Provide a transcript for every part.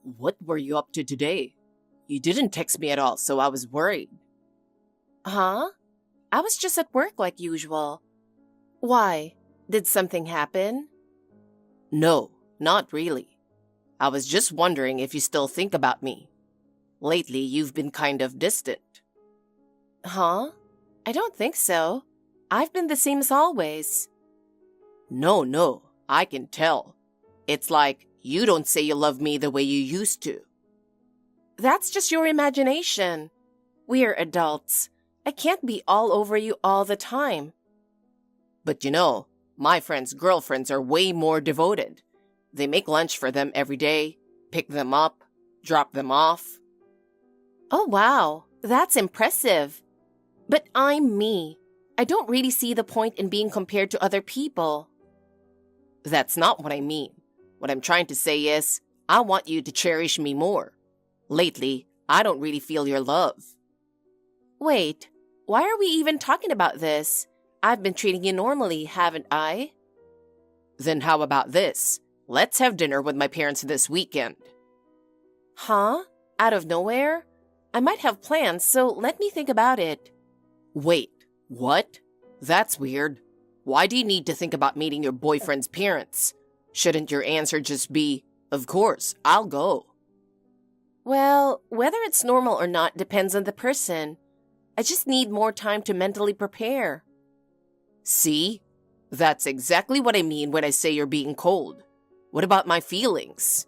What were you up to today? You didn't text me at all, so I was worried. Huh? I was just at work like usual. Why? Did something happen? No, not really. I was just wondering if you still think about me. Lately, you've been kind of distant. Huh? I don't think so. I've been the same as always. No, I can tell. It's like you don't say you love me the way you used to. That's just your imagination. We're adults. I can't be all over you all the time. But my friends' girlfriends are way more devoted. They make lunch for them every day, pick them up, drop them off. Oh wow, that's impressive. But I'm me. I don't really see the point in being compared to other people. That's not what I mean. What I'm trying to say is, I want you to cherish me more. Lately, I don't really feel your love. Wait, why are we even talking about this? I've been treating you normally, haven't I? Then how about this? Let's have dinner with my parents this weekend. Huh? Out of nowhere? I might have plans, so let me think about it. Wait, what? That's weird. Why do you need to think about meeting your boyfriend's parents? Shouldn't your answer just be, of course, I'll go? Well, whether it's normal or not depends on the person. I just need more time to mentally prepare. See? That's exactly what I mean when I say you're being cold. What about my feelings?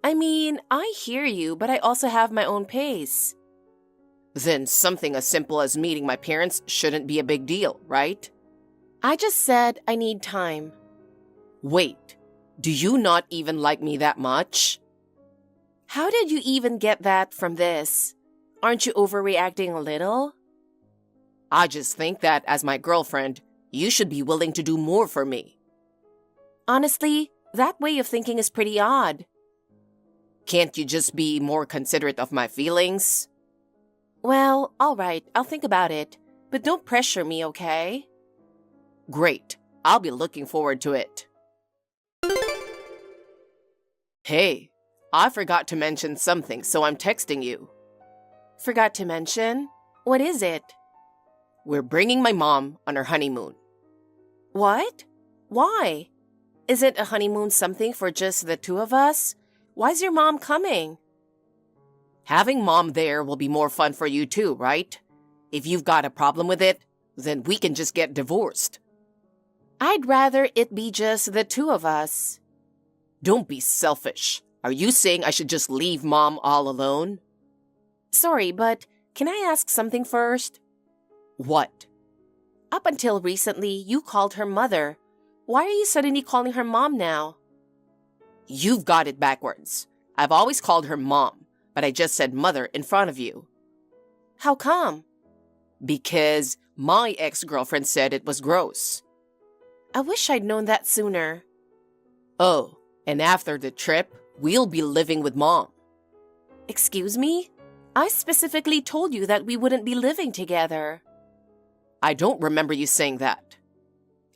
I mean, I hear you, but I also have my own pace. Then something as simple as meeting my parents shouldn't be a big deal, right? I just said I need time. Wait, do you not even like me that much? How did you even get that from this? Aren't you overreacting a little? I just think that as my girlfriend, you should be willing to do more for me. Honestly, that way of thinking is pretty odd. Can't you just be more considerate of my feelings? Well, all right, I'll think about it. But don't pressure me, okay? Great. I'll be looking forward to it. Hey, I forgot to mention something, so I'm texting you. Forgot to mention? What is it? We're bringing my mom on her honeymoon. What? Why? Isn't a honeymoon something for just the two of us? Why's your mom coming? Having mom there will be more fun for you too, right? If you've got a problem with it, then we can just get divorced. I'd rather it be just the two of us. Don't be selfish. Are you saying I should just leave mom all alone? Sorry, but can I ask something first? What? Up until recently, you called her mother. Why are you suddenly calling her mom now? You've got it backwards. I've always called her mom, but I just said mother in front of you. How come? Because my ex-girlfriend said it was gross. I wish I'd known that sooner. Oh, and after the trip, we'll be living with mom. Excuse me? I specifically told you that we wouldn't be living together. I don't remember you saying that.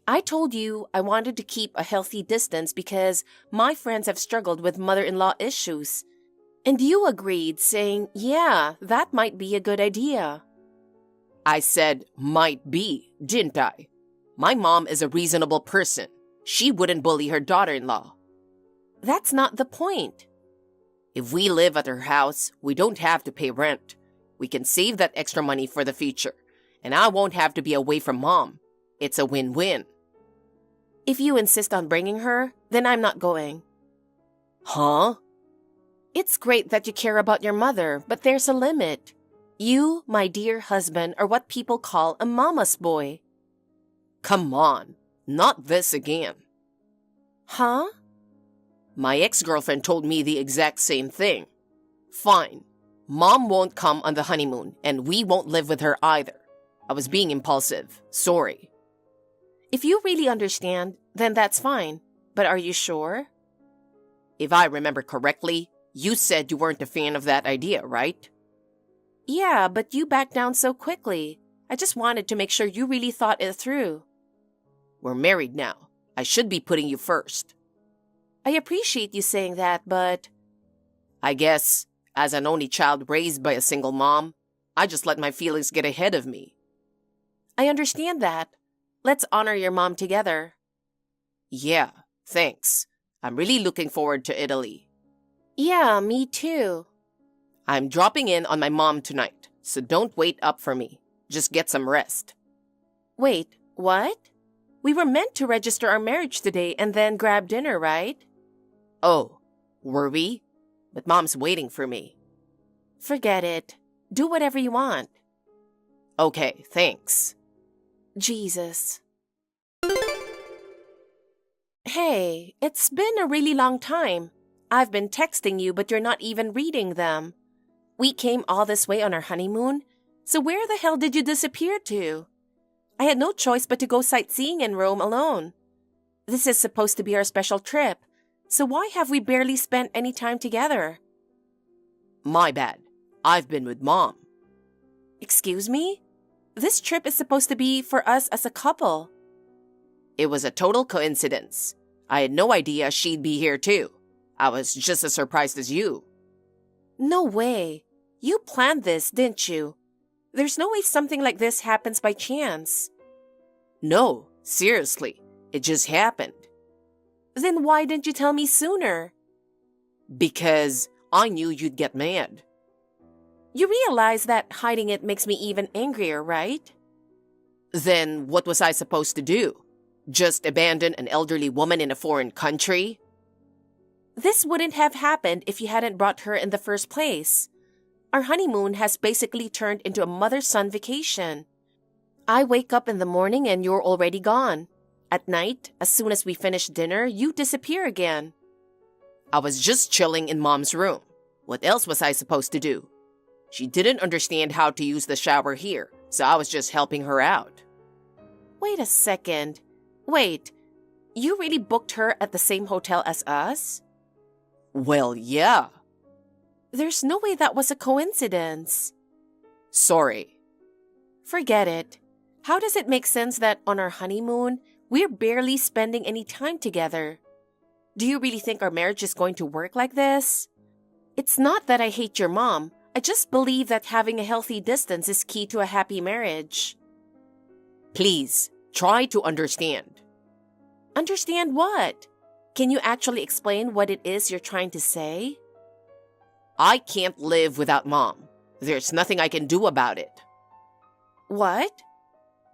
I told you I wanted to keep a healthy distance because my friends have struggled with mother-in-law issues. And you agreed, saying, yeah, that might be a good idea. I said might be, didn't I? My mom is a reasonable person. She wouldn't bully her daughter-in-law. That's not the point. If we live at her house, we don't have to pay rent. We can save that extra money for the future. And I won't have to be away from mom. It's a win-win. If you insist on bringing her, then I'm not going. Huh? It's great that you care about your mother, but there's a limit. You, my dear husband, are what people call a mama's boy. Come on, not this again. Huh? My ex-girlfriend told me the exact same thing. Fine. Mom won't come on the honeymoon, and we won't live with her either. I was being impulsive. Sorry. If you really understand, then that's fine. But are you sure? If I remember correctly, you said you weren't a fan of that idea, right? Yeah, but you backed down so quickly. I just wanted to make sure you really thought it through. We're married now. I should be putting you first. I appreciate you saying that, but... I guess, as an only child raised by a single mom, I just let my feelings get ahead of me. I understand that. Let's honor your mom together. Yeah, thanks. I'm really looking forward to Italy. Yeah, me too. I'm dropping in on my mom tonight, so don't wait up for me. Just get some rest. Wait, what? We were meant to register our marriage today and then grab dinner, right? Oh, were we? But Mom's waiting for me. Forget it. Do whatever you want. Okay, thanks. Jesus. Hey, it's been a really long time. I've been texting you, but you're not even reading them. We came all this way on our honeymoon, so where the hell did you disappear to? I had no choice but to go sightseeing in Rome alone. This is supposed to be our special trip, so why have we barely spent any time together? My bad. I've been with Mom. Excuse me? This trip is supposed to be for us as a couple. It was a total coincidence. I had no idea she'd be here too. I was just as surprised as you. No way. You planned this, didn't you? There's no way something like this happens by chance. No, seriously. It just happened. Then why didn't you tell me sooner? Because I knew you'd get mad. You realize that hiding it makes me even angrier, right? Then what was I supposed to do? Just abandon an elderly woman in a foreign country? This wouldn't have happened if you hadn't brought her in the first place. Our honeymoon has basically turned into a mother-son vacation. I wake up in the morning and you're already gone. At night, as soon as we finish dinner, you disappear again. I was just chilling in Mom's room. What else was I supposed to do? She didn't understand how to use the shower here, so I was just helping her out. Wait a second. Wait, you really booked her at the same hotel as us? Well, yeah. There's no way that was a coincidence. Sorry. Forget it. How does it make sense that on our honeymoon, we're barely spending any time together? Do you really think our marriage is going to work like this? It's not that I hate your mom. I just believe that having a healthy distance is key to a happy marriage. Please, try to understand. Understand what? Can you actually explain what it is you're trying to say? I can't live without Mom. There's nothing I can do about it. What?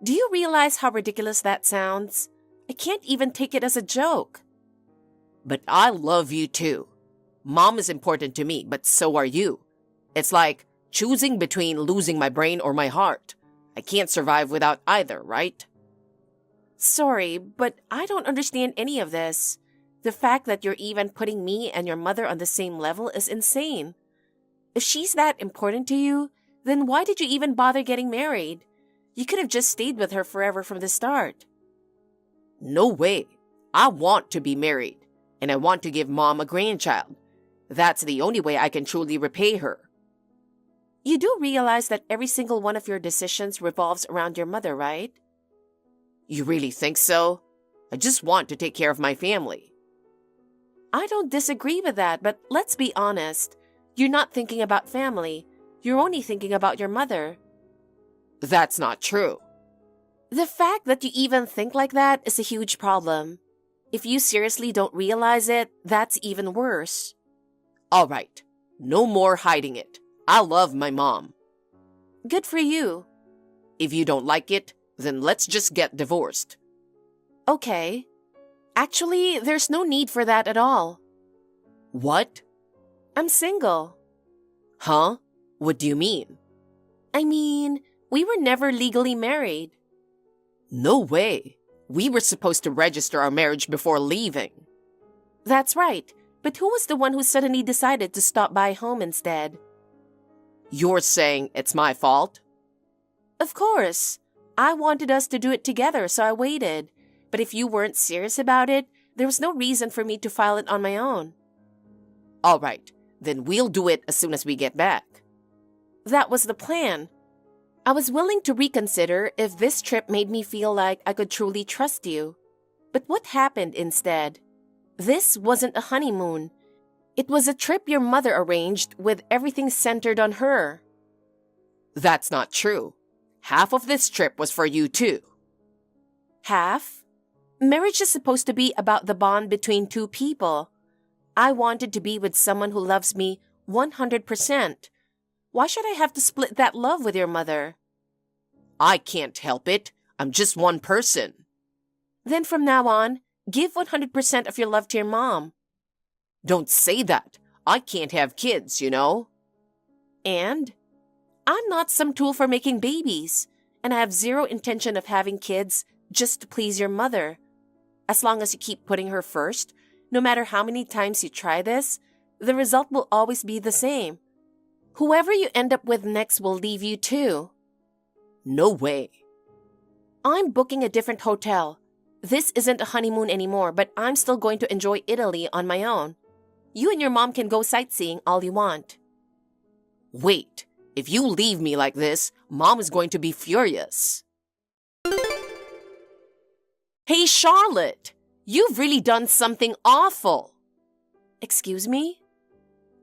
Do you realize how ridiculous that sounds? I can't even take it as a joke. But I love you too. Mom is important to me, but so are you. It's like choosing between losing my brain or my heart. I can't survive without either, right? Sorry, but I don't understand any of this. The fact that you're even putting me and your mother on the same level is insane. If she's that important to you, then why did you even bother getting married? You could have just stayed with her forever from the start. No way. I want to be married, and I want to give Mom a grandchild. That's the only way I can truly repay her. You do realize that every single one of your decisions revolves around your mother, right? You really think so? I just want to take care of my family. I don't disagree with that, but let's be honest. You're not thinking about family. You're only thinking about your mother. That's not true. The fact that you even think like that is a huge problem. If you seriously don't realize it, that's even worse. All right. No more hiding it. I love my mom. Good for you. If you don't like it, then let's just get divorced. Okay. Actually, there's no need for that at all. What? I'm single. Huh? What do you mean? I mean, we were never legally married. No way. We were supposed to register our marriage before leaving. That's right. But who was the one who suddenly decided to stop by home instead? You're saying it's my fault? Of course. I wanted us to do it together, so I waited. But if you weren't serious about it, there was no reason for me to file it on my own. All right. Then we'll do it as soon as we get back. That was the plan. I was willing to reconsider if this trip made me feel like I could truly trust you. But what happened instead? This wasn't a honeymoon. It was a trip your mother arranged with everything centered on her. That's not true. Half of this trip was for you too. Half? Marriage is supposed to be about the bond between two people. I wanted to be with someone who loves me 100%. Why should I have to split that love with your mother? I can't help it. I'm just one person. Then from now on, give 100% of your love to your mom. Don't say that. I can't have kids, you know. And? I'm not some tool for making babies, and I have zero intention of having kids just to please your mother. As long as you keep putting her first, no matter how many times you try this, the result will always be the same. Whoever you end up with next will leave you too. No way. I'm booking a different hotel. This isn't a honeymoon anymore, but I'm still going to enjoy Italy on my own. You and your mom can go sightseeing all you want. Wait, if you leave me like this, Mom is going to be furious. Hey, Charlotte, you've really done something awful. Excuse me?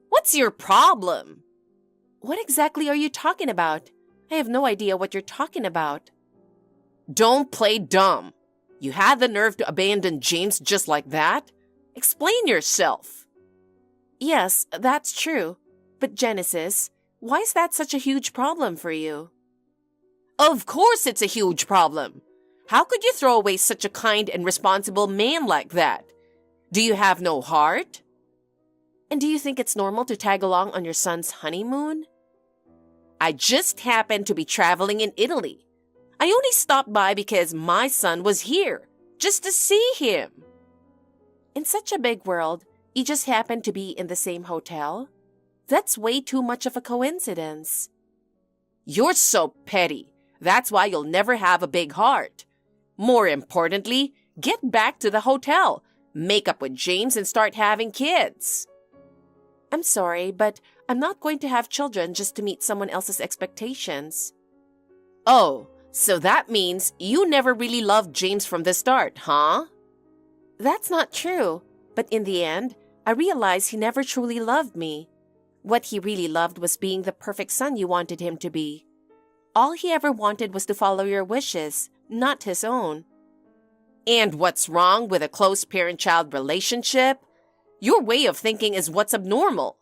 What's your problem? What exactly are you talking about? I have no idea what you're talking about. Don't play dumb. You had the nerve to abandon James just like that? Explain yourself. Yes, that's true. But Genesis, why is that such a huge problem for you? Of course it's a huge problem. How could you throw away such a kind and responsible man like that? Do you have no heart? And do you think it's normal to tag along on your son's honeymoon? I just happened to be traveling in Italy. I only stopped by because my son was here, just to see him. In such a big world, you just happened to be in the same hotel? That's way too much of a coincidence. You're so petty. That's why you'll never have a big heart. More importantly, get back to the hotel, make up with James, and start having kids. I'm sorry, but I'm not going to have children just to meet someone else's expectations. Oh, so that means you never really loved James from the start, huh? That's not true, but in the end, I realized he never truly loved me. What he really loved was being the perfect son you wanted him to be. All he ever wanted was to follow your wishes, not his own. And what's wrong with a close parent-child relationship? Your way of thinking is what's abnormal.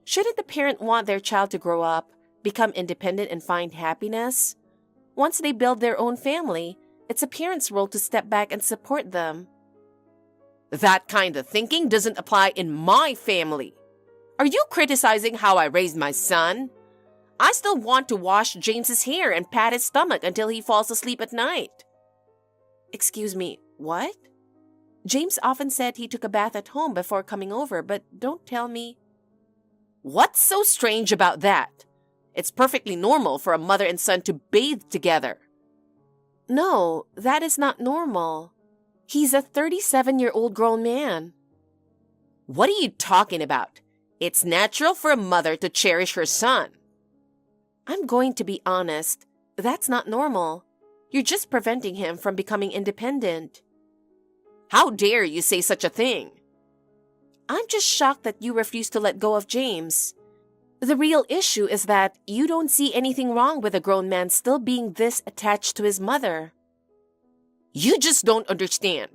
Shouldn't the parent want their child to grow up, become independent, and find happiness? Once they build their own family, it's a parent's role to step back and support them. That kind of thinking doesn't apply in my family. Are you criticizing how I raised my son? I still want to wash James's hair and pat his stomach until he falls asleep at night. Excuse me, what? James often said he took a bath at home before coming over, but don't tell me. What's so strange about that? It's perfectly normal for a mother and son to bathe together. No, that is not normal. He's a 37-year-old grown man. What are you talking about? It's natural for a mother to cherish her son. I'm going to be honest. That's not normal. You're just preventing him from becoming independent. How dare you say such a thing? I'm just shocked that you refuse to let go of James. The real issue is that you don't see anything wrong with a grown man still being this attached to his mother. You just don't understand.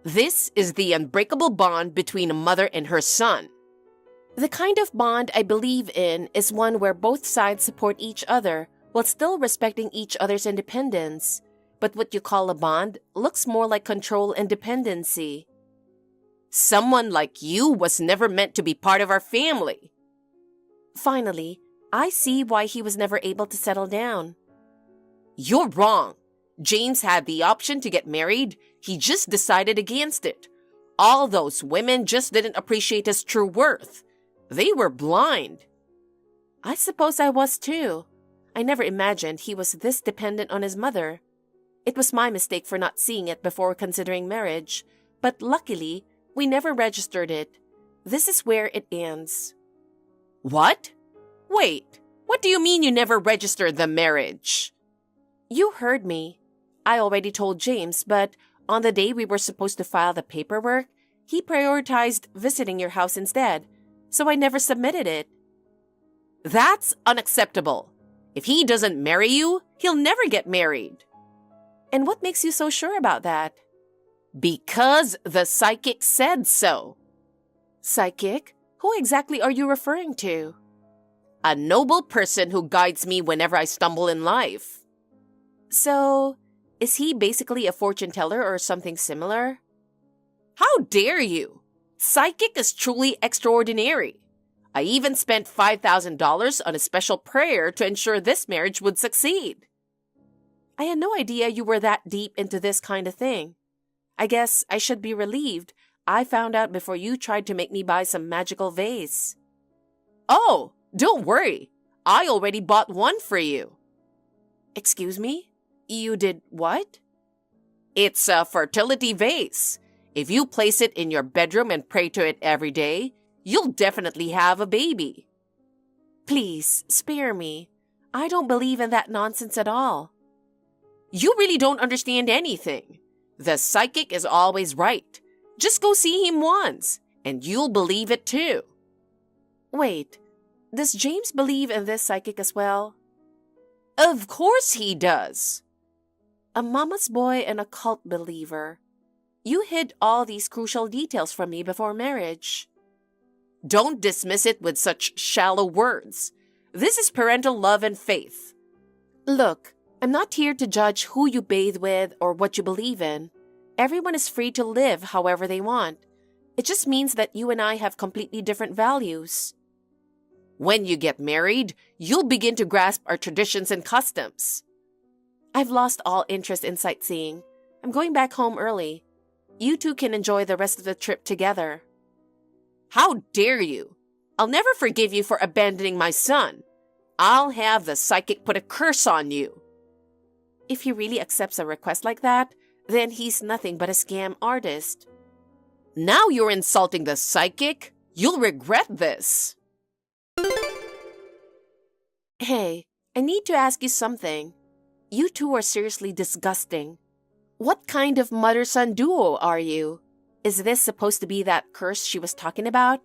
This is the unbreakable bond between a mother and her son. The kind of bond I believe in is one where both sides support each other while still respecting each other's independence. But what you call a bond looks more like control and dependency. Someone like you was never meant to be part of our family. Finally, I see why he was never able to settle down. You're wrong. James had the option to get married. He just decided against it. All those women just didn't appreciate his true worth. They were blind. I suppose I was too. I never imagined he was this dependent on his mother. It was my mistake for not seeing it before considering marriage, but luckily, we never registered it. This is where it ends. What? Wait, what do you mean you never registered the marriage? You heard me. I already told James, but on the day we were supposed to file the paperwork, He prioritized visiting your house instead, so I never submitted it. That's unacceptable. If he doesn't marry you, he'll never get married. And what makes you so sure about that? Because the psychic said so. Psychic? Who exactly are you referring to? A noble person who guides me whenever I stumble in life. So, is he basically a fortune teller or something similar? How dare you? Psychic is truly extraordinary. I even spent $5,000 on a special prayer to ensure this marriage would succeed. I had no idea you were that deep into this kind of thing. I guess I should be relieved. I found out before you tried to make me buy some magical vase. Oh, don't worry. I already bought one for you. Excuse me? You did what? It's a fertility vase. If you place it in your bedroom and pray to it every day, you'll definitely have a baby. Please, spare me. I don't believe in that nonsense at all. You really don't understand anything. The psychic is always right. Just go see him once, and you'll believe it too. Wait, does James believe in this psychic as well? Of course he does. A mama's boy and a cult believer. You hid all these crucial details from me before marriage. Don't dismiss it with such shallow words. This is parental love and faith. Look, I'm not here to judge who you bathe with or what you believe in. Everyone is free to live however they want. It just means that you and I have completely different values. When you get married, you'll begin to grasp our traditions and customs. I've lost all interest in sightseeing. I'm going back home early. You two can enjoy the rest of the trip together. How dare you? I'll never forgive you for abandoning my son. I'll have the psychic put a curse on you. If he really accepts a request like that, then he's nothing but a scam artist. Now you're insulting the psychic? You'll regret this. Hey, I need to ask you something. You two are seriously disgusting. What kind of mother-son duo are you? Is this supposed to be that curse she was talking about?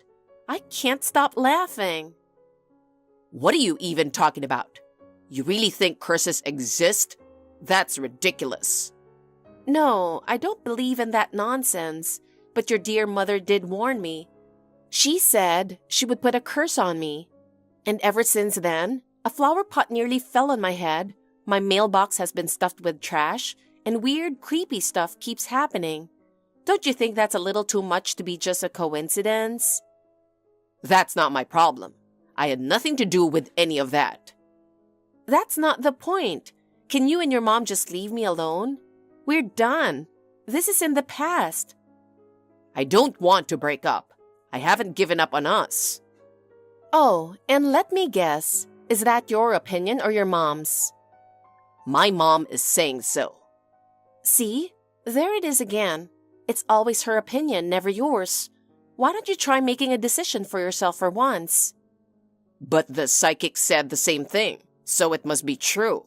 I can't stop laughing. What are you even talking about? You really think curses exist? That's ridiculous. No, I don't believe in that nonsense, but your dear mother did warn me. She said she would put a curse on me. And ever since then, a flower pot nearly fell on my head, my mailbox has been stuffed with trash, and weird, creepy stuff keeps happening. Don't you think that's a little too much to be just a coincidence? That's not my problem. I had nothing to do with any of that. That's not the point. Can you and your mom just leave me alone? We're done. This is in the past. I don't want to break up. I haven't given up on us. Oh, and let me guess. Is that your opinion or your mom's? My mom is saying so. See? There it is again. It's always her opinion, never yours. Why don't you try making a decision for yourself for once? But the psychic said the same thing, so it must be true.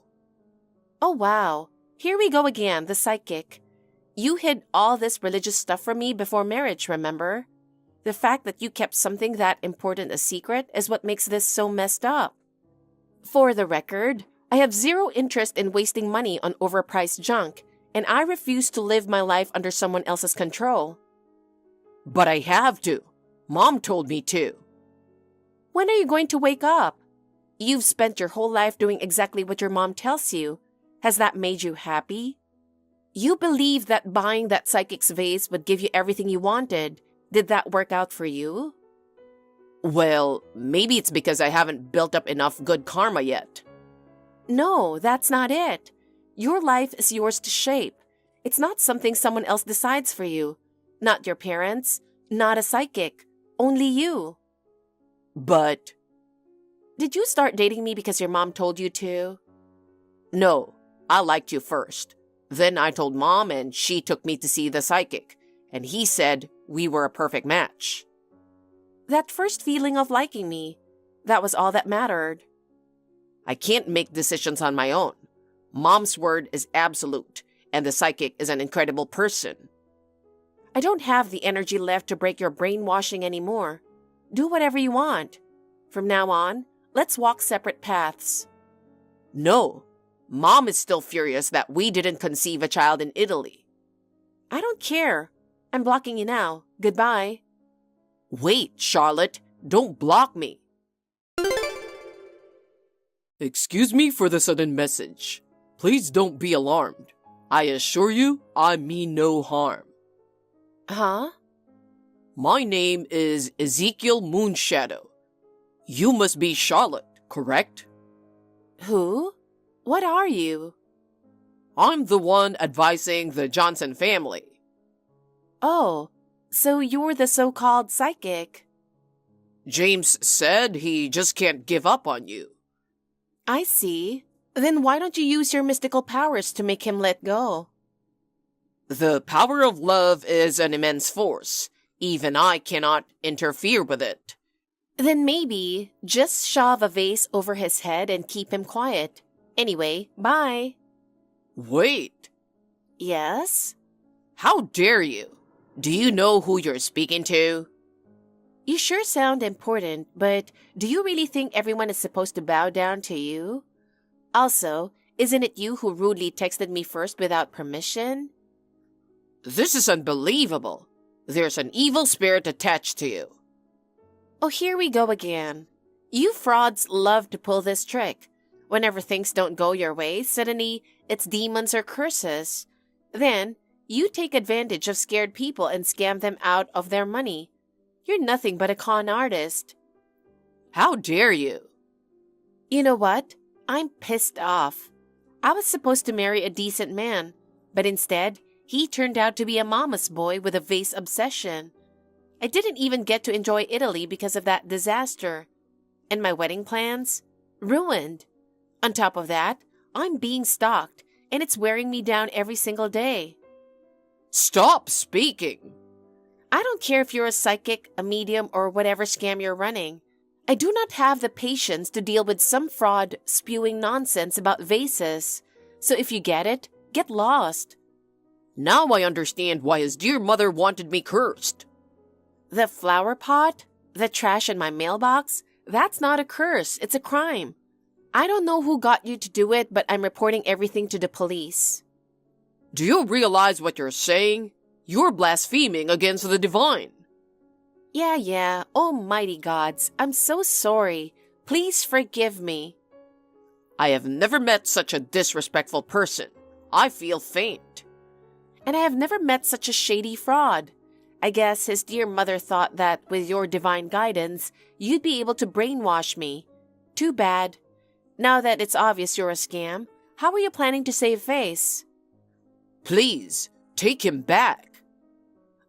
Oh, wow. Here we go again, the psychic. You hid all this religious stuff from me before marriage, remember? The fact that you kept something that important a secret is what makes this so messed up. For the record, I have zero interest in wasting money on overpriced junk, and I refuse to live my life under someone else's control. But I have to. Mom told me to. When are you going to wake up? You've spent your whole life doing exactly what your mom tells you. Has that made you happy? You believed that buying that psychic's vase would give you everything you wanted. Did that work out for you? Well, maybe it's because I haven't built up enough good karma yet. No, that's not it. Your life is yours to shape. It's not something someone else decides for you. Not your parents, not a psychic, only you. But... Did you start dating me because your mom told you to? No, I liked you first. Then I told Mom and she took me to see the psychic. And he said we were a perfect match. That first feeling of liking me, that was all that mattered. I can't make decisions on my own. Mom's word is absolute, and the psychic is an incredible person. I don't have the energy left to break your brainwashing anymore. Do whatever you want. From now on, let's walk separate paths. No, Mom is still furious that we didn't conceive a child in Italy. I don't care. I'm blocking you now. Goodbye. Wait, Charlotte, don't block me. Excuse me for the sudden message. Please don't be alarmed. I assure you, I mean no harm. Huh? My name is Ezekiel Moonshadow. You must be Charlotte, correct? Who? What are you? I'm the one advising the Johnson family. Oh, so you're the so-called psychic. James said he just can't give up on you. I see. Then why don't you use your mystical powers to make him let go? The power of love is an immense force. Even I cannot interfere with it. Then maybe just shove a vase over his head and keep him quiet. Anyway, bye. Wait. Yes? How dare you? Do you know who you're speaking to? You sure sound important, but do you really think everyone is supposed to bow down to you? Also, isn't it you who rudely texted me first without permission? This is unbelievable. There's an evil spirit attached to you. Oh, here we go again. You frauds love to pull this trick. Whenever things don't go your way, suddenly it's demons or curses. Then, you take advantage of scared people and scam them out of their money. You're nothing but a con artist. How dare you? You know what? I'm pissed off. I was supposed to marry a decent man, but instead, he turned out to be a mama's boy with a vase obsession. I didn't even get to enjoy Italy because of that disaster. And my wedding plans? Ruined. On top of that, I'm being stalked, and it's wearing me down every single day. Stop speaking. I don't care if you're a psychic, a medium, or whatever scam you're running. I do not have the patience to deal with some fraud spewing nonsense about vases. So if you get it, get lost. Now I understand why his dear mother wanted me cursed. The flower pot? The trash in my mailbox? That's not a curse, it's a crime. I don't know who got you to do it, but I'm reporting everything to the police. Do you realize what you're saying? You're blaspheming against the divine. Yeah, almighty gods, I'm so sorry. Please forgive me. I have never met such a disrespectful person. I feel faint. And I have never met such a shady fraud. I guess his dear mother thought that with your divine guidance, you'd be able to brainwash me. Too bad. Now that it's obvious you're a scam, how are you planning to save face? Please, take him back.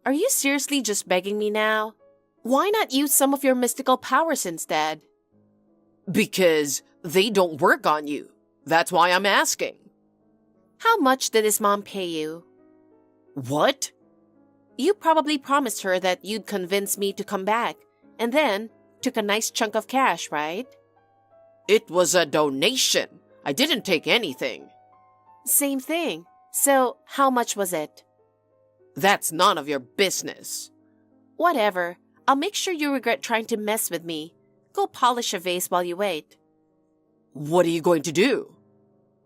Are you seriously just begging me now? Why not use some of your mystical powers instead? Because they don't work on you. That's why I'm asking. How much did his mom pay you? What? You probably promised her that you'd convince me to come back, and then took a nice chunk of cash, right? It was a donation. I didn't take anything. Same thing. So, how much was it? That's none of your business. Whatever. I'll make sure you regret trying to mess with me. Go polish a vase while you wait. What are you going to do?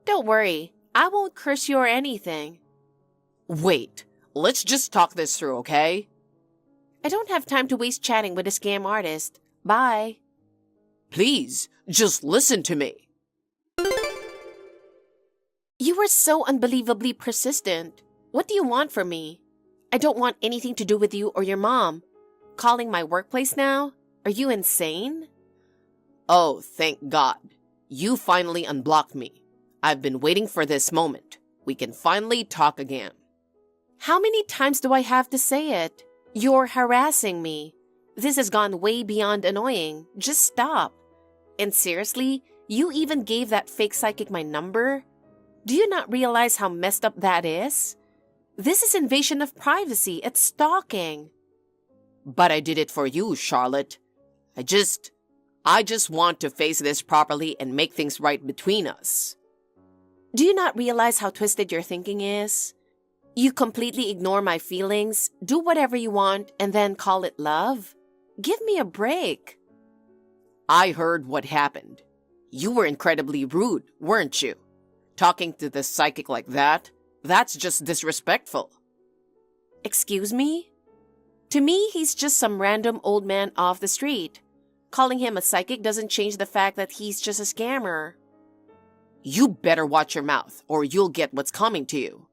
Don't worry. I won't curse you or anything. Wait. Let's just talk this through, okay? I don't have time to waste chatting with a scam artist. Bye. Please, just listen to me. You were so unbelievably persistent. What do you want from me? I don't want anything to do with you or your mom. Calling my workplace now? Are you insane? Oh, thank God. You finally unblocked me. I've been waiting for this moment. We can finally talk again. How many times do I have to say it? You're harassing me. This has gone way beyond annoying. Just stop. And seriously, you even gave that fake psychic my number? Do you not realize how messed up that is? This is invasion of privacy. It's stalking. But I did it for you, Charlotte. I just want to face this properly and make things right between us. Do you not realize how twisted your thinking is? You completely ignore my feelings, do whatever you want, and then call it love? Give me a break. I heard what happened. You were incredibly rude, weren't you? Talking to the psychic like that, that's just disrespectful. Excuse me? To me, he's just some random old man off the street. Calling him a psychic doesn't change the fact that he's just a scammer. You better watch your mouth, or you'll get what's coming to you.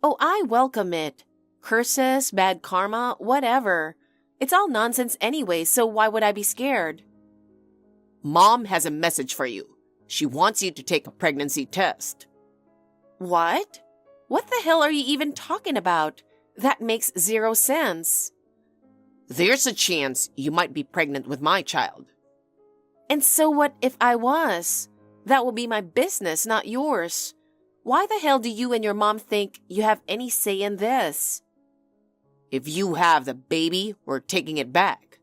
Oh, I welcome it. Curses, bad karma, whatever. It's all nonsense anyway, so why would I be scared? Mom has a message for you. She wants you to take a pregnancy test. What? What the hell are you even talking about? That makes zero sense. There's a chance you might be pregnant with my child. And so what if I was? That will be my business, not yours. Why the hell do you and your mom think you have any say in this? If you have the baby, we're taking it back.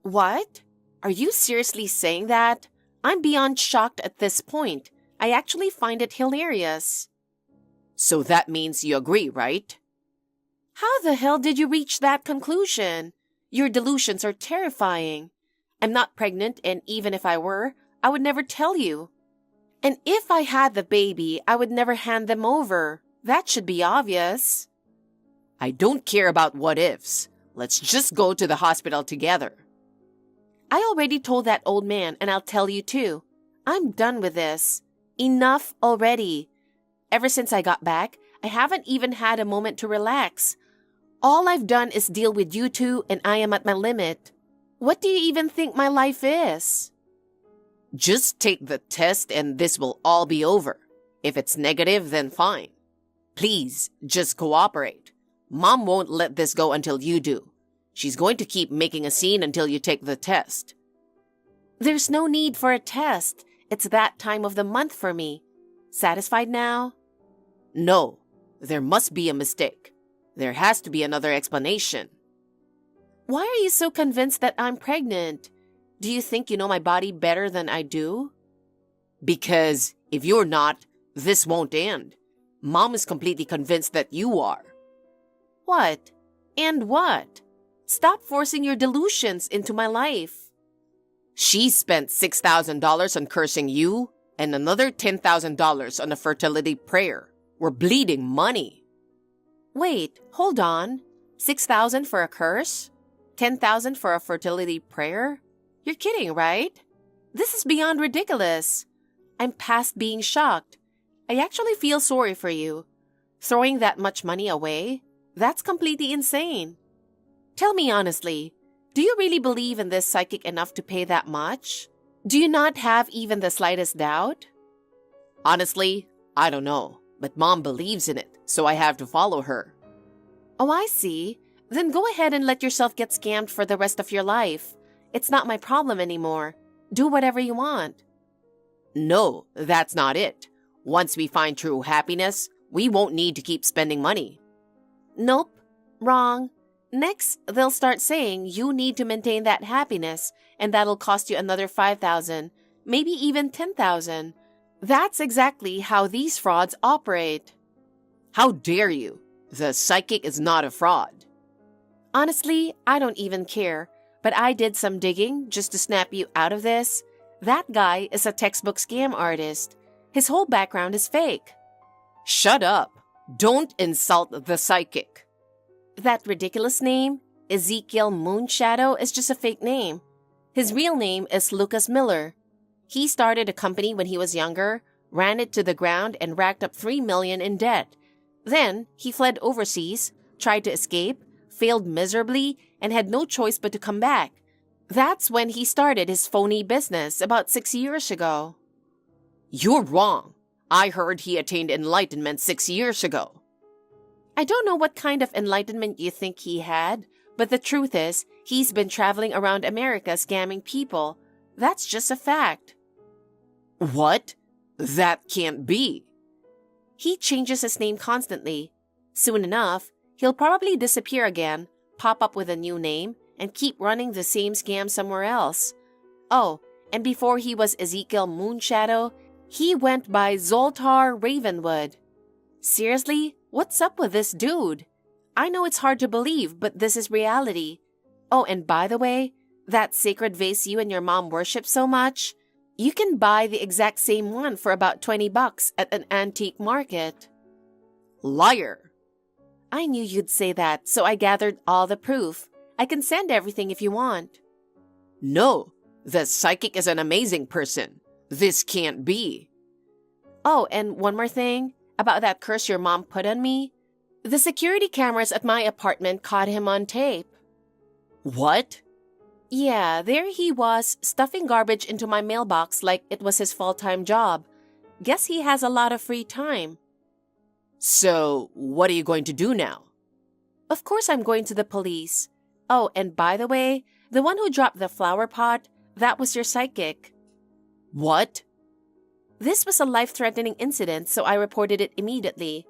What? Are you seriously saying that? I'm beyond shocked at this point. I actually find it hilarious. So that means you agree, right? How the hell did you reach that conclusion? Your delusions are terrifying. I'm not pregnant, and even if I were, I would never tell you. And if I had the baby, I would never hand them over. That should be obvious. I don't care about what ifs. Let's just go to the hospital together. I already told that old man, and I'll tell you too. I'm done with this. Enough already. Ever since I got back, I haven't even had a moment to relax. All I've done is deal with you two, and I am at my limit. What do you even think my life is? Just take the test and this will all be over. If it's negative, then fine. Please, just cooperate. Mom won't let this go until you do. She's going to keep making a scene until you take the test. There's no need for a test. It's that time of the month for me. Satisfied now? No, there must be a mistake. There has to be another explanation. Why are you so convinced that I'm pregnant? Do you think you know my body better than I do? Because if you're not, this won't end. Mom is completely convinced that you are. What? And what? Stop forcing your delusions into my life. She spent $6,000 on cursing you and another $10,000 on a fertility prayer. We're bleeding money. Wait, hold on. $6,000 for a curse? $10,000 for a fertility prayer? You're kidding, right? This is beyond ridiculous. I'm past being shocked. I actually feel sorry for you. Throwing that much money away? That's completely insane. Tell me honestly, do you really believe in this psychic enough to pay that much? Do you not have even the slightest doubt? Honestly, I don't know, but Mom believes in it, so I have to follow her. Oh, I see. Then go ahead and let yourself get scammed for the rest of your life. It's not my problem anymore. Do whatever you want. No, that's not it. Once we find true happiness, we won't need to keep spending money. Nope. Wrong. Next, they'll start saying you need to maintain that happiness, and that'll cost you another $5,000, maybe even $10,000. That's exactly how these frauds operate. How dare you? The psychic is not a fraud. Honestly, I don't even care, but I did some digging just to snap you out of this. That guy is a textbook scam artist. His whole background is fake. Shut up. Don't insult the psychic. That ridiculous name, Ezekiel Moonshadow, is just a fake name. His real name is Lucas Miller. He started a company when he was younger, ran it to the ground, and racked up $3 million in debt. Then, he fled overseas, tried to escape, failed miserably, and had no choice but to come back. That's when he started his phony business about 6 years ago. You're wrong. I heard he attained enlightenment 6 years ago. I don't know what kind of enlightenment you think he had, but the truth is, he's been traveling around America scamming people. That's just a fact. What? That can't be. He changes his name constantly. Soon enough, he'll probably disappear again, pop up with a new name, and keep running the same scam somewhere else. Oh, and before he was Ezekiel Moonshadow, he went by Zoltar Ravenwood. Seriously? What's up with this dude? I know it's hard to believe, but this is reality. Oh, and by the way, that sacred vase you and your mom worship so much, you can buy the exact same one for about $20 at an antique market. Liar! I knew you'd say that, so I gathered all the proof. I can send everything if you want. No, the psychic is an amazing person. This can't be. Oh, and one more thing about that curse your mom put on me. The security cameras at my apartment caught him on tape. What? Yeah, there he was, stuffing garbage into my mailbox like it was his full-time job. Guess he has a lot of free time. So, what are you going to do now? Of course I'm going to the police. Oh, and by the way, the one who dropped the flower pot, that was your psychic. What? This was a life-threatening incident, so I reported it immediately.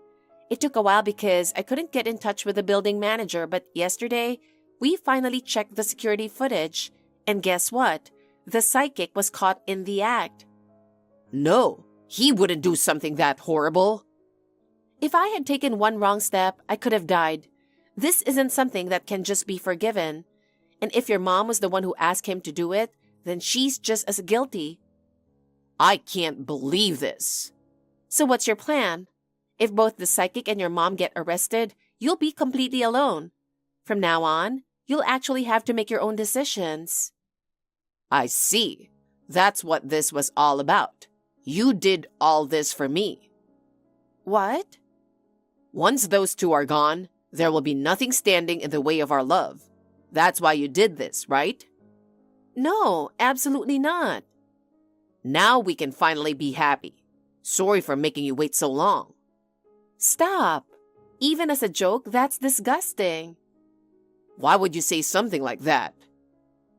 It took a while because I couldn't get in touch with the building manager, but yesterday, we finally checked the security footage. And guess what? The psychic was caught in the act. No, he wouldn't do something that horrible. If I had taken one wrong step, I could have died. This isn't something that can just be forgiven. And if your mom was the one who asked him to do it, then she's just as guilty. I can't believe this. So what's your plan? If both the psychic and your mom get arrested, you'll be completely alone. From now on, you'll actually have to make your own decisions. I see. That's what this was all about. You did all this for me. What? Once those two are gone, there will be nothing standing in the way of our love. That's why you did this, right? No, absolutely not. Now we can finally be happy. Sorry for making you wait so long. Stop. Even as a joke, that's disgusting. Why would you say something like that?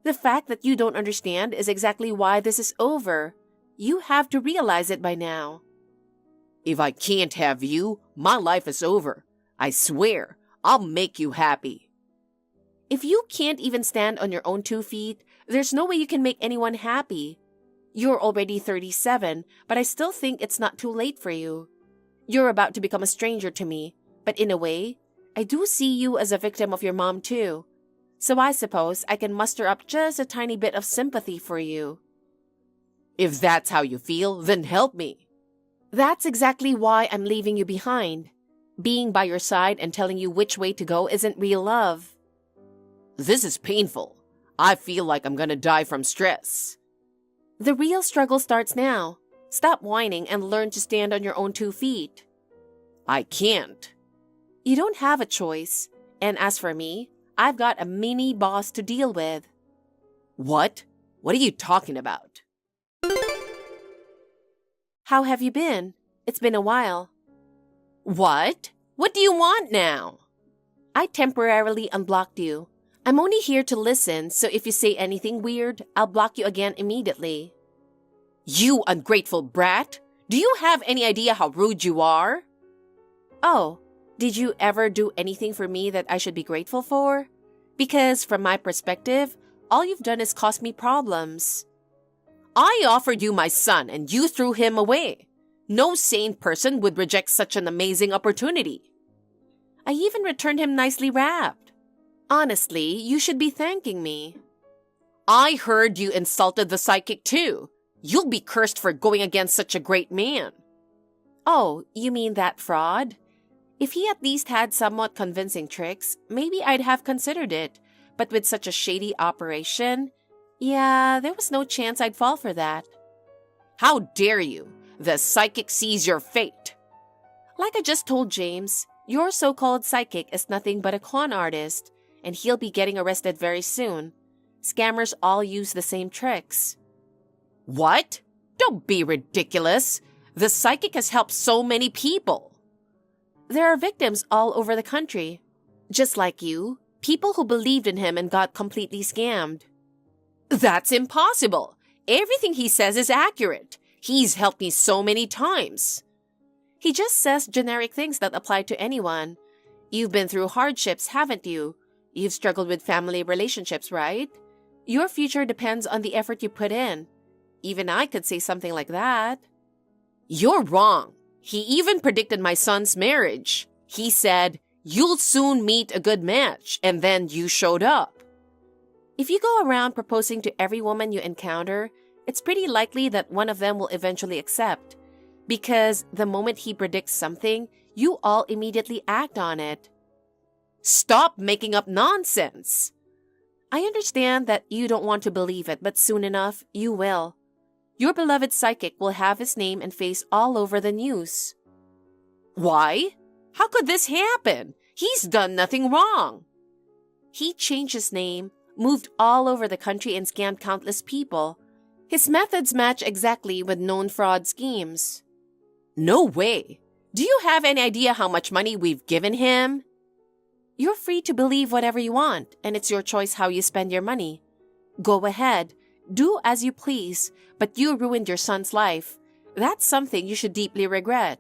The fact that you don't understand is exactly why this is over. You have to realize it by now. If I can't have you, my life is over. I swear, I'll make you happy. If you can't even stand on your own 2 feet, there's no way you can make anyone happy. You're already 37, but I still think it's not too late for you. You're about to become a stranger to me, but in a way, I do see you as a victim of your mom too. So I suppose I can muster up just a tiny bit of sympathy for you. If that's how you feel, then help me. That's exactly why I'm leaving you behind. Being by your side and telling you which way to go isn't real love. This is painful. I feel like I'm gonna die from stress. The real struggle starts now. Stop whining and learn to stand on your own 2 feet. I can't. You don't have a choice. And as for me, I've got a mini boss to deal with. What? What are you talking about? How have you been? It's been a while. What? What do you want now? I temporarily unblocked you. I'm only here to listen, so if you say anything weird, I'll block you again immediately. You ungrateful brat! Do you have any idea how rude you are? Oh, did you ever do anything for me that I should be grateful for? Because from my perspective, all you've done is cause me problems. I offered you my son and you threw him away. No sane person would reject such an amazing opportunity. I even returned him nicely wrapped. Honestly, you should be thanking me. I heard you insulted the psychic too. You'll be cursed for going against such a great man. Oh, you mean that fraud? If he at least had somewhat convincing tricks, maybe I'd have considered it. But with such a shady operation, yeah, there was no chance I'd fall for that. How dare you? The psychic sees your fate. Like I just told James, your so-called psychic is nothing but a con artist, and he'll be getting arrested very soon. Scammers all use the same tricks. What? Don't be ridiculous. The psychic has helped so many people. There are victims all over the country. Just like you, people who believed in him and got completely scammed. That's impossible. Everything he says is accurate. He's helped me so many times. He just says generic things that apply to anyone. You've been through hardships, haven't you? You've struggled with family relationships, right? Your future depends on the effort you put in. Even I could say something like that. You're wrong. He even predicted my son's marriage. He said, "You'll soon meet a good match," and then you showed up. If you go around proposing to every woman you encounter, it's pretty likely that one of them will eventually accept. Because the moment he predicts something, you all immediately act on it. Stop making up nonsense. I understand that you don't want to believe it, but soon enough, you will. Your beloved psychic will have his name and face all over the news. Why? How could this happen? He's done nothing wrong. He changed his name, moved all over the country and scammed countless people. His methods match exactly with known fraud schemes. No way. Do you have any idea how much money we've given him? You're free to believe whatever you want, and it's your choice how you spend your money. Go ahead, do as you please, but you ruined your son's life. That's something you should deeply regret.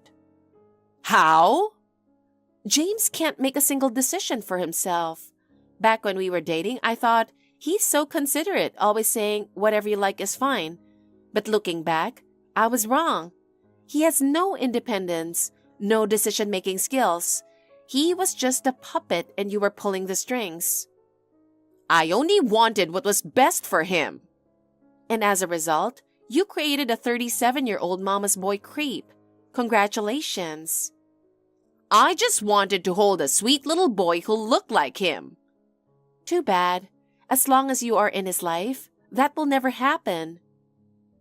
How? James can't make a single decision for himself. Back when we were dating, I thought, he's so considerate, always saying, whatever you like is fine. But looking back, I was wrong. He has no independence, no decision-making skills. He was just a puppet and you were pulling the strings. I only wanted what was best for him. And as a result, you created a 37-year-old mama's boy creep. Congratulations. I just wanted to hold a sweet little boy who looked like him. Too bad. As long as you are in his life, that will never happen.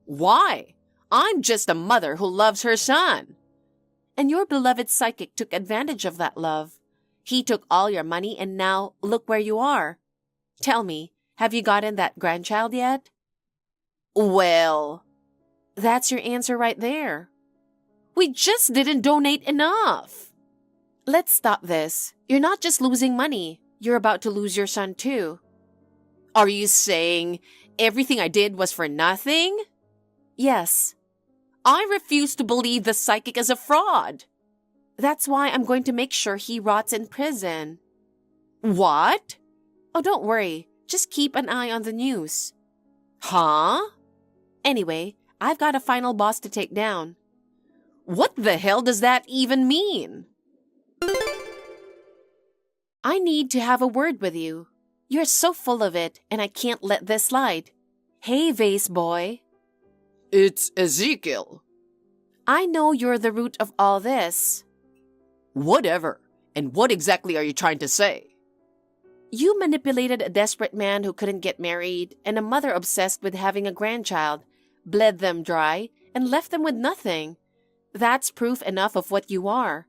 Why? I'm just a mother who loves her son. And your beloved psychic took advantage of that love. He took all your money and now look where you are. Tell me, have you gotten that grandchild yet? Well, that's your answer right there. We just didn't donate enough. Let's stop this. You're not just losing money. You're about to lose your son too. Are you saying everything I did was for nothing? Yes. I refuse to believe the psychic is a fraud. That's why I'm going to make sure he rots in prison. What? Oh, don't worry. Just keep an eye on the news. Huh? Anyway, I've got a final boss to take down. What the hell does that even mean? I need to have a word with you. You're so full of it, and I can't let this slide. Hey, vase boy. It's Ezekiel. I know you're the root of all this. Whatever. And what exactly are you trying to say? You manipulated a desperate man who couldn't get married and a mother obsessed with having a grandchild, bled them dry, and left them with nothing. That's proof enough of what you are.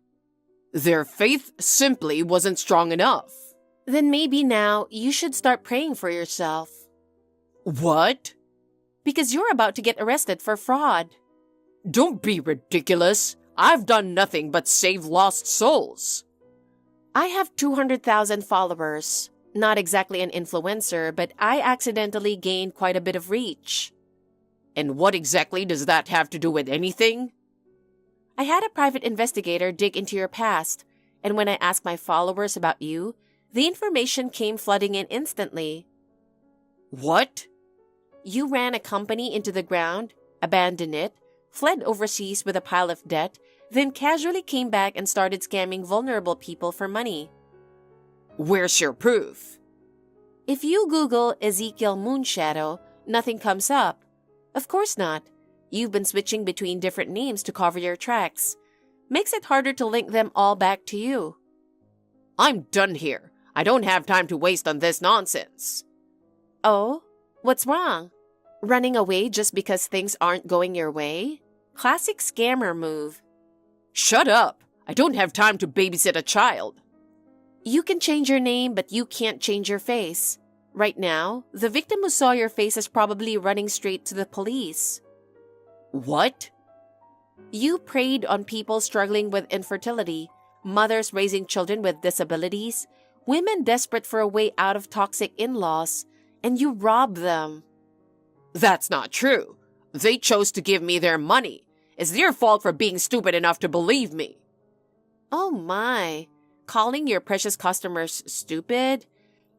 Their faith simply wasn't strong enough. Then maybe now you should start praying for yourself. What? Because you're about to get arrested for fraud. Don't be ridiculous. I've done nothing but save lost souls. I have 200,000 followers. Not exactly an influencer, but I accidentally gained quite a bit of reach. And what exactly does that have to do with anything? I had a private investigator dig into your past, and when I asked my followers about you, the information came flooding in instantly. What? You ran a company into the ground, abandoned it, fled overseas with a pile of debt, then casually came back and started scamming vulnerable people for money. Where's your proof? If you Google Ezekiel Moonshadow, nothing comes up. Of course not. You've been switching between different names to cover your tracks. Makes it harder to link them all back to you. I'm done here. I don't have time to waste on this nonsense. Oh? What's wrong? Running away just because things aren't going your way? Classic scammer move. Shut up. I don't have time to babysit a child. You can change your name, but you can't change your face. Right now, the victim who saw your face is probably running straight to the police. What? You preyed on people struggling with infertility, mothers raising children with disabilities, women desperate for a way out of toxic in-laws, and you robbed them. That's not true. They chose to give me their money. It's their fault for being stupid enough to believe me. Oh my. Calling your precious customers stupid?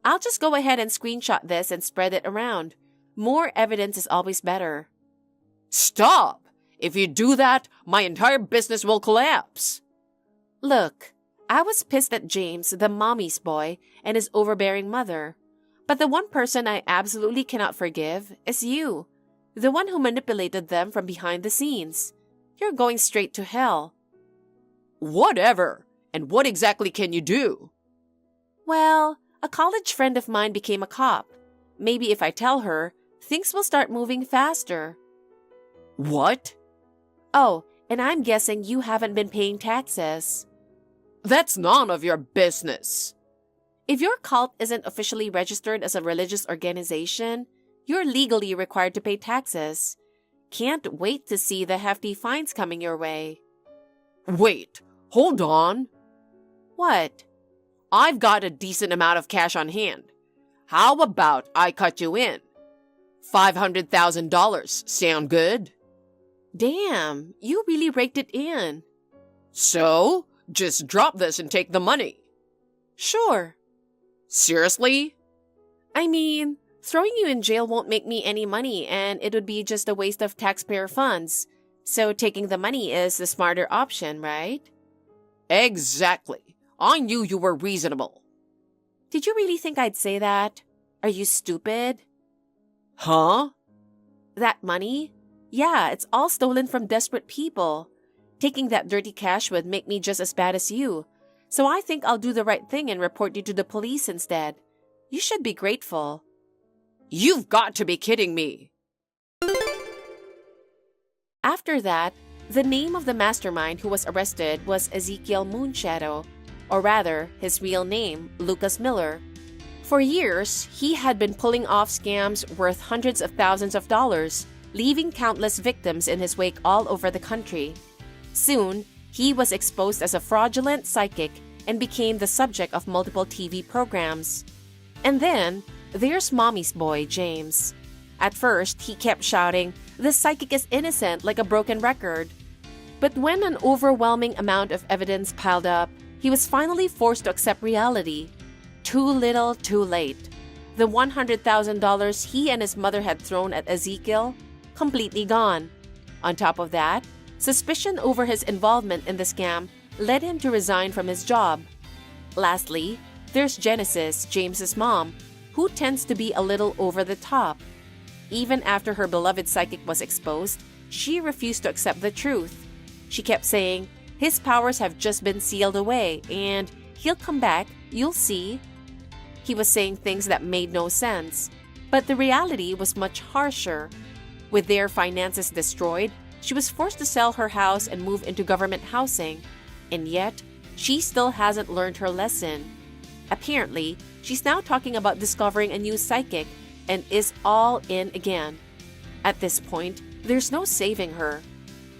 I'll just go ahead and screenshot this and spread it around. More evidence is always better. Stop! If you do that, my entire business will collapse. Look, I was pissed at James, the mommy's boy, and his overbearing mother. But the one person I absolutely cannot forgive is you, the one who manipulated them from behind the scenes. You're going straight to hell. Whatever. And what exactly can you do? Well, a college friend of mine became a cop. Maybe if I tell her, things will start moving faster. What? Oh, and I'm guessing you haven't been paying taxes. That's none of your business. If your cult isn't officially registered as a religious organization, you're legally required to pay taxes. Can't wait to see the hefty fines coming your way. Wait, hold on. What? I've got a decent amount of cash on hand. How about I cut you in? $500,000. Sound good? Damn, you really raked it in. So, just drop this and take the money. Sure. Seriously? I mean, throwing you in jail won't make me any money, and it would be just a waste of taxpayer funds. So taking the money is the smarter option, right? Exactly. I knew you were reasonable. Did you really think I'd say that? Are you stupid? Huh? That money? Yeah, it's all stolen from desperate people. Taking that dirty cash would make me just as bad as you. So I think I'll do the right thing and report you to the police instead. You should be grateful. You've got to be kidding me. After that, the name of the mastermind who was arrested was Ezekiel Moonshadow, or rather, his real name, Lucas Miller. For years, he had been pulling off scams worth hundreds of thousands of dollars, leaving countless victims in his wake all over the country. Soon, he was exposed as a fraudulent psychic and became the subject of multiple TV programs. And then, there's Mommy's boy, James. At first, he kept shouting, "The psychic is innocent," like a broken record. But when an overwhelming amount of evidence piled up, he was finally forced to accept reality. Too little, too late. The $100,000 he and his mother had thrown at Ezekiel, completely gone. On top of that, suspicion over his involvement in the scam led him to resign from his job. Lastly, there's Genesis, James's mom, who tends to be a little over the top. Even after her beloved psychic was exposed, she refused to accept the truth. She kept saying, "His powers have just been sealed away, and he'll come back, you'll see." He was saying things that made no sense, but the reality was much harsher. With their finances destroyed, she was forced to sell her house and move into government housing. And yet, she still hasn't learned her lesson. Apparently, she's now talking about discovering a new psychic and is all in again. At this point, there's no saving her.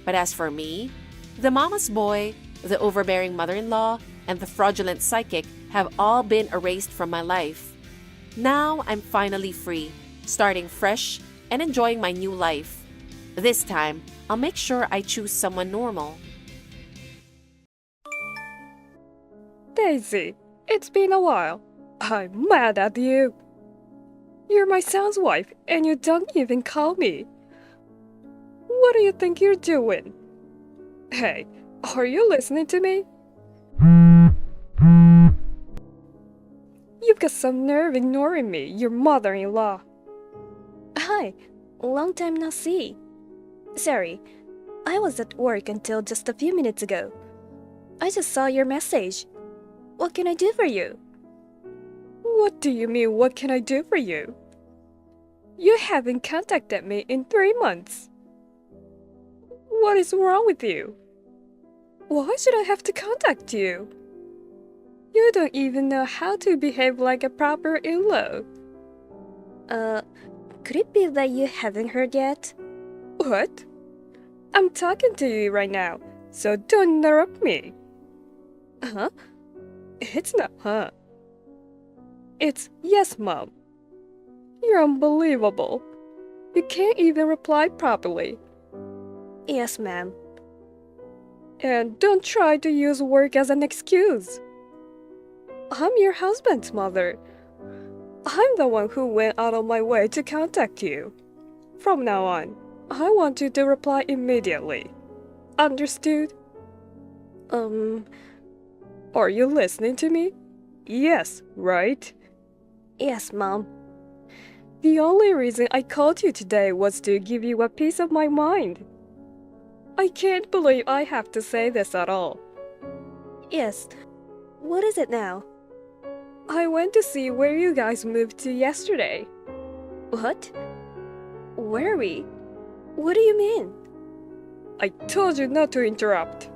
But as for me, the mama's boy, the overbearing mother-in-law, and the fraudulent psychic have all been erased from my life. Now I'm finally free, starting fresh and enjoying my new life. This time, I'll make sure I choose someone normal. Daisy, it's been a while. I'm mad at you. You're my son's wife, and you don't even call me. What do you think you're doing? Hey, are you listening to me? You've got some nerve ignoring me, your mother-in-law. Hi, long time no see. Sorry, I was at work until just a few minutes ago. I just saw your message. What can I do for you? What do you mean, what can I do for you? You haven't contacted me in 3 months. What is wrong with you? Why should I have to contact you? You don't even know how to behave like a proper in-law. Could it be that you haven't heard yet? What? I'm talking to you right now, so don't interrupt me. Huh? It's not huh. It's yes, Mom. You're unbelievable. You can't even reply properly. Yes, ma'am. And don't try to use work as an excuse. I'm your husband's mother. I'm the one who went out of my way to contact you. From now on, I want you to reply immediately. Understood? Are you listening to me? Yes, right? Yes, Mom. The only reason I called you today was to give you a piece of my mind. I can't believe I have to say this at all. Yes. What is it now? I went to see where you guys moved to yesterday. What? Where are we? What do you mean? I told you not to interrupt.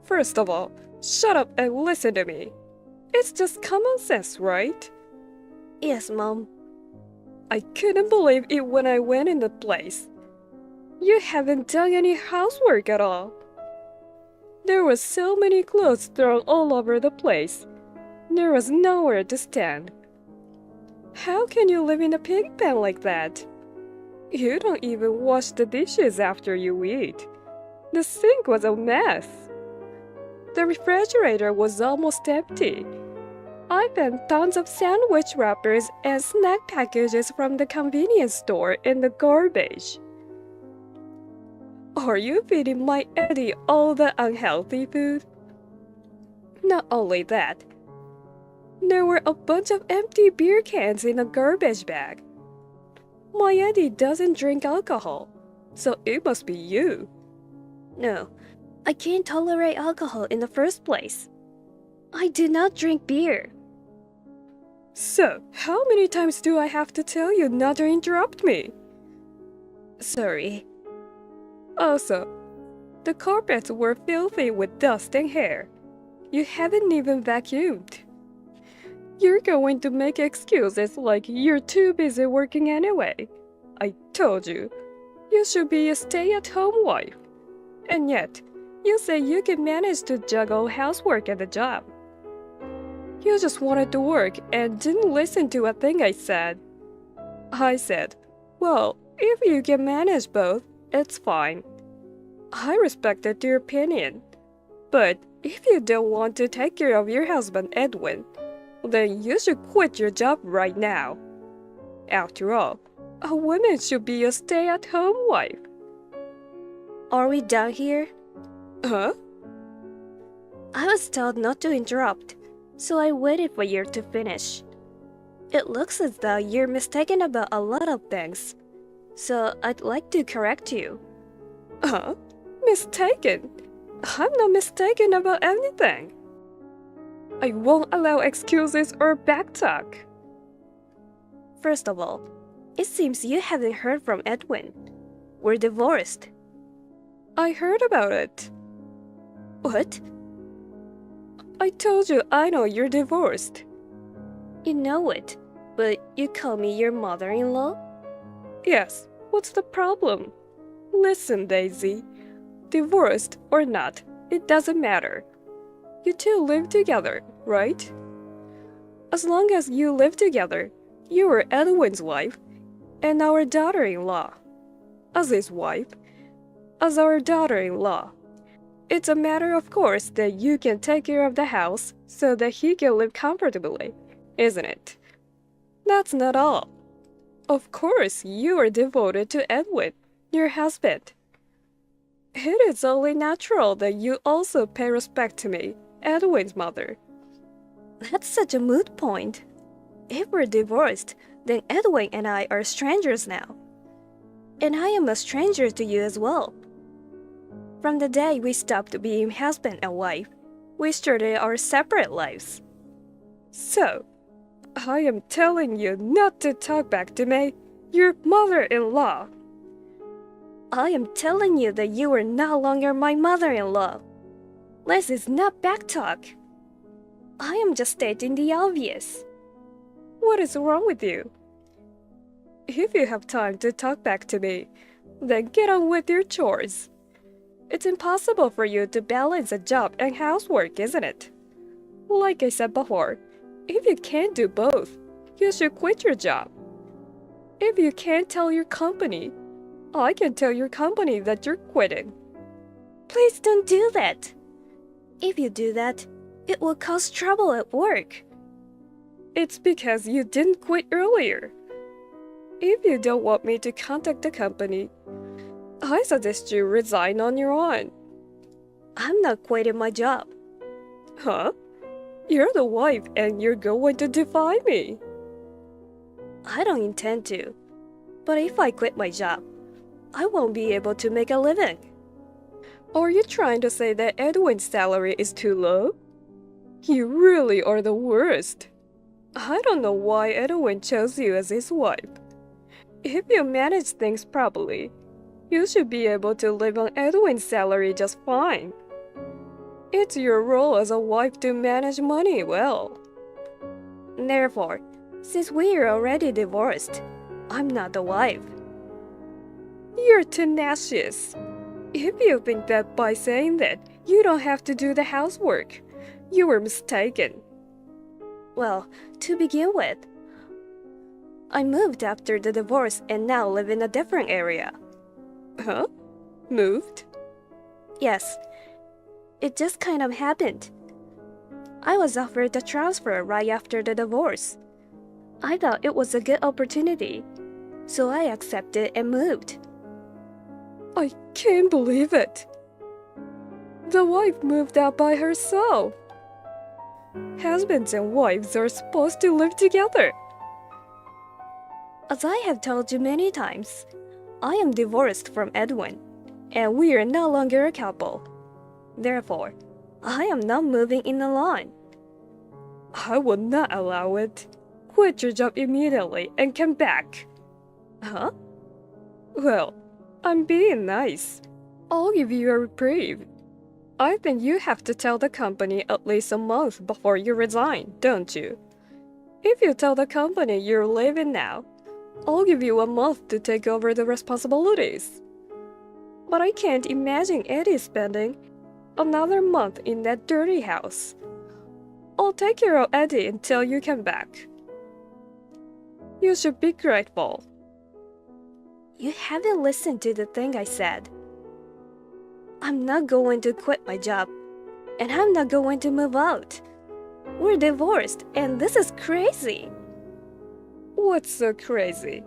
First of all, shut up and listen to me. It's just common sense, right? Yes, Mom. I couldn't believe it when I went in the place. You haven't done any housework at all. There were so many clothes thrown all over the place. There was nowhere to stand. How can you live in a pig pen like that? You don't even wash the dishes after you eat. The sink was a mess. The refrigerator was almost empty. I found tons of sandwich wrappers and snack packages from the convenience store in the garbage. Are you feeding my Eddie all the unhealthy food? Not only that, there were a bunch of empty beer cans in a garbage bag. My Eddie doesn't drink alcohol, so it must be you. No, I can't tolerate alcohol in the first place. I do not drink beer. So, how many times do I have to tell you not to interrupt me? Sorry. Also, the carpets were filthy with dust and hair. You haven't even vacuumed. You're going to make excuses like you're too busy working anyway. I told you, you should be a stay-at-home wife. And yet, you say you can manage to juggle housework and the job. You just wanted to work and didn't listen to a thing I said. I said, well, if you can manage both, it's fine. I respected your opinion. But if you don't want to take care of your husband, Edwin, then you should quit your job right now. After all, a woman should be a stay-at-home wife. Are we done here? Huh? I was told not to interrupt, so I waited for you to finish. It looks as though you're mistaken about a lot of things, so I'd like to correct you. Huh? Mistaken? I'm not mistaken about anything. I won't allow excuses or backtalk. First of all, it seems you haven't heard from Edwin. We're divorced. I heard about it. What? I told you I know you're divorced. You know it, but you call me your mother-in-law? Yes, what's the problem? Listen, Daisy. Divorced or not, it doesn't matter. You two live together, right? As long as you live together, you are Edwin's wife and our daughter-in-law. As his wife, as our daughter-in-law. It's a matter of course that you can take care of the house so that he can live comfortably, isn't it? That's not all. Of course, you are devoted to Edwin, your husband. It is only natural that you also pay respect to me, Edwin's mother. That's such a moot point. If we're divorced, then Edwin and I are strangers now. And I am a stranger to you as well. From the day we stopped being husband and wife, we started our separate lives. So, I am telling you not to talk back to me, your mother-in-law. I am telling you that you are no longer my mother-in-law. This is not backtalk. I am just stating the obvious. What is wrong with you? If you have time to talk back to me, then get on with your chores. It's impossible for you to balance a job and housework, isn't it? Like I said before, if you can't do both, you should quit your job. If you can't tell your company, I can tell your company that you're quitting. Please don't do that. If you do that, it will cause trouble at work. It's because you didn't quit earlier. If you don't want me to contact the company, I suggest you resign on your own. I'm not quitting my job. Huh? You're the wife and you're going to defy me. I don't intend to. But if I quit my job, I won't be able to make a living. Are you trying to say that Edwin's salary is too low? You really are the worst. I don't know why Edwin chose you as his wife. If you manage things properly, you should be able to live on Edwin's salary just fine. It's your role as a wife to manage money well. Therefore, since we are already divorced, I'm not the wife. You're tenacious. If you think that by saying that, you don't have to do the housework, you were mistaken. Well, to begin with, I moved after the divorce and now live in a different area. Huh? Moved? Yes, it just kind of happened. I was offered a transfer right after the divorce. I thought it was a good opportunity, so I accepted and moved. I can't believe it. The wife moved out by herself. Husbands and wives are supposed to live together. As I have told you many times, I am divorced from Edwin, and we are no longer a couple. Therefore, I am not moving in alone. I will not allow it. Quit your job immediately and come back. Huh? Well, I'm being nice. I'll give you a reprieve. I think you have to tell the company at least a month before you resign, don't you? If you tell the company you're leaving now, I'll give you a month to take over the responsibilities. But I can't imagine Eddie spending another month in that dirty house. I'll take care of Eddie until you come back. You should be grateful. You haven't listened to the thing I said. I'm not going to quit my job, and I'm not going to move out. We're divorced, and this is crazy. What's so crazy?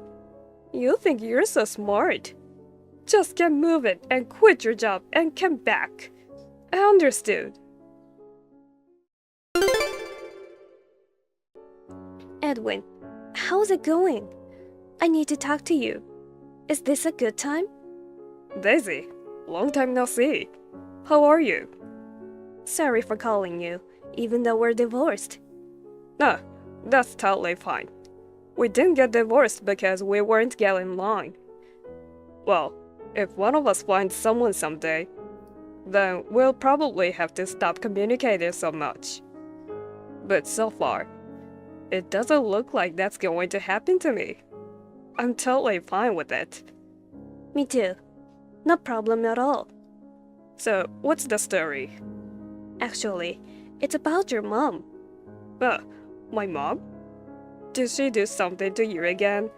You think you're so smart. Just get moving and quit your job and come back. I understood. Edwin, how's it going? I need to talk to you. Is this a good time? Daisy, long time no see. How are you? Sorry for calling you, even though we're divorced. No, that's totally fine. We didn't get divorced because we weren't getting along. Well, if one of us finds someone someday, then we'll probably have to stop communicating so much. But so far, it doesn't look like that's going to happen to me. I'm totally fine with it. Me too. No problem at all. So, what's the story? Actually, it's about your mom. My mom? Did she do something to you again?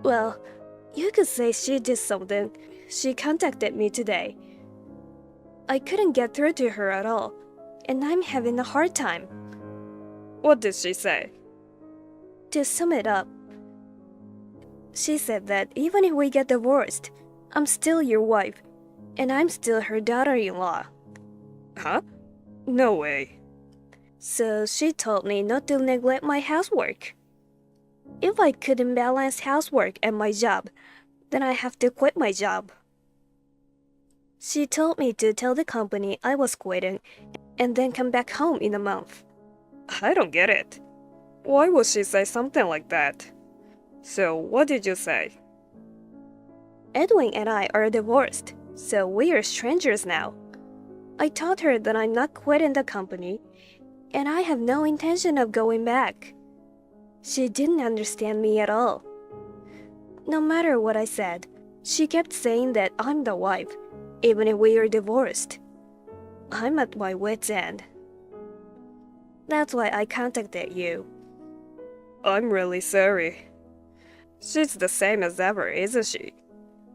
Well, you could say she did something. She contacted me today. I couldn't get through to her at all, and I'm having a hard time. What did she say? To sum it up, she said that even if we get divorced, I'm still your wife, and I'm still her daughter-in-law. Huh? No way. So she told me not to neglect my housework. If I couldn't balance housework and my job, then I have to quit my job. She told me to tell the company I was quitting and then come back home in a month. I don't get it. Why would she say something like that? So, what did you say? Edwin and I are divorced, so we are strangers now. I told her that I'm not quitting the company, and I have no intention of going back. She didn't understand me at all. No matter what I said, she kept saying that I'm the wife, even if we are divorced. I'm at my wit's end. That's why I contacted you. I'm really sorry. She's the same as ever, isn't she?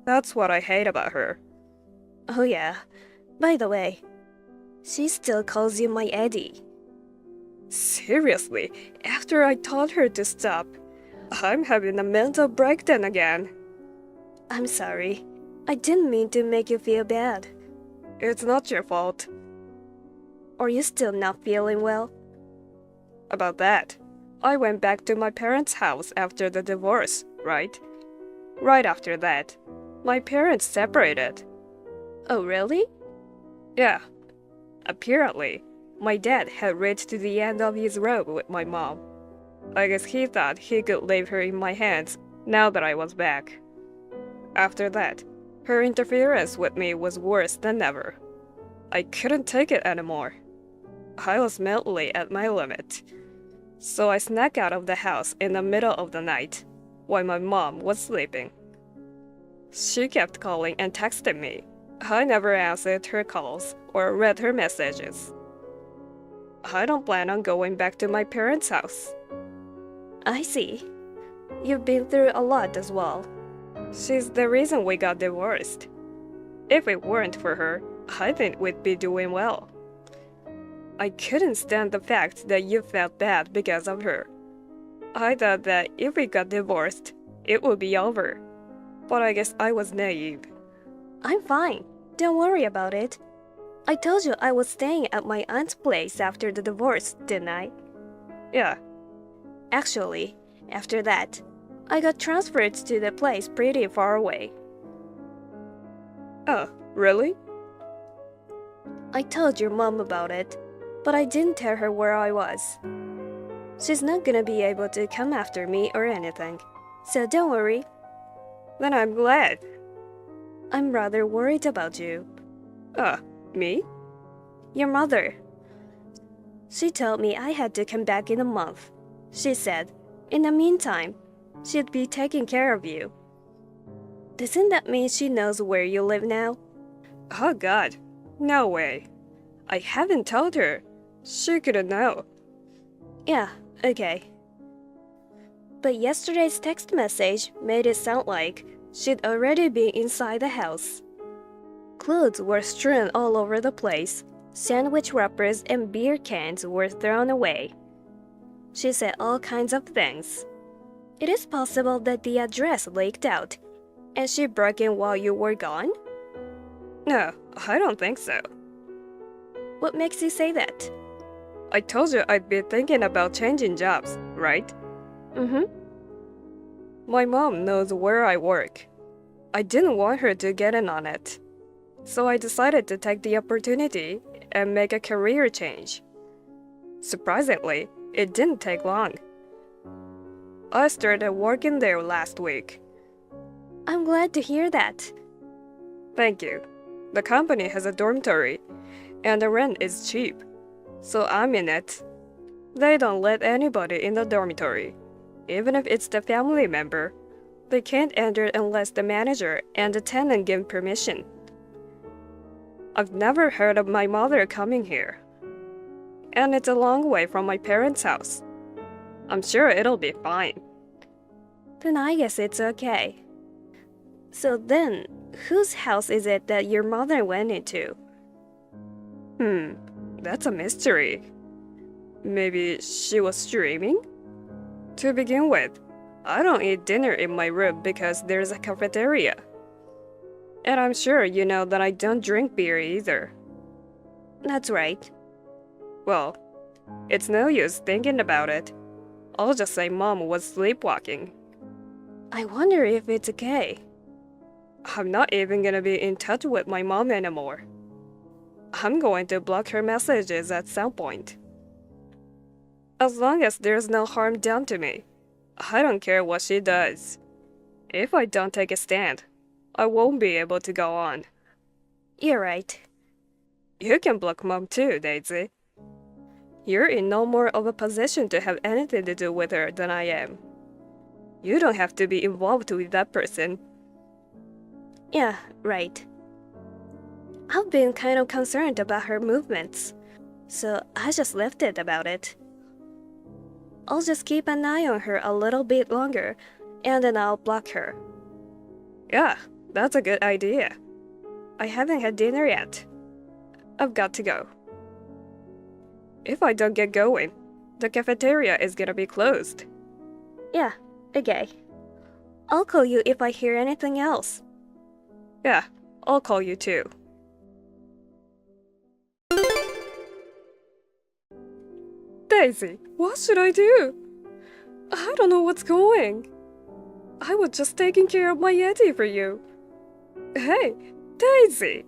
That's what I hate about her. Oh yeah, by the way, she still calls you my Eddie. Seriously, after I told her to stop, I'm having a mental breakdown again. I'm sorry. I didn't mean to make you feel bad. It's not your fault. Are you still not feeling well? About that, I went back to my parents' house after the divorce, right? Right after that, my parents separated. Oh, really? Yeah. Apparently, my dad had reached to the end of his rope with my mom. I guess he thought he could leave her in my hands now that I was back. After that, her interference with me was worse than ever. I couldn't take it anymore. I was mentally at my limit. So I snuck out of the house in the middle of the night while my mom was sleeping. She kept calling and texting me. I never answered her calls or read her messages. I don't plan on going back to my parents' house. I see. You've been through a lot as well. She's the reason we got divorced. If it weren't for her, I think we'd be doing well. I couldn't stand the fact that you felt bad because of her. I thought that if we got divorced, it would be over. But I guess I was naive. I'm fine. Don't worry about it. I told you I was staying at my aunt's place after the divorce, didn't I? Yeah. Actually, after that, I got transferred to the place pretty far away. Oh, really? I told your mom about it, but I didn't tell her where I was. She's not gonna be able to come after me or anything, so don't worry. Then I'm glad. I'm rather worried about you. Me? Your mother. She told me I had to come back in a month. She said, in the meantime, she'd be taking care of you. Doesn't that mean she knows where you live now? Oh God, no way. I haven't told her. She couldn't know. Yeah, okay. But yesterday's text message made it sound like she'd already been inside the house. Clothes were strewn all over the place. Sandwich wrappers and beer cans were thrown away. She said all kinds of things. It is possible that the address leaked out, and she broke in while you were gone? No, I don't think so. What makes you say that? I told you I'd be thinking about changing jobs, right? Mm-hmm. My mom knows where I work. I didn't want her to get in on it. So I decided to take the opportunity and make a career change. Surprisingly, it didn't take long. I started working there last week. I'm glad to hear that. Thank you. The company has a dormitory, and the rent is cheap, so I'm in it. They don't let anybody in the dormitory, even if it's the family member. They can't enter unless the manager and the tenant give permission. I've never heard of my mother coming here, and it's a long way from my parents' house. I'm sure it'll be fine. Then I guess it's okay. So then, whose house is it that your mother went into? That's a mystery. Maybe she was streaming? To begin with, I don't eat dinner in my room because there's a cafeteria. And I'm sure you know that I don't drink beer either. That's right. Well, it's no use thinking about it. I'll just say Mom was sleepwalking. I wonder if it's okay. I'm not even gonna be in touch with my mom anymore. I'm going to block her messages at some point. As long as there's no harm done to me, I don't care what she does. If I don't take a stand, I won't be able to go on. You're right. You can block Mom too, Daisy. You're in no more of a position to have anything to do with her than I am. You don't have to be involved with that person. Yeah, right. I've been kind of concerned about her movements, so I just left it about it. I'll just keep an eye on her a little bit longer, and then I'll block her. Yeah, that's a good idea. I haven't had dinner yet. I've got to go. If I don't get going, the cafeteria is gonna be closed. Yeah, okay. I'll call you if I hear anything else. Yeah, I'll call you too. Daisy, what should I do? I don't know what's going. I was just taking care of my Eddie for you. Hey, Daisy!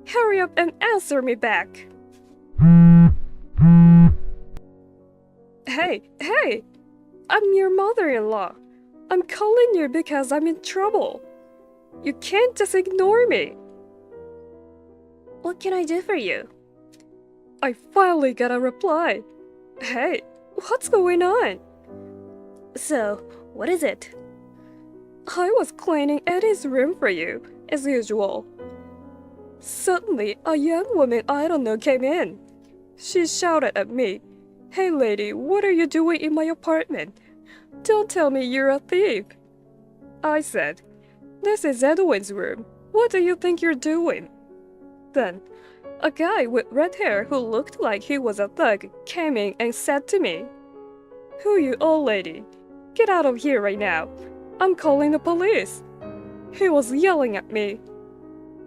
Hurry up and answer me back. Hey! I'm your mother-in-law. I'm calling you because I'm in trouble. You can't just ignore me. What can I do for you? I finally got a reply. Hey, what's going on? So, what is it? I was cleaning Eddie's room for you, as usual. Suddenly, a young woman I don't know came in. She shouted at me, "Hey lady, what are you doing in my apartment? Don't tell me you're a thief." I said, "This is Edwin's room. What do you think you're doing?" Then, a guy with red hair who looked like he was a thug came in and said to me, "Who you old lady? Get out of here right now. I'm calling the police." He was yelling at me.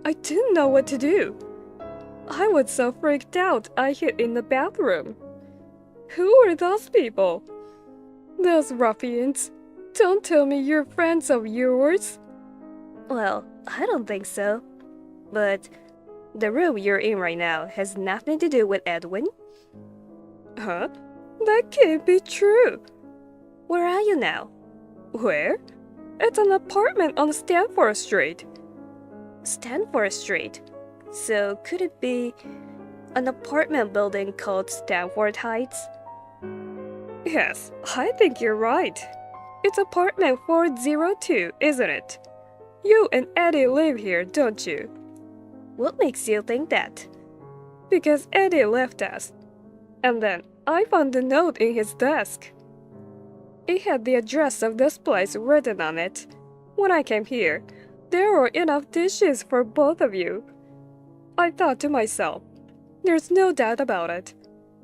I didn't know what to do. I was so freaked out I hid in the bathroom. Who are those people? Those ruffians. Don't tell me you're friends of yours. Well, I don't think so. But the room you're in right now has nothing to do with Edwin. Huh? That can't be true. Where are you now? Where? It's an apartment on Stanford Street. Stanford Street. So could it be an apartment building called Stanford Heights? Yes, I think you're right. It's apartment 402, isn't it? You and Eddie live here, don't you? What makes you think that? Because Eddie left us. And then I found the note in his desk. It had the address of this place written on it. When I came here, there were enough dishes for both of you. I thought to myself, there's no doubt about it.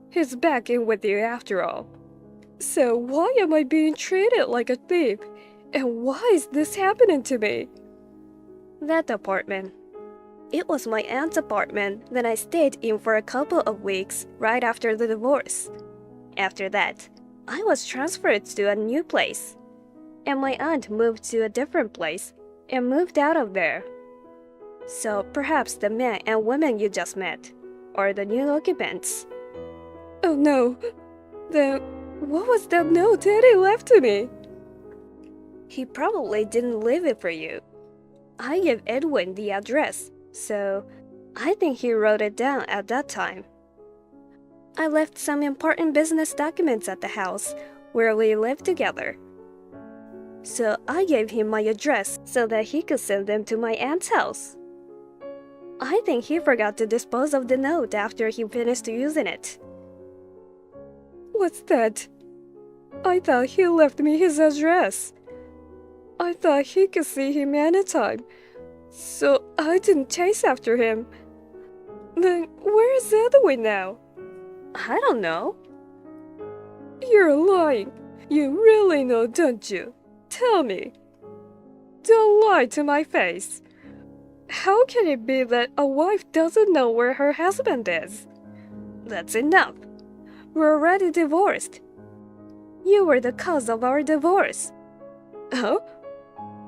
He's back in with you after all. So why am I being treated like a thief? And why is this happening to me? That apartment. It was my aunt's apartment that I stayed in for a couple of weeks right after the divorce. After that, I was transferred to a new place. And my aunt moved to a different place and moved out of there. So perhaps the men and women you just met are the new occupants. Oh no. Then what was that note Eddie left to me? He probably didn't leave it for you. I gave Edwin the address, so I think he wrote it down at that time. I left some important business documents at the house where we lived together. So I gave him my address so that he could send them to my aunt's house. I think he forgot to dispose of the note after he finished using it. What's that? I thought he left me his address. I thought he could see him anytime, so I didn't chase after him. Then where is Edwin now? I don't know. You're lying. You really know, don't you? Tell me. Don't lie to my face. How can it be that a wife doesn't know where her husband is? That's enough. We're already divorced. You were the cause of our divorce. Huh?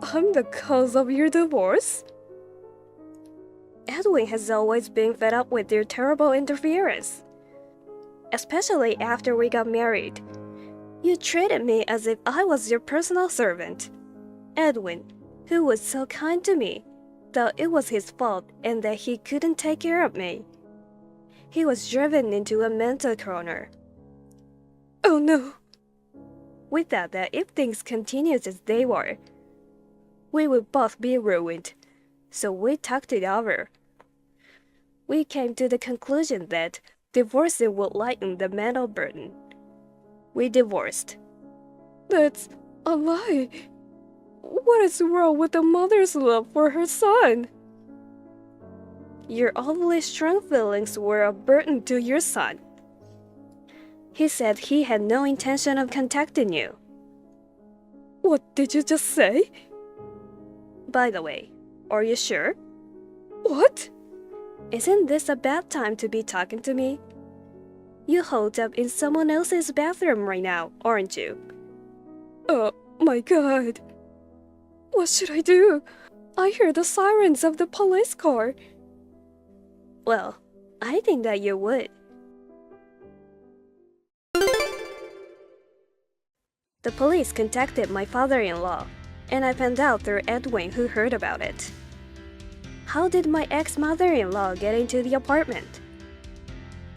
I'm the cause of your divorce? Edwin has always been fed up with your terrible interference. Especially after we got married. You treated me as if I was your personal servant. Edwin, who was so kind to me, thought it was his fault and that he couldn't take care of me. He was driven into a mental corner. Oh no. We thought that if things continued as they were, we would both be ruined, so we talked it over. We came to the conclusion that divorcing would lighten the mental burden. We divorced. That's a lie. What is wrong with a mother's love for her son? Your overly strong feelings were a burden to your son. He said he had no intention of contacting you. What did you just say? By the way, are you sure? What? Isn't this a bad time to be talking to me? You're holed up in someone else's bathroom right now, aren't you? Oh my god. What should I do? I hear the sirens of the police car. Well, I think that you would. The police contacted my father-in-law, and I found out through Edwin, who heard about it. How did my ex-mother-in-law get into the apartment?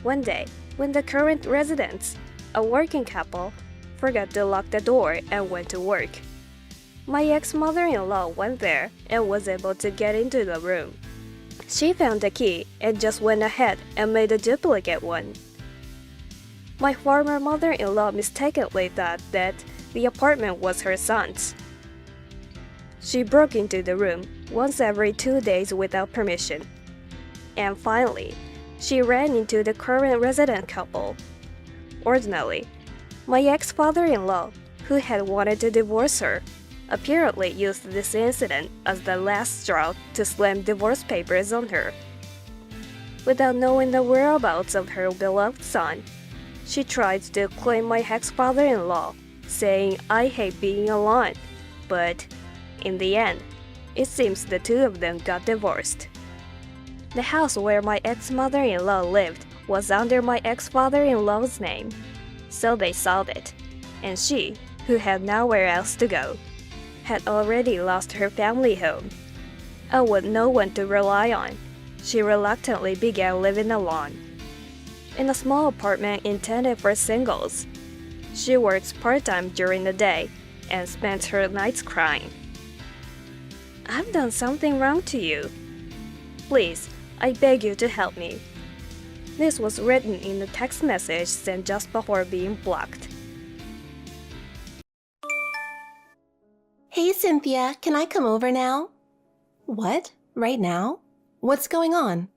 One day, when the current residents, a working couple, forgot to lock the door and went to work, my ex-mother-in-law went there and was able to get into the room. She found the key and just went ahead and made a duplicate one. My former mother-in-law mistakenly thought that the apartment was her son's. She broke into the room once every 2 days without permission. And finally, she ran into the current resident couple. Ordinarily, my ex-father-in-law, who had wanted to divorce her, apparently used this incident as the last straw to slam divorce papers on her. Without knowing the whereabouts of her beloved son, she tried to claim my ex-father-in-law, saying I hate being alone, but in the end, it seems the two of them got divorced. The house where my ex-mother-in-law lived was under my ex-father-in-law's name, so they sold it, and she, who had nowhere else to go, had already lost her family home. And with no one to rely on, she reluctantly began living alone. In a small apartment intended for singles, she works part-time during the day and spends her nights crying. I've done something wrong to you. Please, I beg you to help me. This was written in a text message sent just before being blocked. Hey, Cynthia, can I come over now? What? Right now? What's going on?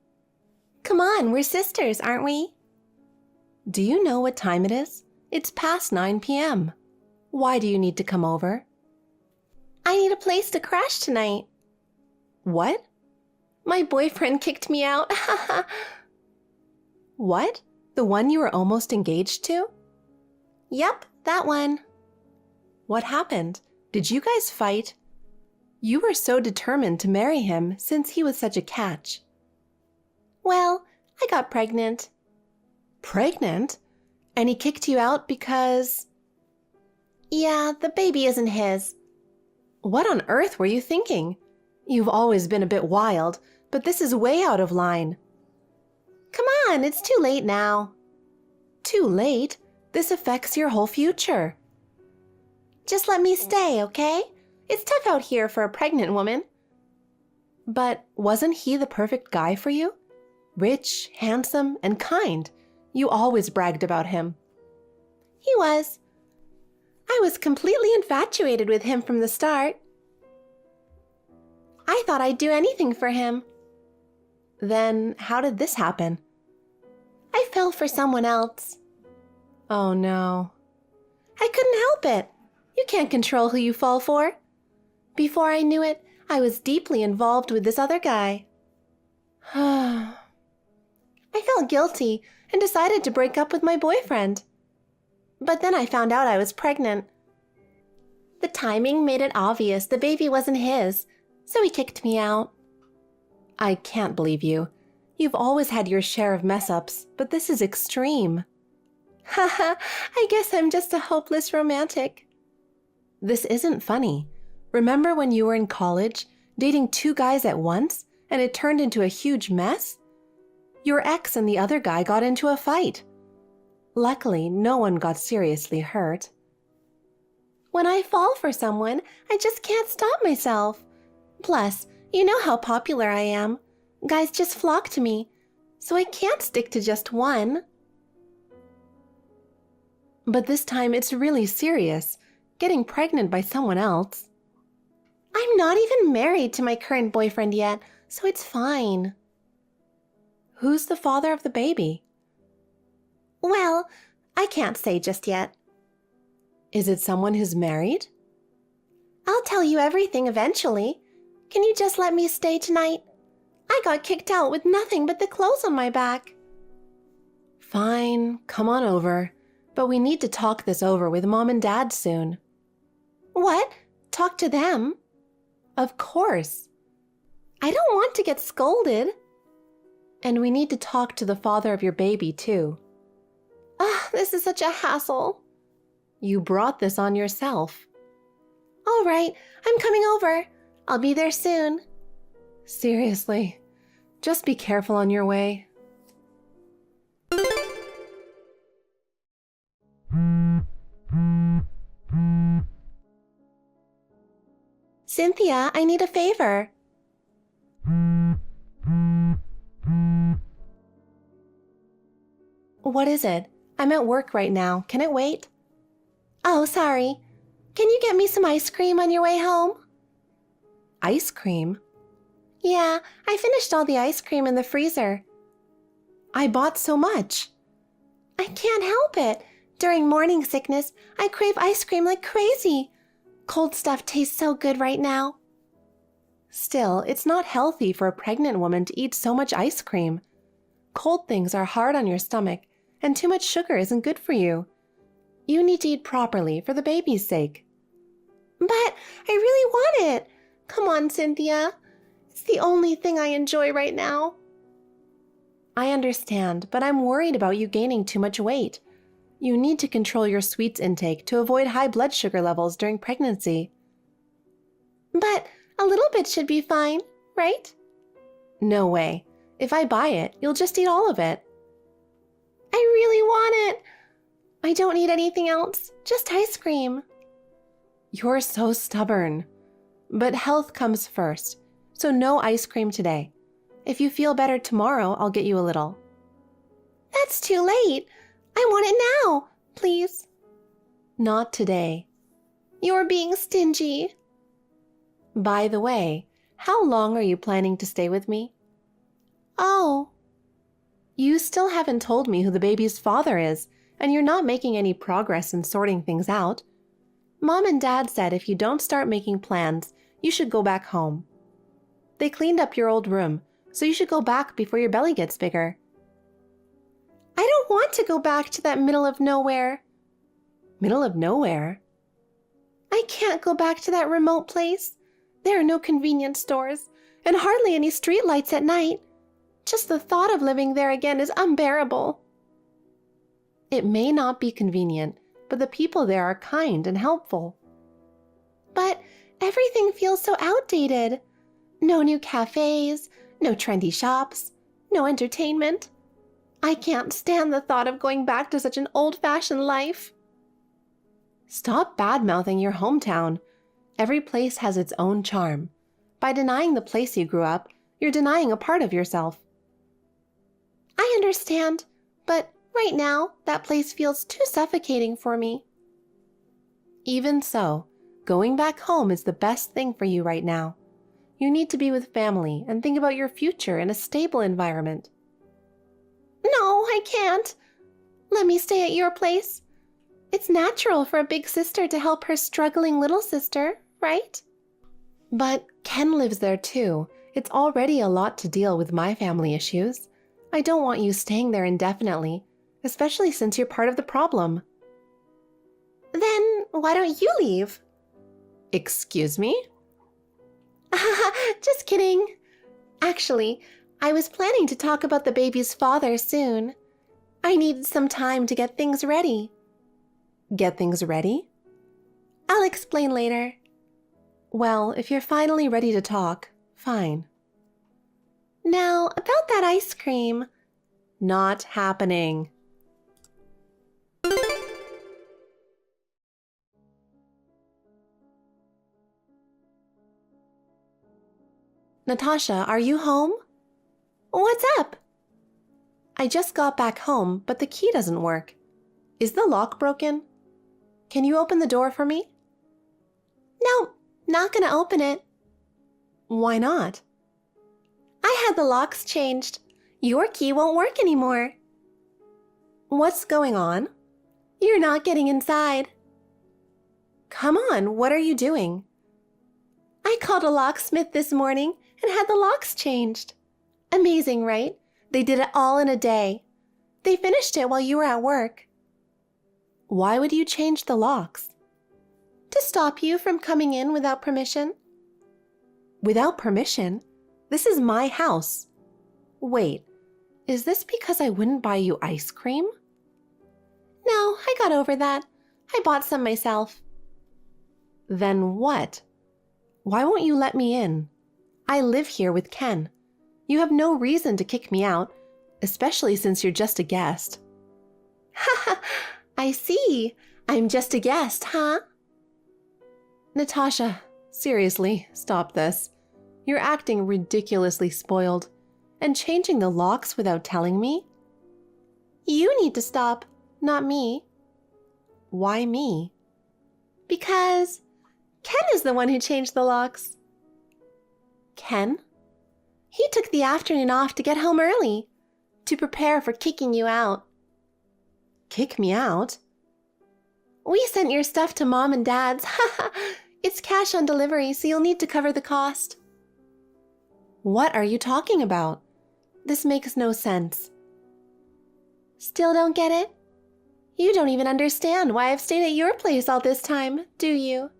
Come on, we're sisters, aren't we? Do you know what time it is? It's past 9 p.m. Why do you need to come over? I need a place to crash tonight. What? My boyfriend kicked me out. What? The one you were almost engaged to? Yep, that one. What happened? Did you guys fight? You were so determined to marry him since he was such a catch. Well, I got pregnant. Pregnant? And he kicked you out because... Yeah, the baby isn't his. What on earth were you thinking? You've always been a bit wild, but this is way out of line. Come on, it's too late now. Too late? This affects your whole future. Just let me stay, okay? It's tough out here for a pregnant woman. But wasn't he the perfect guy for you? Rich, handsome, and kind. You always bragged about him. He was. I was completely infatuated with him from the start. I thought I'd do anything for him. Then how did this happen? I fell for someone else. Oh no. I couldn't help it. You can't control who you fall for. Before I knew it, I was deeply involved with this other guy. I felt guilty and decided to break up with my boyfriend. But then I found out I was pregnant. The timing made it obvious the baby wasn't his, so he kicked me out. I can't believe you. You've always had your share of mess-ups, but this is extreme. Haha, I guess I'm just a hopeless romantic. This isn't funny. Remember when you were in college, dating 2 guys at once, and it turned into a huge mess? Your ex and the other guy got into a fight. Luckily, no one got seriously hurt. When I fall for someone, I just can't stop myself. Plus, you know how popular I am. Guys just flock to me, so I can't stick to just one. But this time it's really serious, getting pregnant by someone else. I'm not even married to my current boyfriend yet, so it's fine. Who's the father of the baby? Well, I can't say just yet. Is it someone who's married? I'll tell you everything eventually. Can you just let me stay tonight? I got kicked out with nothing but the clothes on my back. Fine, come on over. But we need to talk this over with Mom and Dad soon. What? Talk to them? Of course. I don't want to get scolded. And we need to talk to the father of your baby, too. This is such a hassle. You brought this on yourself. All right, I'm coming over. I'll be there soon. Seriously, just be careful on your way. Cynthia, I need a favor. What is it? I'm at work right now. Can it wait? Oh, sorry. Can you get me some ice cream on your way home? Ice cream? Yeah, I finished all the ice cream in the freezer. I bought so much. I can't help it. During morning sickness, I crave ice cream like crazy. Cold stuff tastes so good right now. Still, it's not healthy for a pregnant woman to eat so much ice cream. Cold things are hard on your stomach, and too much sugar isn't good for you. You need to eat properly for the baby's sake. But I really want it. Come on, Cynthia. It's the only thing I enjoy right now. I understand, but I'm worried about you gaining too much weight. You need to control your sweets intake to avoid high blood sugar levels during pregnancy. But a little bit should be fine, right? No way. If I buy it, you'll just eat all of it. I really want it. I don't need anything else, just ice cream. You're so stubborn. But health comes first, so no ice cream today. If you feel better tomorrow, I'll get you a little. That's too late. I want it now, please. Not today. You're being stingy. By the way, how long are you planning to stay with me? Oh. You still haven't told me who the baby's father is, and you're not making any progress in sorting things out. Mom and Dad said if you don't start making plans, you should go back home. They cleaned up your old room, so you should go back before your belly gets bigger. I don't want to go back to that middle of nowhere. Middle of nowhere? I can't go back to that remote place. There are no convenience stores, and hardly any streetlights at night. Just the thought of living there again is unbearable. It may not be convenient, but the people there are kind and helpful. But everything feels so outdated. No new cafes, no trendy shops, no entertainment. I can't stand the thought of going back to such an old-fashioned life. Stop bad-mouthing your hometown. Every place has its own charm. By denying the place you grew up, you're denying a part of yourself. I understand, but right now, that place feels too suffocating for me. Even so, going back home is the best thing for you right now. You need to be with family and think about your future in a stable environment. No, I can't. Let me stay at your place. It's natural for a big sister to help her struggling little sister, right? But Ken lives there too. It's already a lot to deal with my family issues. I don't want you staying there indefinitely, especially since you're part of the problem. Then why don't you leave? Excuse me? Just kidding. Actually, I was planning to talk about the baby's father soon. I needed some time to get things ready. Get things ready? I'll explain later. Well, if you're finally ready to talk, fine. Now, about that ice cream. Not happening. Natasha, are you home? What's up? I just got back home, but the key doesn't work. Is the lock broken? Can you open the door for me? No, not gonna open it. Why not? I had the locks changed. Your key won't work anymore. What's going on? You're not getting inside. Come on, what are you doing? I called a locksmith this morning and had the locks changed. Amazing, right? They did it all in a day. They finished it while you were at work. Why would you change the locks? To stop you from coming in without permission. Without permission? This is my house. Wait, is this because I wouldn't buy you ice cream? No, I got over that. I bought some myself. Then what? Why won't you let me in? I live here with Ken. You have no reason to kick me out, especially since you're just a guest. Haha, I see. I'm just a guest, huh? Natasha, seriously, stop this. You're acting ridiculously spoiled. And changing the locks without telling me? You need to stop, not me. Why me? Because Ken is the one who changed the locks. Ken? He took the afternoon off to get home early, to prepare for kicking you out. Kick me out? We sent your stuff to Mom and Dad's. It's cash on delivery, so you'll need to cover the cost. What are you talking about? This makes no sense. Still don't get it? You don't even understand why I've stayed at your place all this time, do you?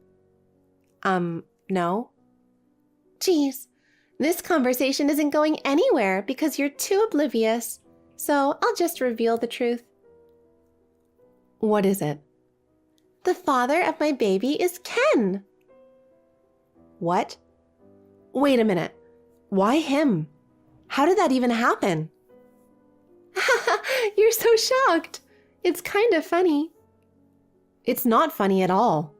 No. Geez, this conversation isn't going anywhere because you're too oblivious, so I'll just reveal the truth. What is it? The father of my baby is Ken. What? Wait a minute. Why him? How did that even happen? You're so shocked. It's kind of funny. It's not funny at all.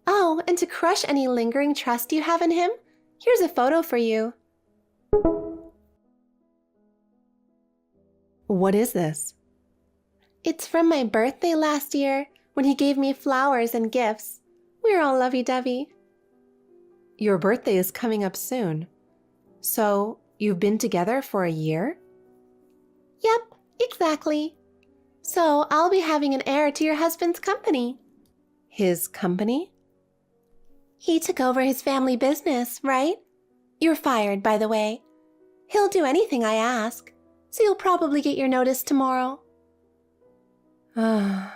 Oh, and to crush any lingering trust you have in him, here's a photo for you. What is this? It's from my birthday last year when he gave me flowers and gifts. We're all lovey-dovey. Your birthday is coming up soon. So, you've been together for a year? Yep, exactly. So, I'll be having an heir to your husband's company. His company? He took over his family business, right? You're fired, by the way. He'll do anything I ask, so you'll probably get your notice tomorrow. And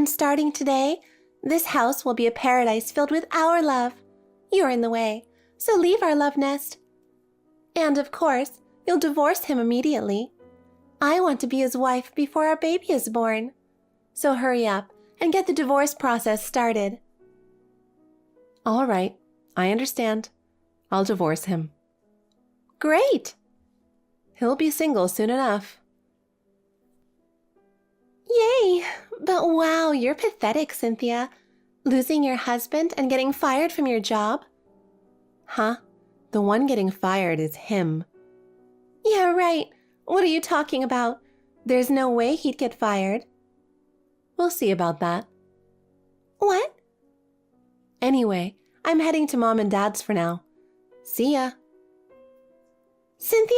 starting today, this house will be a paradise filled with our love. You're in the way, so leave our love nest. And of course, you'll divorce him immediately. I want to be his wife before our baby is born. So hurry up and get the divorce process started. All right, I understand. I'll divorce him. Great! He'll be single soon enough. Yay! But wow, you're pathetic, Cynthia. Losing your husband and getting fired from your job? Huh? The one getting fired is him. Yeah, right. What are you talking about? There's no way he'd get fired. We'll see about that. What? Anyway, I'm heading to Mom and Dad's for now. See ya. Cynthia?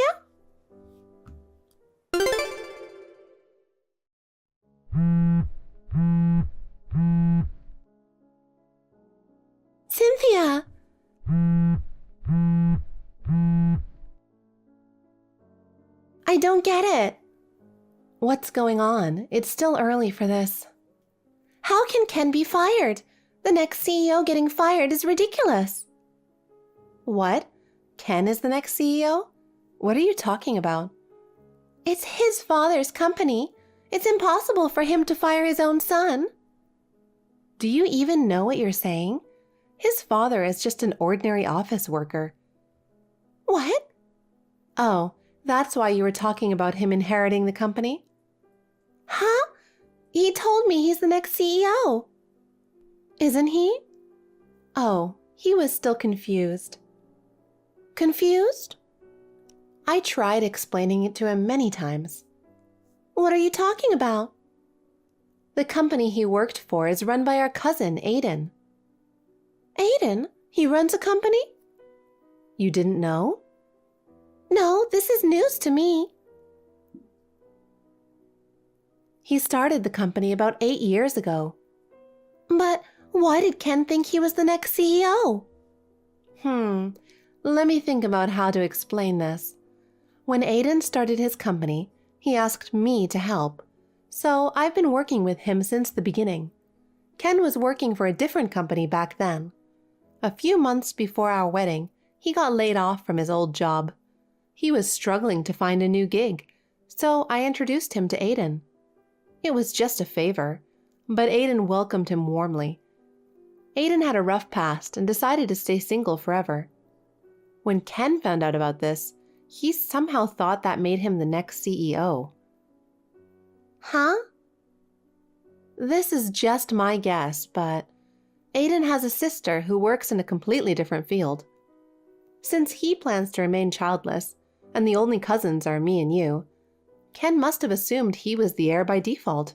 Cynthia! I don't get it. What's going on? It's still early for this. How can Ken be fired? The next CEO getting fired is ridiculous. What? Ken is the next CEO? What are you talking about? It's his father's company. It's impossible for him to fire his own son. Do you even know what you're saying? His father is just an ordinary office worker. What? Oh, that's why you were talking about him inheriting the company? Huh? He told me he's the next CEO. Isn't he? Oh, he was still confused. Confused? I tried explaining it to him many times. What are you talking about? The company he worked for is run by our cousin, Aiden. Aiden? He runs a company? You didn't know? No, this is news to me. He started the company about 8 years ago. But why did Ken think he was the next CEO? Let me think about how to explain this. When Aiden started his company, He asked me to help, so I've been working with him since the beginning. Ken was working for a different company back then. A few months before our wedding, he got laid off from his old job. He was struggling to find a new gig, so I introduced him to Aiden. It was just a favor, but Aiden welcomed him warmly. Aiden had a rough past and decided to stay single forever. When Ken found out about this, he somehow thought that made him the next CEO. Huh? This is just my guess, but Aiden has a sister who works in a completely different field. Since he plans to remain childless, and the only cousins are me and you, Ken must have assumed he was the heir by default.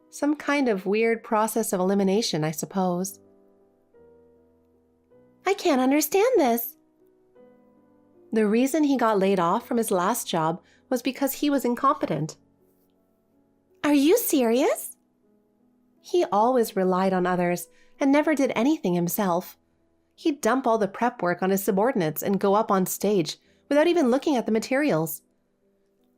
Some kind of weird process of elimination, I suppose. I can't understand this. The reason he got laid off from his last job was because he was incompetent. Are you serious? He always relied on others and never did anything himself. He'd dump all the prep work on his subordinates and go up on stage without even looking at the materials.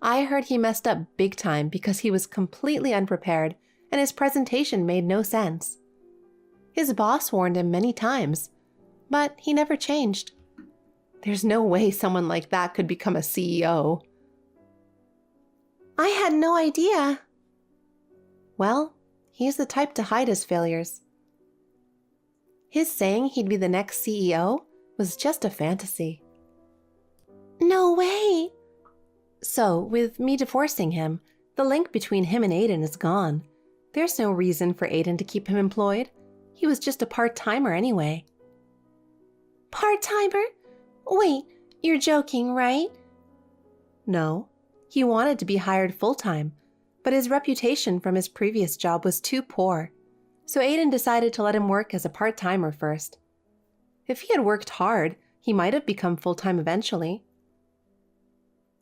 I heard he messed up big time because he was completely unprepared and his presentation made no sense. His boss warned him many times, but he never changed. There's no way someone like that could become a CEO. I had no idea. Well, he's the type to hide his failures. His saying he'd be the next CEO was just a fantasy. No way! So, with me divorcing him, the link between him and Aiden is gone. There's no reason for Aiden to keep him employed. He was just a part-timer anyway. Part-timer? Wait, you're joking, right? No, he wanted to be hired full-time, but his reputation from his previous job was too poor, so Aiden decided to let him work as a part-timer first. If he had worked hard, he might have become full-time eventually.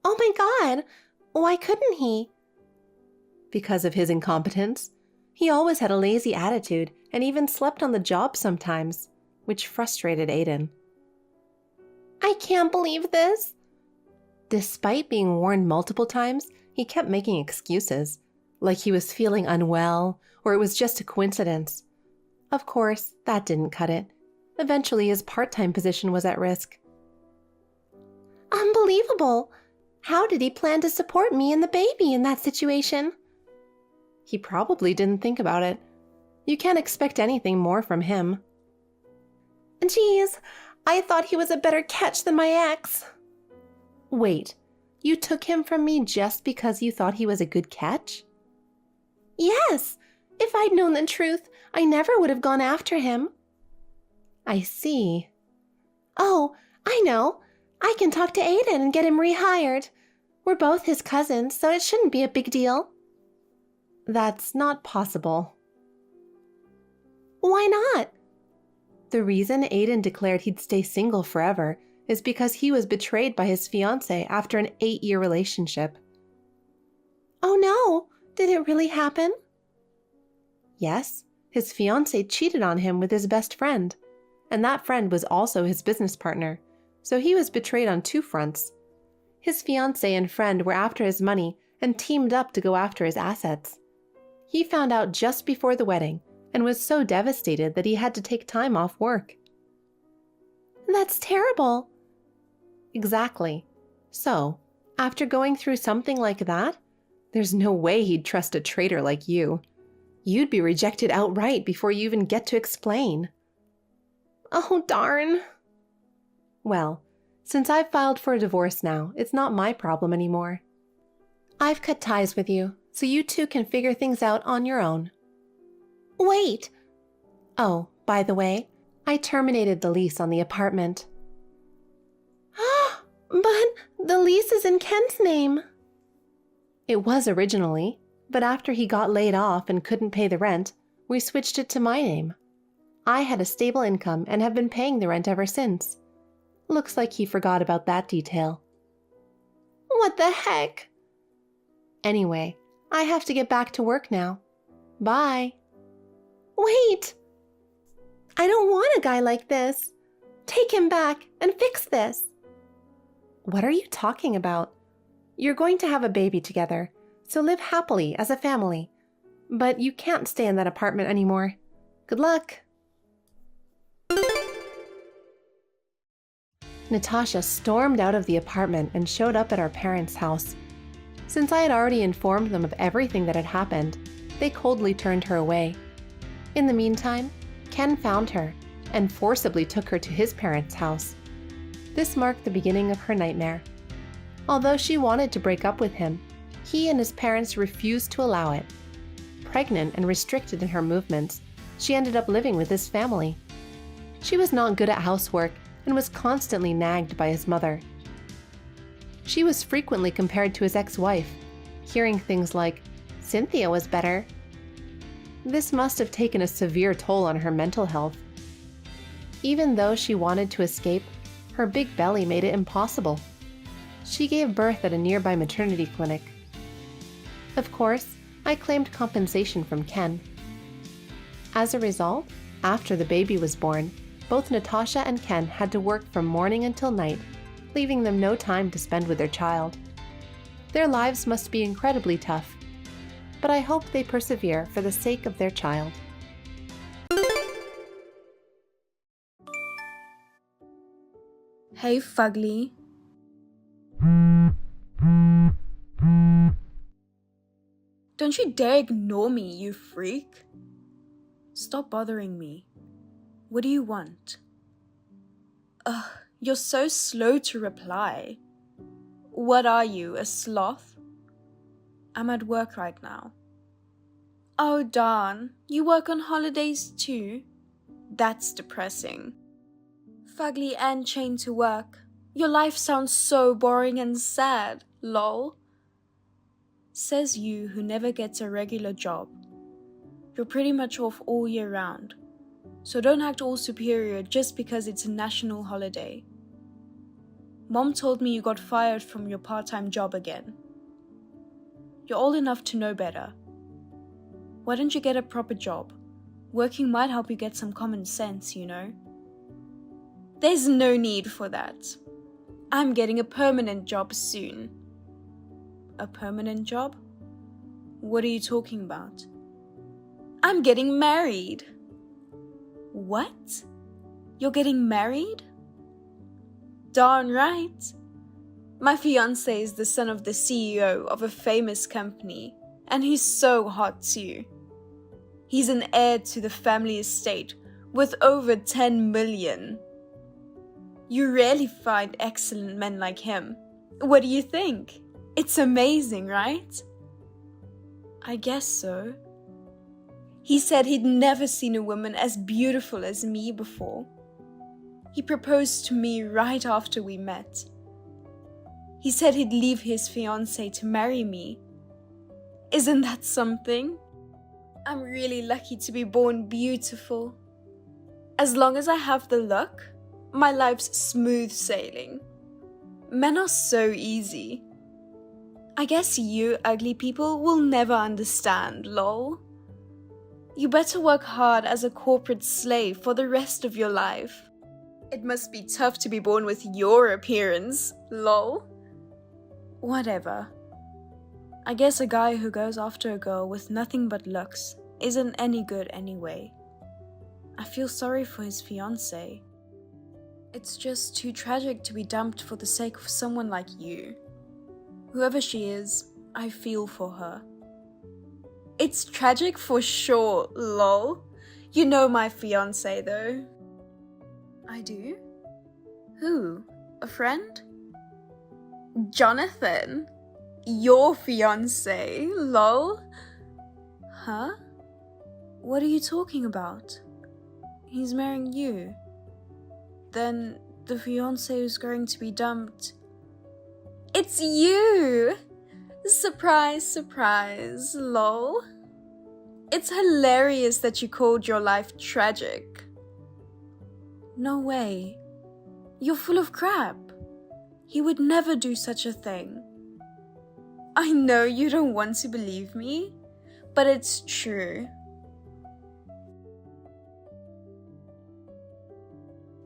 Oh my God, why couldn't he? Because of his incompetence. He always had a lazy attitude and even slept on the job sometimes, which frustrated Aiden. I can't believe this. Despite being warned multiple times, he kept making excuses, like he was feeling unwell or it was just a coincidence. Of course, that didn't cut it. Eventually, his part-time position was at risk. Unbelievable! How did he plan to support me and the baby in that situation? He probably didn't think about it. You can't expect anything more from him. Geez, I thought he was a better catch than my ex. Wait, you took him from me just because you thought he was a good catch? Yes, if I'd known the truth, I never would have gone after him. I see. Oh, I know. I can talk to Aiden and get him rehired. We're both his cousins, so it shouldn't be a big deal. That's not possible. Why not? The reason Aiden declared he'd stay single forever is because he was betrayed by his fiancée after an 8-year relationship. Oh no! Did it really happen? Yes, his fiancée cheated on him with his best friend, and that friend was also his business partner, so he was betrayed on 2 fronts. His fiancée and friend were after his money and teamed up to go after his assets. He found out just before the wedding and was so devastated that he had to take time off work. That's terrible. Exactly. So, after going through something like that, there's no way he'd trust a traitor like you. You'd be rejected outright before you even get to explain. Oh, darn. Well, since I've filed for a divorce now, it's not my problem anymore. I've cut ties with you, so you two can figure things out on your own. Wait! Oh, by the way, I terminated the lease on the apartment. But the lease is in Ken's name. It was originally, but after he got laid off and couldn't pay the rent, we switched it to my name. I had a stable income and have been paying the rent ever since. Looks like he forgot about that detail. What the heck? Anyway, I have to get back to work now. Bye. Wait! I don't want a guy like this. Take him back and fix this. What are you talking about? You're going to have a baby together, so live happily as a family. But you can't stay in that apartment anymore. Good luck! Natasha stormed out of the apartment and showed up at our parents' house. Since I had already informed them of everything that had happened, they coldly turned her away. In the meantime, Ken found her and forcibly took her to his parents' house. This marked the beginning of her nightmare. Although she wanted to break up with him, he and his parents refused to allow it. Pregnant and restricted in her movements, she ended up living with his family. She was not good at housework and was constantly nagged by his mother. She was frequently compared to his ex-wife, hearing things like, "Cynthia was better." This must have taken a severe toll on her mental health. Even though she wanted to escape, her big belly made it impossible. She gave birth at a nearby maternity clinic. Of course, I claimed compensation from Ken. As a result, after the baby was born, both Natasha and Ken had to work from morning until night, leaving them no time to spend with their child. Their lives must be incredibly tough, but I hope they persevere for the sake of their child. Hey, Fugly. Don't you dare ignore me, you freak. Stop bothering me. What do you want? Ugh, you're so slow to reply. What are you, a sloth? I'm at work right now. Oh darn, you work on holidays too? That's depressing. Fugly and chained to work. Your life sounds so boring and sad, lol. Says you who never gets a regular job. You're pretty much off all year round, so don't act all superior just because it's a national holiday. Mom told me you got fired from your part-time job again. You're old enough to know better. Why don't you get a proper job? Working might help you get some common sense, you know. There's no need for that. I'm getting a permanent job soon. A permanent job? What are you talking about? I'm getting married. What? You're getting married? Darn right. My fiancé is the son of the CEO of a famous company, and he's so hot too. He's an heir to the family estate with over 10 million. You rarely find excellent men like him. What do you think? It's amazing, right? I guess so. He said he'd never seen a woman as beautiful as me before. He proposed to me right after we met. He said he'd leave his fiancée to marry me. Isn't that something? I'm really lucky to be born beautiful. As long as I have the luck, my life's smooth sailing. Men are so easy. I guess you ugly people will never understand, lol. You better work hard as a corporate slave for the rest of your life. It must be tough to be born with your appearance, lol. Whatever. I guess a guy who goes after a girl with nothing but looks isn't any good anyway. I feel sorry for his fiancée. It's just too tragic to be dumped for the sake of someone like you. Whoever she is, I feel for her. It's tragic for sure, lol. You know my fiancé though. I do? Who? A friend? Jonathan? Your fiancé, lol? Huh? What are you talking about? He's marrying you. Then the fiancé is going to be dumped. It's you! Surprise, surprise, lol. It's hilarious that you called your life tragic. No way. You're full of crap. He would never do such a thing. I know you don't want to believe me, but it's true.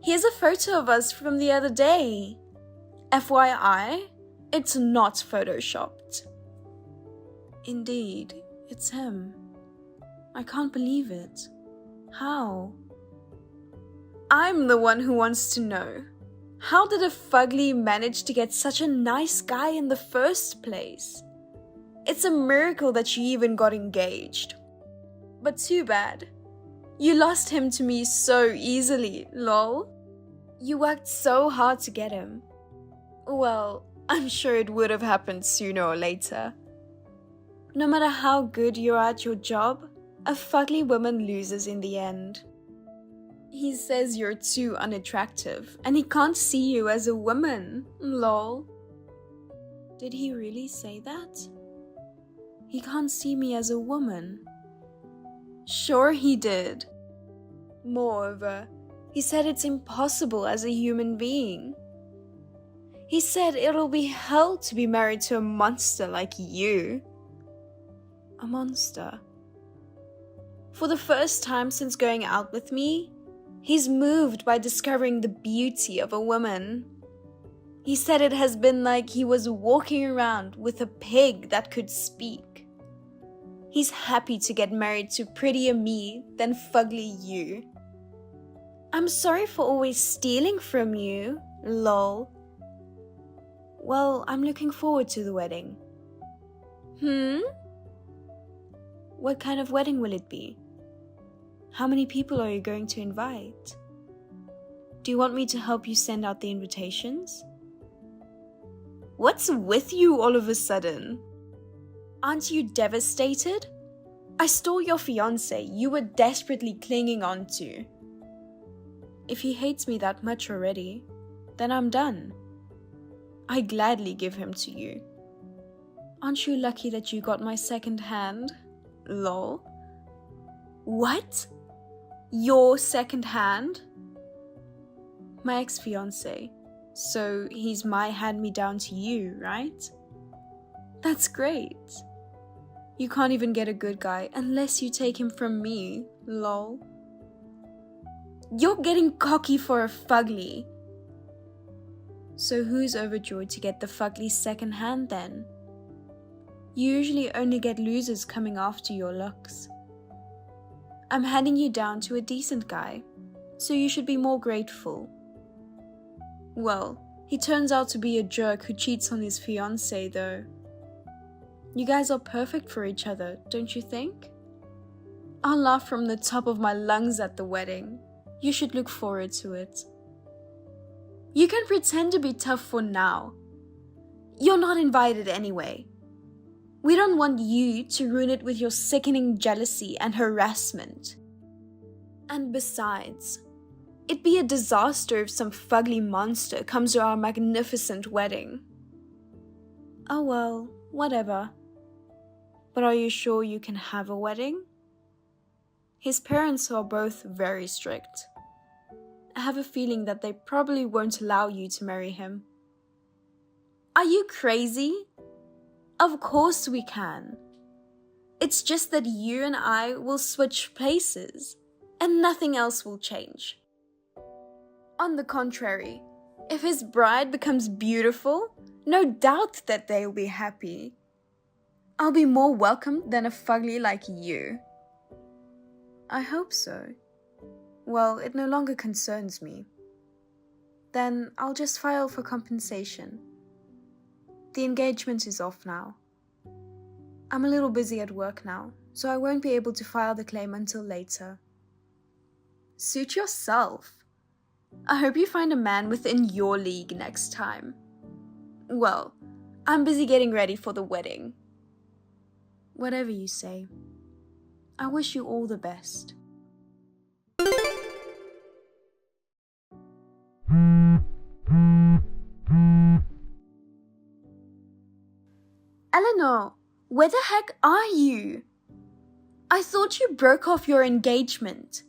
Here's a photo of us from the other day. FYI, It's not photoshopped. Indeed, it's him. I can't believe it. How? I'm the one who wants to know. How did a fugly manage to get such a nice guy in the first place? It's a miracle that you even got engaged. But too bad. You lost him to me so easily, lol. You worked so hard to get him. Well, I'm sure it would have happened sooner or later. No matter how good you're at your job, a fugly woman loses in the end. He says you're too unattractive and he can't see you as a woman, lol. Did he really say that? He can't see me as a woman. Sure he did. Moreover, he said it's impossible as a human being. He said it'll be hell to be married to a monster like you. A monster. For the first time since going out with me, he's moved by discovering the beauty of a woman. He said it has been like he was walking around with a pig that could speak. He's happy to get married to prettier me than fugly you. I'm sorry for always stealing from you, lol. Well, I'm looking forward to the wedding. What kind of wedding will it be? How many people are you going to invite? Do you want me to help you send out the invitations? What's with you all of a sudden? Aren't you devastated? I stole your fiancé you were desperately clinging on to. If he hates me that much already, then I'm done. I gladly give him to you. Aren't you lucky that you got my second hand? Lol. What? Your second hand? My ex-fiancé. So he's my hand-me-down to you, right? That's great. You can't even get a good guy unless you take him from me, lol. You're getting cocky for a fugly. So who's overjoyed to get the fugly's second hand then? You usually only get losers coming after your looks. I'm handing you down to a decent guy, so you should be more grateful. Well, he turns out to be a jerk who cheats on his fiancée though. You guys are perfect for each other, don't you think? I'll laugh from the top of my lungs at the wedding. You should look forward to it. You can pretend to be tough for now. You're not invited anyway. We don't want you to ruin it with your sickening jealousy and harassment. And besides, it'd be a disaster if some fugly monster comes to our magnificent wedding. Oh well, whatever. But are you sure you can have a wedding? His parents are both very strict. I have a feeling that they probably won't allow you to marry him. Are you crazy? Of course we can. It's just that you and I will switch places, and nothing else will change. On the contrary, if his bride becomes beautiful, no doubt that they'll be happy. I'll be more welcome than a fugly like you. I hope so. Well, it no longer concerns me. Then I'll just file for compensation. The engagement is off now. I'm a little busy at work now, so I won't be able to file the claim until later. Suit yourself. I hope you find a man within your league next time. Well, I'm busy getting ready for the wedding. Whatever you say. I wish you all the best. Eleanor, where the heck are you? I thought you broke off your engagement.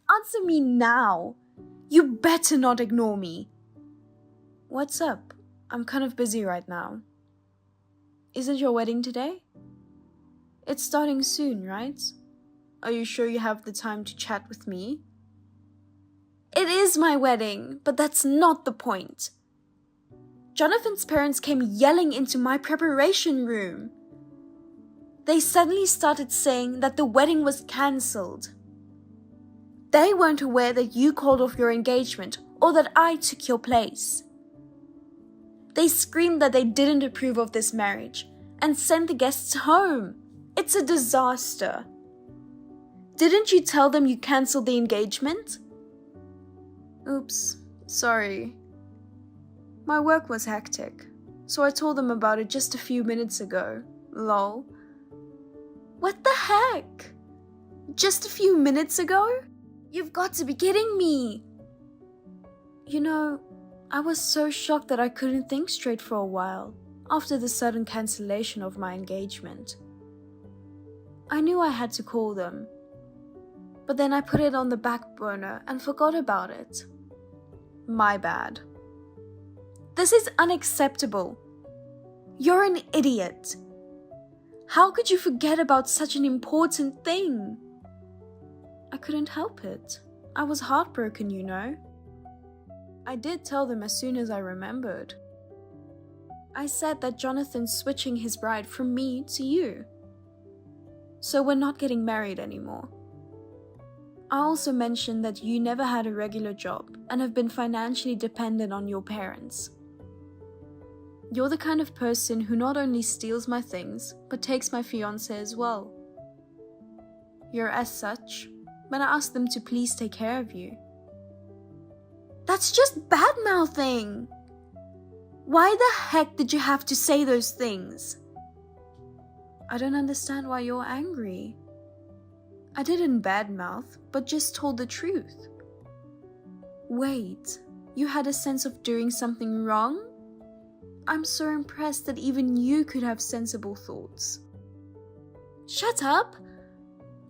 Answer me now. You better not ignore me. What's up? I'm kind of busy right now. Isn't your wedding today? It's starting soon, right? Are you sure you have the time to chat with me? It is my wedding, but that's not the point. Jonathan's parents came yelling into my preparation room. They suddenly started saying that the wedding was cancelled. They weren't aware that you called off your engagement or that I took your place. They screamed that they didn't approve of this marriage and sent the guests home. It's a disaster. Didn't you tell them you cancelled the engagement? Oops, sorry. My work was hectic, so I told them about it just a few minutes ago. Lol. What the heck? Just a few minutes ago? You've got to be kidding me! You know, I was so shocked that I couldn't think straight for a while after the sudden cancellation of my engagement. I knew I had to call them, but then I put it on the back burner and forgot about it. My bad. This is unacceptable. You're an idiot. How could you forget about such an important thing? I couldn't help it. I was heartbroken, you know. I did tell them as soon as I remembered. I said that Jonathan's switching his bride from me to you. So we're not getting married anymore. I also mentioned that you never had a regular job and have been financially dependent on your parents. You're the kind of person who not only steals my things, but takes my fiancé as well. You're as such, but I asked them to please take care of you. That's just bad-mouthing! Why the heck did you have to say those things? I don't understand why you're angry. I didn't badmouth, but just told the truth. Wait, you had a sense of doing something wrong? I'm so impressed that even you could have sensible thoughts. Shut up!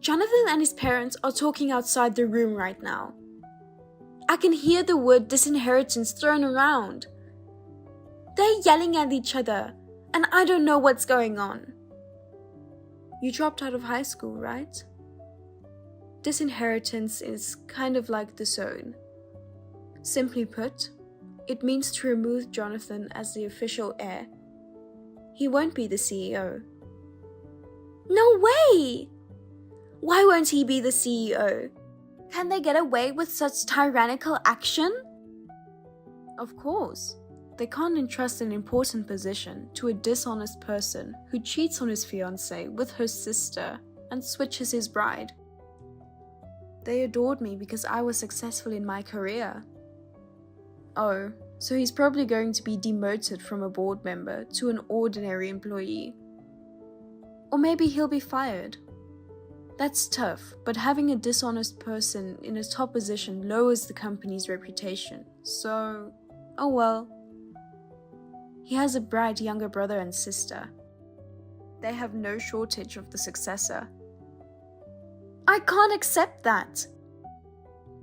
Jonathan and his parents are talking outside the room right now. I can hear the word disinheritance thrown around. They're yelling at each other, and I don't know what's going on. You dropped out of high school, right? Disinheritance is kind of like disown. Simply put, it means to remove Jonathan as the official heir. He won't be the CEO. No way! Why won't he be the CEO? Can they get away with such tyrannical action? Of course. They can't entrust an important position to a dishonest person who cheats on his fiancée with her sister and switches his bride. They adored me because I was successful in my career. Oh, so he's probably going to be demoted from a board member to an ordinary employee. Or maybe he'll be fired. That's tough, but having a dishonest person in a top position lowers the company's reputation. So, oh well. He has a bright younger brother and sister. They have no shortage of the successor. I can't accept that.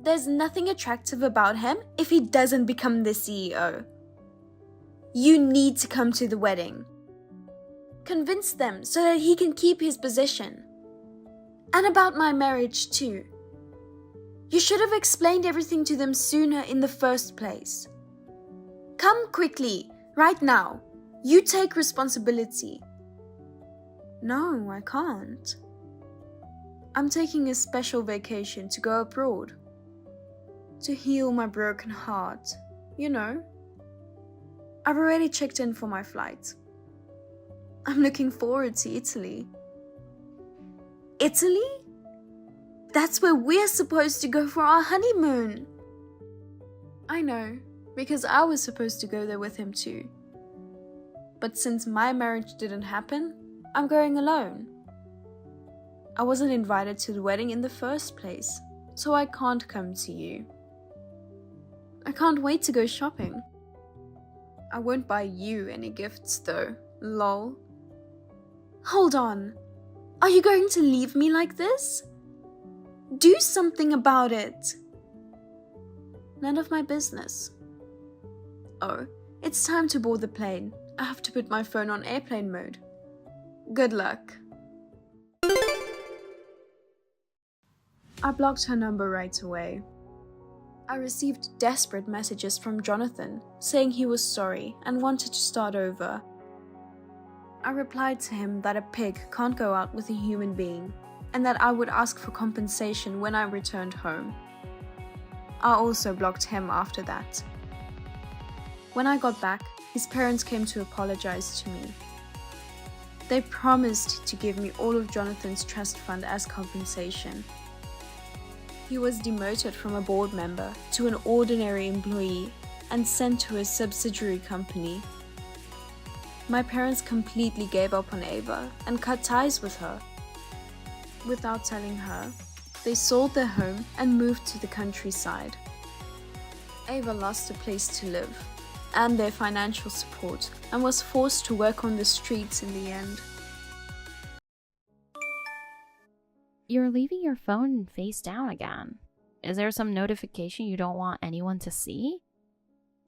There's nothing attractive about him if he doesn't become the CEO. You need to come to the wedding. Convince them so that he can keep his position. And about my marriage too. You should have explained everything to them sooner in the first place. Come quickly, right now. You take responsibility. No, I can't. I'm taking a special vacation to go abroad. To heal my broken heart, you know. I've already checked in for my flight. I'm looking forward to Italy. Italy? That's where we're supposed to go for our honeymoon. I know, because I was supposed to go there with him too. But since my marriage didn't happen, I'm going alone. I wasn't invited to the wedding in the first place, so I can't come to you. I can't wait to go shopping. I won't buy you any gifts though, lol. Hold on. Are you going to leave me like this? Do something about it. None of my business. Oh, it's time to board the plane. I have to put my phone on airplane mode. Good luck. I blocked her number right away. I received desperate messages from Jonathan saying he was sorry and wanted to start over. I replied to him that a pig can't go out with a human being and that I would ask for compensation when I returned home. I also blocked him after that. When I got back, his parents came to apologize to me. They promised to give me all of Jonathan's trust fund as compensation. He was demoted from a board member to an ordinary employee and sent to a subsidiary company. My parents completely gave up on Ava and cut ties with her. Without telling her, they sold their home and moved to the countryside. Ava lost a place to live and their financial support and was forced to work on the streets in the end. You're leaving your phone face down again. Is there some notification you don't want anyone to see?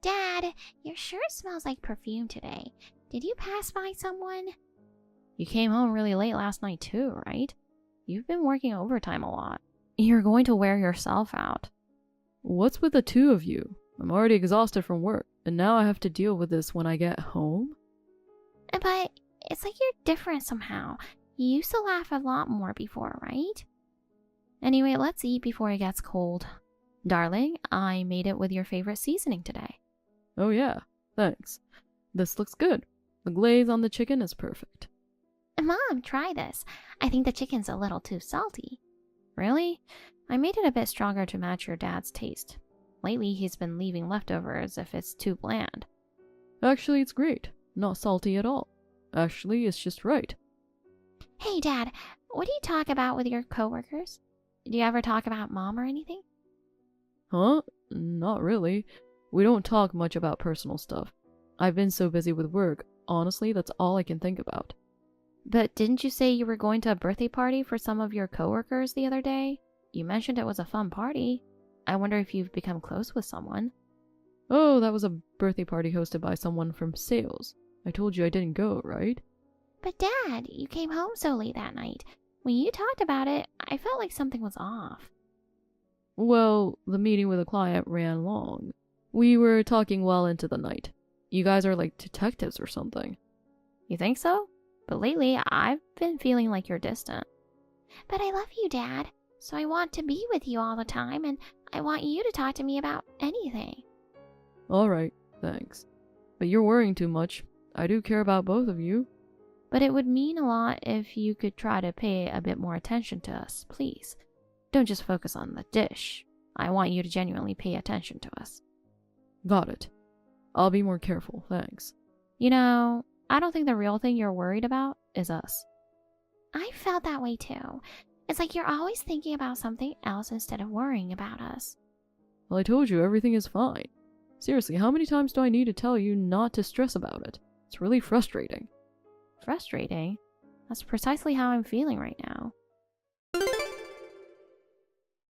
Dad, your shirt smells like perfume today. Did you pass by someone? You came home really late last night too, right? You've been working overtime a lot. You're going to wear yourself out. What's with the two of you? I'm already exhausted from work, and now I have to deal with this when I get home? But it's like you're different somehow. You used to laugh a lot more before, right? Anyway, let's eat before it gets cold. Darling, I made it with your favorite seasoning today. Oh yeah, thanks. This looks good. The glaze on the chicken is perfect. Mom, try this. I think the chicken's a little too salty. Really? I made it a bit stronger to match your dad's taste. Lately, he's been leaving leftovers if it's too bland. Actually, it's great. Not salty at all. Actually, it's just right. Hey, Dad, what do you talk about with your coworkers? Do you ever talk about Mom or anything? Huh? Not really. We don't talk much about personal stuff. I've been so busy with work. Honestly, that's all I can think about. But didn't you say you were going to a birthday party for some of your coworkers the other day? You mentioned it was a fun party. I wonder if you've become close with someone. Oh, that was a birthday party hosted by someone from sales. I told you I didn't go, right? But Dad, you came home so late that night. When you talked about it, I felt like something was off. Well, the meeting with a client ran long. We were talking well into the night. You guys are like detectives or something. You think so? But lately, I've been feeling like you're distant. But I love you, Dad. So I want to be with you all the time, and I want you to talk to me about anything. Alright, thanks. But you're worrying too much. I do care about both of you. But it would mean a lot if you could try to pay a bit more attention to us, please. Don't just focus on the dish. I want you to genuinely pay attention to us. Got it. I'll be more careful, thanks. You know, I don't think the real thing you're worried about is us. I felt that way too. It's like you're always thinking about something else instead of worrying about us. Well, I told you everything is fine. Seriously, how many times do I need to tell you not to stress about it? It's really frustrating. Frustrating? That's precisely how I'm feeling right now.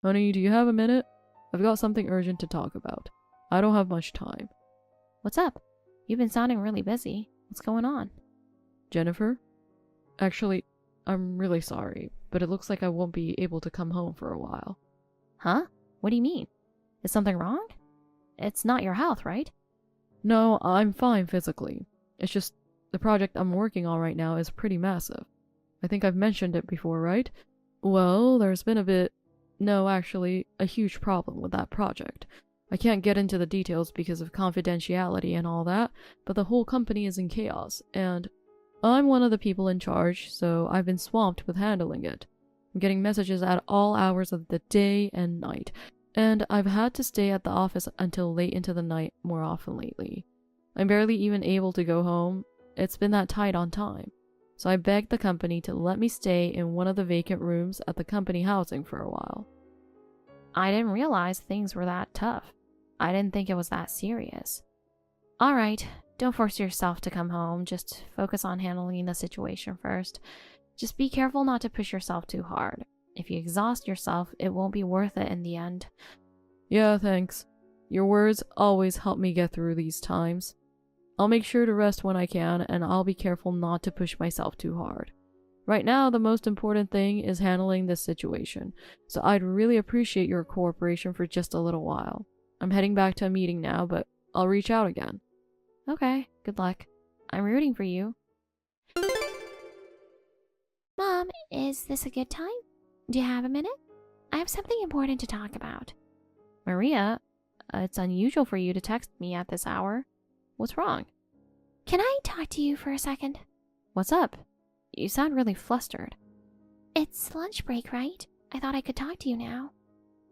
Honey, do you have a minute? I've got something urgent to talk about. I don't have much time. What's up? You've been sounding really busy. What's going on? Jennifer? Actually, I'm really sorry, but it looks like I won't be able to come home for a while. Huh? What do you mean? Is something wrong? It's not your health, right? No, I'm fine physically. It's just the project I'm working on right now is pretty massive. I think I've mentioned it before, right? Well, there's been a huge problem with that project. I can't get into the details because of confidentiality and all that, but the whole company is in chaos, and I'm one of the people in charge, so I've been swamped with handling it. I'm getting messages at all hours of the day and night, and I've had to stay at the office until late into the night more often lately. I'm barely even able to go home. It's been that tight on time. So I begged the company to let me stay in one of the vacant rooms at the company housing for a while. I didn't realize things were that tough. I didn't think it was that serious. Alright, don't force yourself to come home. Just focus on handling the situation first. Just be careful not to push yourself too hard. If you exhaust yourself, it won't be worth it in the end. Yeah, thanks. Your words always help me get through these times. I'll make sure to rest when I can, and I'll be careful not to push myself too hard. Right now, the most important thing is handling this situation, so I'd really appreciate your cooperation for just a little while. I'm heading back to a meeting now, but I'll reach out again. Okay, good luck. I'm rooting for you. Mom, is this a good time? Do you have a minute? I have something important to talk about. Maria, it's unusual for you to text me at this hour. What's wrong? Can I talk to you for a second? What's up? You sound really flustered. It's lunch break, right? I thought I could talk to you now.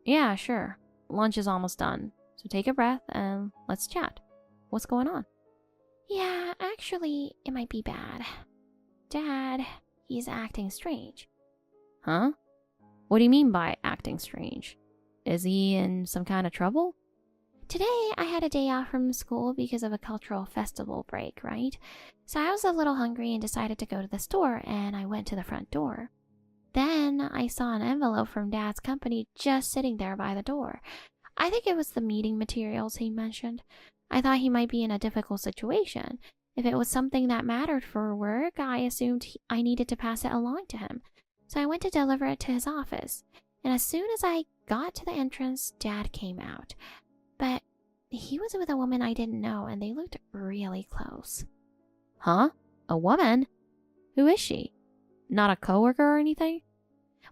Yeah, sure. Lunch is almost done. So take a breath and let's chat. What's going on? Yeah, actually, it might be bad. Dad, he's acting strange. Huh? What do you mean by acting strange? Is he in some kind of trouble? Today, I had a day off from school because of a cultural festival break, right? So I was a little hungry and decided to go to the store, and I went to the front door. Then I saw an envelope from Dad's company just sitting there by the door. I think it was the meeting materials he mentioned. I thought he might be in a difficult situation. If it was something that mattered for work, I assumed I needed to pass it along to him. So I went to deliver it to his office. And as soon as I got to the entrance, Dad came out. But he was with a woman I didn't know, and they looked really close. Huh? A woman? Who is she? Not a coworker or anything?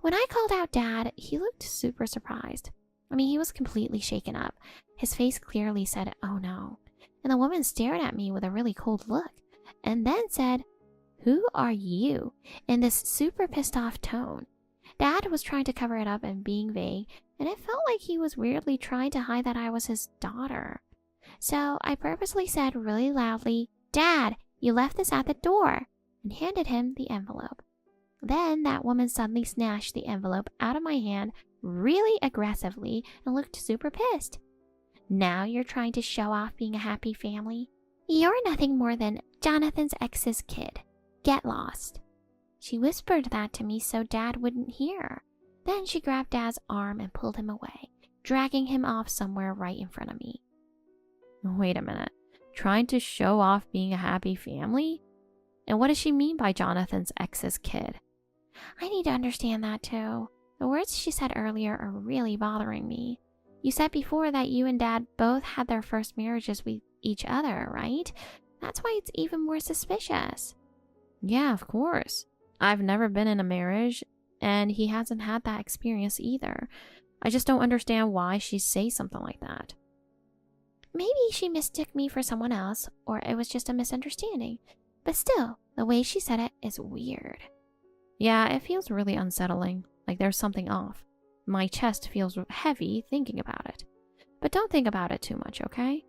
When I called out Dad, he looked super surprised. I mean, he was completely shaken up. His face clearly said, "Oh no." And the woman stared at me with a really cold look, and then said, "Who are you?" in this super pissed off tone. Dad was trying to cover it up and being vague, and it felt like he was weirdly trying to hide that I was his daughter. So I purposely said really loudly, "Dad, you left this at the door," and handed him the envelope. Then that woman suddenly snatched the envelope out of my hand really aggressively and looked super pissed. "Now you're trying to show off being a happy family? You're nothing more than Jonathan's ex's kid. Get lost." She whispered that to me so Dad wouldn't hear. Then she grabbed Dad's arm and pulled him away, dragging him off somewhere right in front of me. Wait a minute. Trying to show off being a happy family? And what does she mean by Jonathan's ex's kid? I need to understand that too. The words she said earlier are really bothering me. You said before that you and Dad both had their first marriages with each other, right? That's why it's even more suspicious. Yeah, of course. I've never been in a marriage, and he hasn't had that experience either. I just don't understand why she'd say something like that. Maybe she mistook me for someone else, or it was just a misunderstanding. But still, the way she said it is weird. Yeah, it feels really unsettling, like there's something off. My chest feels heavy thinking about it. But don't think about it too much, okay?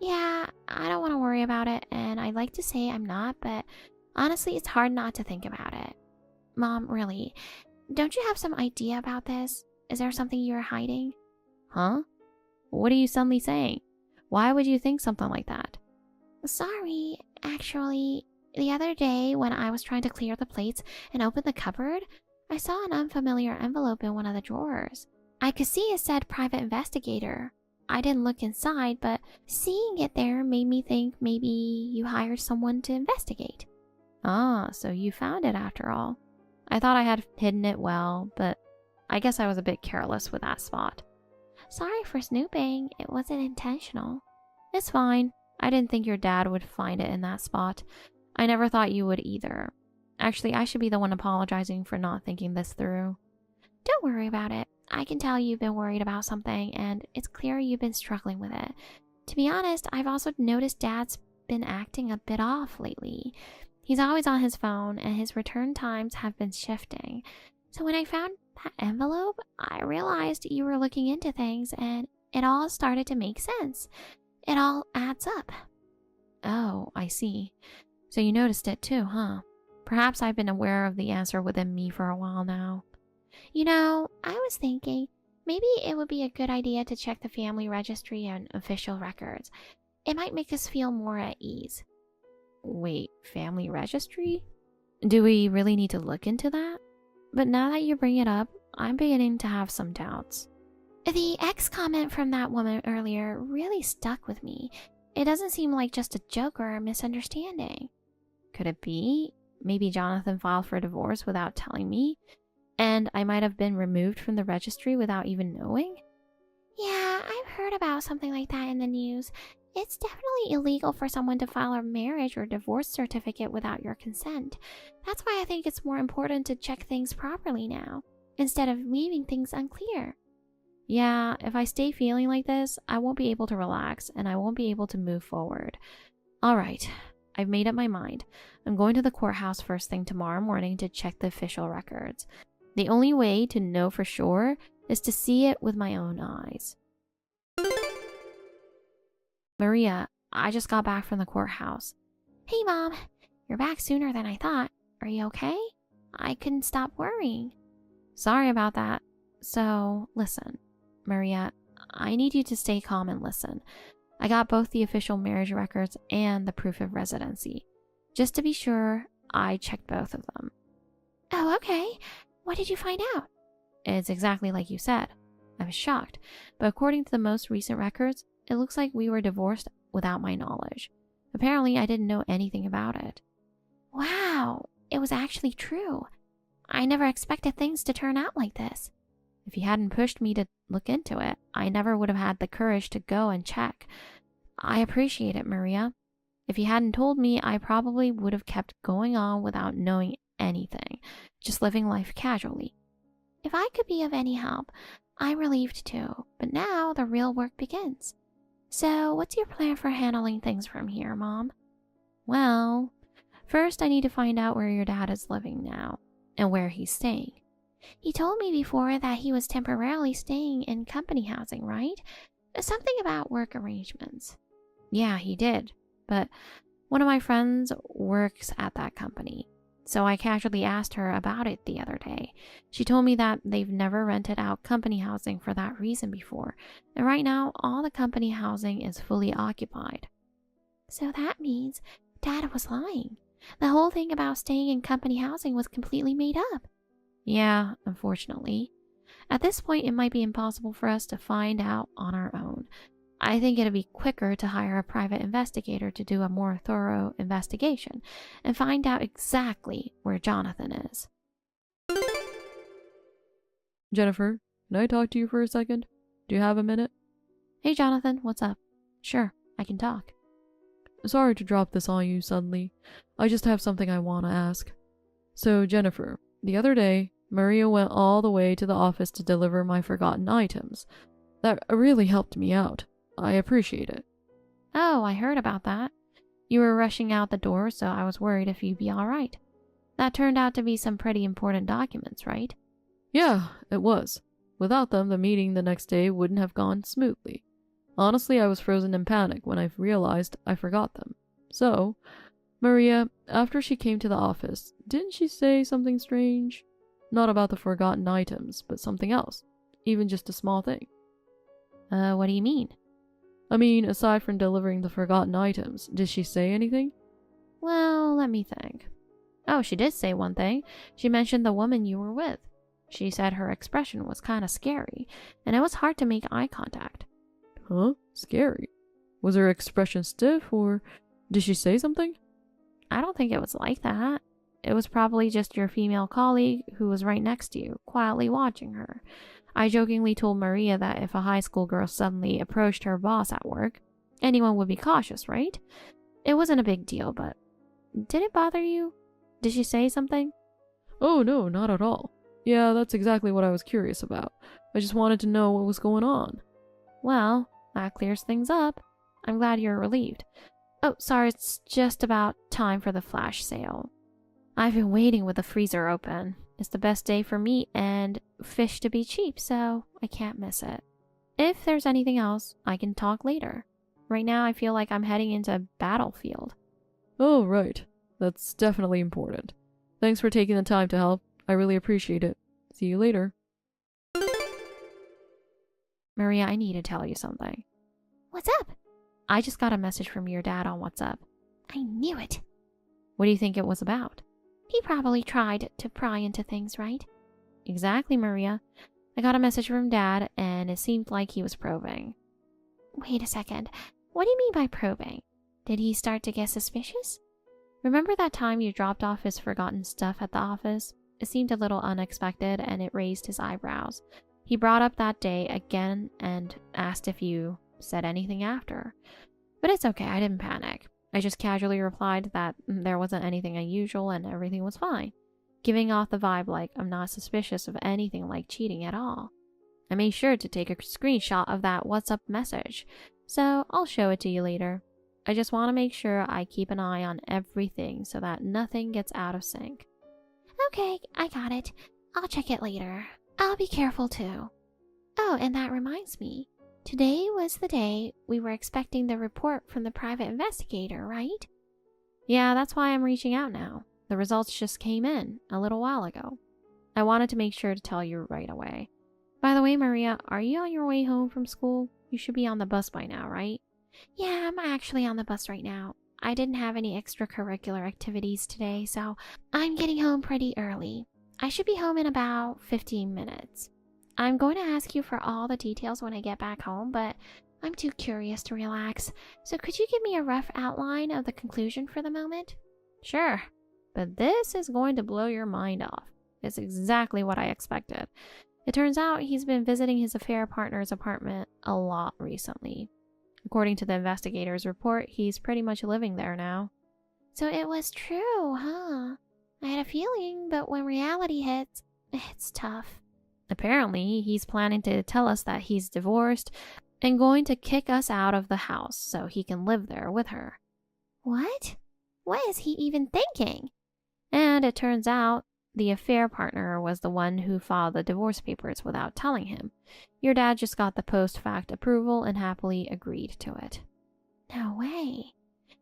Yeah, I don't want to worry about it, and I'd like to say I'm not, but honestly, it's hard not to think about it. Mom, really, don't you have some idea about this? Is there something you're hiding? Huh? What are you suddenly saying? Why would you think something like that? Sorry, actually, the other day when I was trying to clear the plates and open the cupboard, I saw an unfamiliar envelope in one of the drawers. I could see it said private investigator. I didn't look inside, but seeing it there made me think maybe you hired someone to investigate. Ah, so you found it after all. I thought I had hidden it well, but I guess I was a bit careless with that spot. Sorry for snooping. It wasn't intentional. It's fine. I didn't think your dad would find it in that spot. I never thought you would either. Actually, I should be the one apologizing for not thinking this through. Don't worry about it. I can tell you've been worried about something, and it's clear you've been struggling with it. To be honest, I've also noticed Dad's been acting a bit off lately. He's always on his phone, and his return times have been shifting. So when I found that envelope, I realized you were looking into things, and it all started to make sense. It all adds up. Oh, I see. So you noticed it too, huh? Perhaps I've been aware of the answer within me for a while now. You know, I was thinking maybe it would be a good idea to check the family registry and official records. It might make us feel more at ease. Wait, family registry? Do we really need to look into that? But now that you bring it up, I'm beginning to have some doubts. The X comment from that woman earlier really stuck with me. It doesn't seem like just a joke or a misunderstanding. Could it be? Maybe Jonathan filed for divorce without telling me, and I might have been removed from the registry without even knowing? Yeah, I've heard about something like that in the news. It's definitely illegal for someone to file a marriage or divorce certificate without your consent. That's why I think it's more important to check things properly now, instead of leaving things unclear. Yeah, if I stay feeling like this, I won't be able to relax and I won't be able to move forward. All right, I've made up my mind. I'm going to the courthouse first thing tomorrow morning to check the official records. The only way to know for sure is to see it with my own eyes. Maria, I just got back from the courthouse. Hey, Mom. You're back sooner than I thought. Are you okay? I couldn't stop worrying. Sorry about that. So, listen, Maria, I need you to stay calm and listen. I got both the official marriage records and the proof of residency. Just to be sure, I checked both of them. Oh, okay. What did you find out? It's exactly like you said. I was shocked, but according to the most recent records, it looks like we were divorced without my knowledge. Apparently, I didn't know anything about it. Wow, it was actually true. I never expected things to turn out like this. If you hadn't pushed me to look into it, I never would have had the courage to go and check. I appreciate it, Maria. If you hadn't told me, I probably would have kept going on without knowing anything, just living life casually. If I could be of any help, I'm relieved too, but now the real work begins. So, what's your plan for handling things from here, Mom? Well, first I need to find out where your dad is living now, and where he's staying. He told me before that he was temporarily staying in company housing, right? Something about work arrangements. Yeah, he did, but one of my friends works at that company, so I casually asked her about it the other day. She told me that they've never rented out company housing for that reason before, and right now all the company housing is fully occupied. So that means Dad was lying. The whole thing about staying in company housing was completely made up. Yeah, unfortunately. At this point, it might be impossible for us to find out on our own. I think it'd be quicker to hire a private investigator to do a more thorough investigation and find out exactly where Jonathan is. Jennifer, can I talk to you for a second? Do you have a minute? Hey, Jonathan, what's up? Sure, I can talk. Sorry to drop this on you suddenly. I just have something I want to ask. So, Jennifer, the other day, Maria went all the way to the office to deliver my forgotten items. That really helped me out. I appreciate it. Oh, I heard about that. You were rushing out the door, so I was worried if you'd be alright. That turned out to be some pretty important documents, right? Yeah, it was. Without them, the meeting the next day wouldn't have gone smoothly. Honestly, I was frozen in panic when I realized I forgot them. So, Maria, after she came to the office, didn't she say something strange? Not about the forgotten items, but something else. Even just a small thing. What do you mean? I mean, aside from delivering the forgotten items, did she say anything? Well, let me think. Oh, she did say one thing. She mentioned the woman you were with. She said her expression was kind of scary, and it was hard to make eye contact. Huh? Scary? Was her expression stiff, or did she say something? I don't think it was like that. It was probably just your female colleague who was right next to you, quietly watching her. I jokingly told Maria that if a high school girl suddenly approached her boss at work, anyone would be cautious, right? It wasn't a big deal, but did it bother you? Did she say something? Oh, no, not at all. Yeah, that's exactly what I was curious about. I just wanted to know what was going on. Well, that clears things up. I'm glad you're relieved. Oh, sorry, it's just about time for the flash sale. I've been waiting with the freezer open. It's the best day for meat and fish to be cheap, so I can't miss it. If there's anything else, I can talk later. Right now, I feel like I'm heading into a battlefield. Oh, right. That's definitely important. Thanks for taking the time to help. I really appreciate it. See you later. Maria, I need to tell you something. What's up? I just got a message from your dad on WhatsApp. I knew it. What do you think it was about? He probably tried to pry into things, right? Exactly, Maria. I got a message from Dad, and it seemed like he was probing. Wait a second. What do you mean by probing? Did he start to get suspicious? Remember that time you dropped off his forgotten stuff at the office? It seemed a little unexpected, and it raised his eyebrows. He brought up that day again and asked if you said anything after. But it's okay, I didn't panic. I just casually replied that there wasn't anything unusual and everything was fine, giving off the vibe like I'm not suspicious of anything like cheating at all. I made sure to take a screenshot of that WhatsApp message, so I'll show it to you later. I just want to make sure I keep an eye on everything so that nothing gets out of sync. Okay, I got it. I'll check it later. I'll be careful too. Oh, and that reminds me. Today was the day we were expecting the report from the private investigator, right? Yeah, that's why I'm reaching out now. The results just came in a little while ago. I wanted to make sure to tell you right away. By the way, Maria, are you on your way home from school? You should be on the bus by now, right? Yeah, I'm actually on the bus right now. I didn't have any extracurricular activities today, so I'm getting home pretty early. I should be home in about 15 minutes. I'm going to ask you for all the details when I get back home, but I'm too curious to relax. So could you give me a rough outline of the conclusion for the moment? Sure, but this is going to blow your mind off. It's exactly what I expected. It turns out he's been visiting his affair partner's apartment a lot recently. According to the investigator's report, he's pretty much living there now. So it was true, huh? I had a feeling, but when reality hits, it's tough. Apparently, he's planning to tell us that he's divorced and going to kick us out of the house so he can live there with her. What? What is he even thinking? And it turns out the affair partner was the one who filed the divorce papers without telling him. Your dad just got the post-fact approval and happily agreed to it. No way.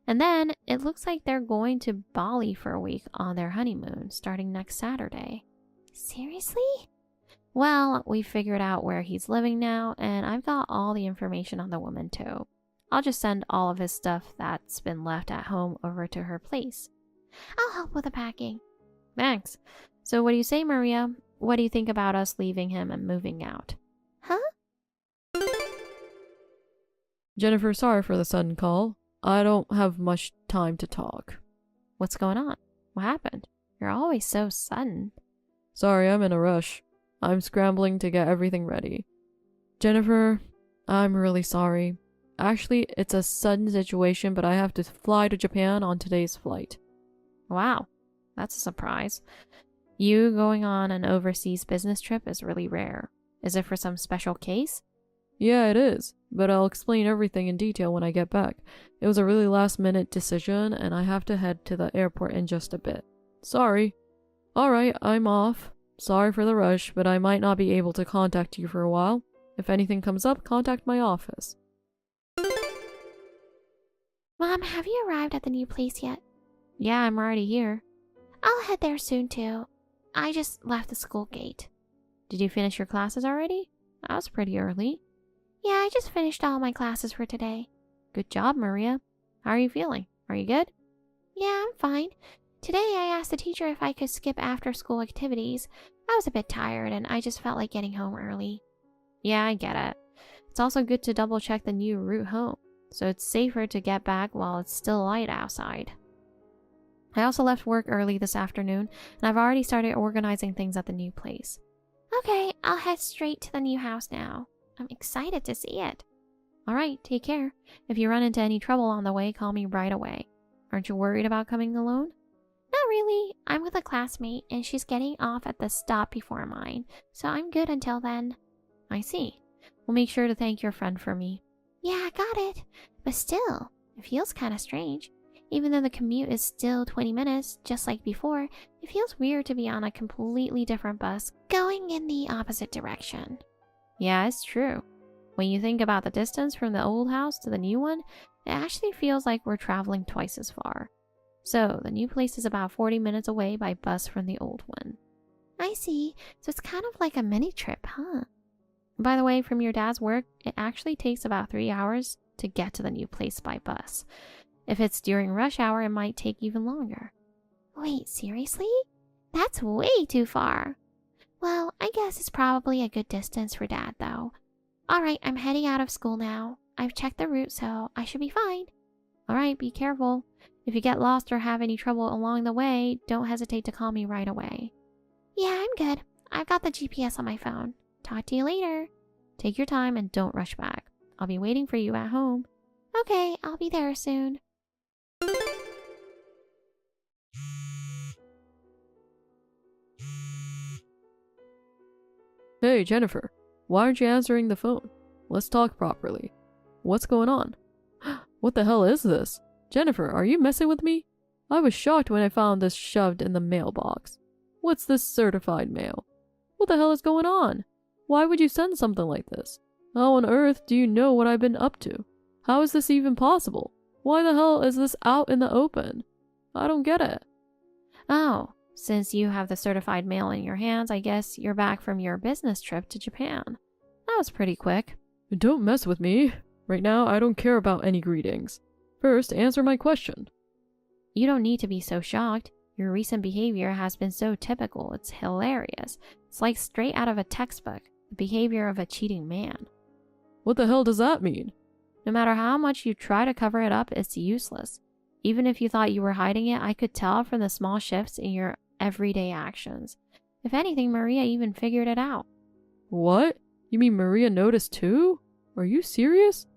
And then it looks like they're going to Bali for a week on their honeymoon starting next Saturday. Seriously? Well, we figured out where he's living now, and I've got all the information on the woman too. I'll just send all of his stuff that's been left at home over to her place. I'll help with the packing. Thanks. So what do you say, Maria? What do you think about us leaving him and moving out? Huh? Jennifer, sorry for the sudden call. I don't have much time to talk. What's going on? What happened? You're always so sudden. Sorry, I'm in a rush. I'm scrambling to get everything ready. Jennifer, I'm really sorry. Actually, it's a sudden situation, but I have to fly to Japan on today's flight. Wow, that's a surprise. You going on an overseas business trip is really rare. Is it for some special case? Yeah, it is, but I'll explain everything in detail when I get back. It was a really last-minute decision, and I have to head to the airport in just a bit. Sorry. Alright, I'm off. Sorry for the rush, but I might not be able to contact you for a while. If anything comes up, contact my office. Mom, have you arrived at the new place yet? Yeah, I'm already here. I'll head there soon too. I just left the school gate. Did you finish your classes already? That was pretty early. Yeah, I just finished all my classes for today. Good job, Maria. How are you feeling? Are you good? Yeah, I'm fine. Today I asked the teacher if I could skip after-school activities. I was a bit tired and I just felt like getting home early. Yeah, I get it. It's also good to double-check the new route home, so it's safer to get back while it's still light outside. I also left work early this afternoon, and I've already started organizing things at the new place. Okay, I'll head straight to the new house now. I'm excited to see it. Alright, take care. If you run into any trouble on the way, call me right away. Aren't you worried about coming alone? Not really. I'm with a classmate, and she's getting off at the stop before mine, so I'm good until then. I see. We'll make sure to thank your friend for me. Yeah, I got it. But still, it feels kind of strange. Even though the commute is still 20 minutes, just like before, it feels weird to be on a completely different bus going in the opposite direction. Yeah, it's true. When you think about the distance from the old house to the new one, it actually feels like we're traveling twice as far. So, the new place is about 40 minutes away by bus from the old one. I see. So it's kind of like a mini trip, huh? By the way, from your dad's work, it actually takes about 3 hours to get to the new place by bus. If it's during rush hour, it might take even longer. Wait, seriously? That's way too far. Well, I guess it's probably a good distance for Dad, though. Alright, I'm heading out of school now. I've checked the route, so I should be fine. Alright, be careful. If you get lost or have any trouble along the way, don't hesitate to call me right away. Yeah, I'm good. I've got the GPS on my phone. Talk to you later. Take your time and don't rush back. I'll be waiting for you at home. Okay, I'll be there soon. Hey, Jennifer. Why aren't you answering the phone? Let's talk properly. What's going on? What the hell is this? Jennifer, are you messing with me? I was shocked when I found this shoved in the mailbox. What's this certified mail? What the hell is going on? Why would you send something like this? How on earth do you know what I've been up to? How is this even possible? Why the hell is this out in the open? I don't get it. Oh, since you have the certified mail in your hands, I guess you're back from your business trip to Japan. That was pretty quick. Don't mess with me. Right now, I don't care about any greetings. First, answer my question. You don't need to be so shocked. Your recent behavior has been so typical, it's hilarious. It's like straight out of a textbook, the behavior of a cheating man. What the hell does that mean? No matter how much you try to cover it up, it's useless. Even if you thought you were hiding it, I could tell from the small shifts in your everyday actions. If anything, Maria even figured it out. What? You mean Maria noticed too? Are you serious?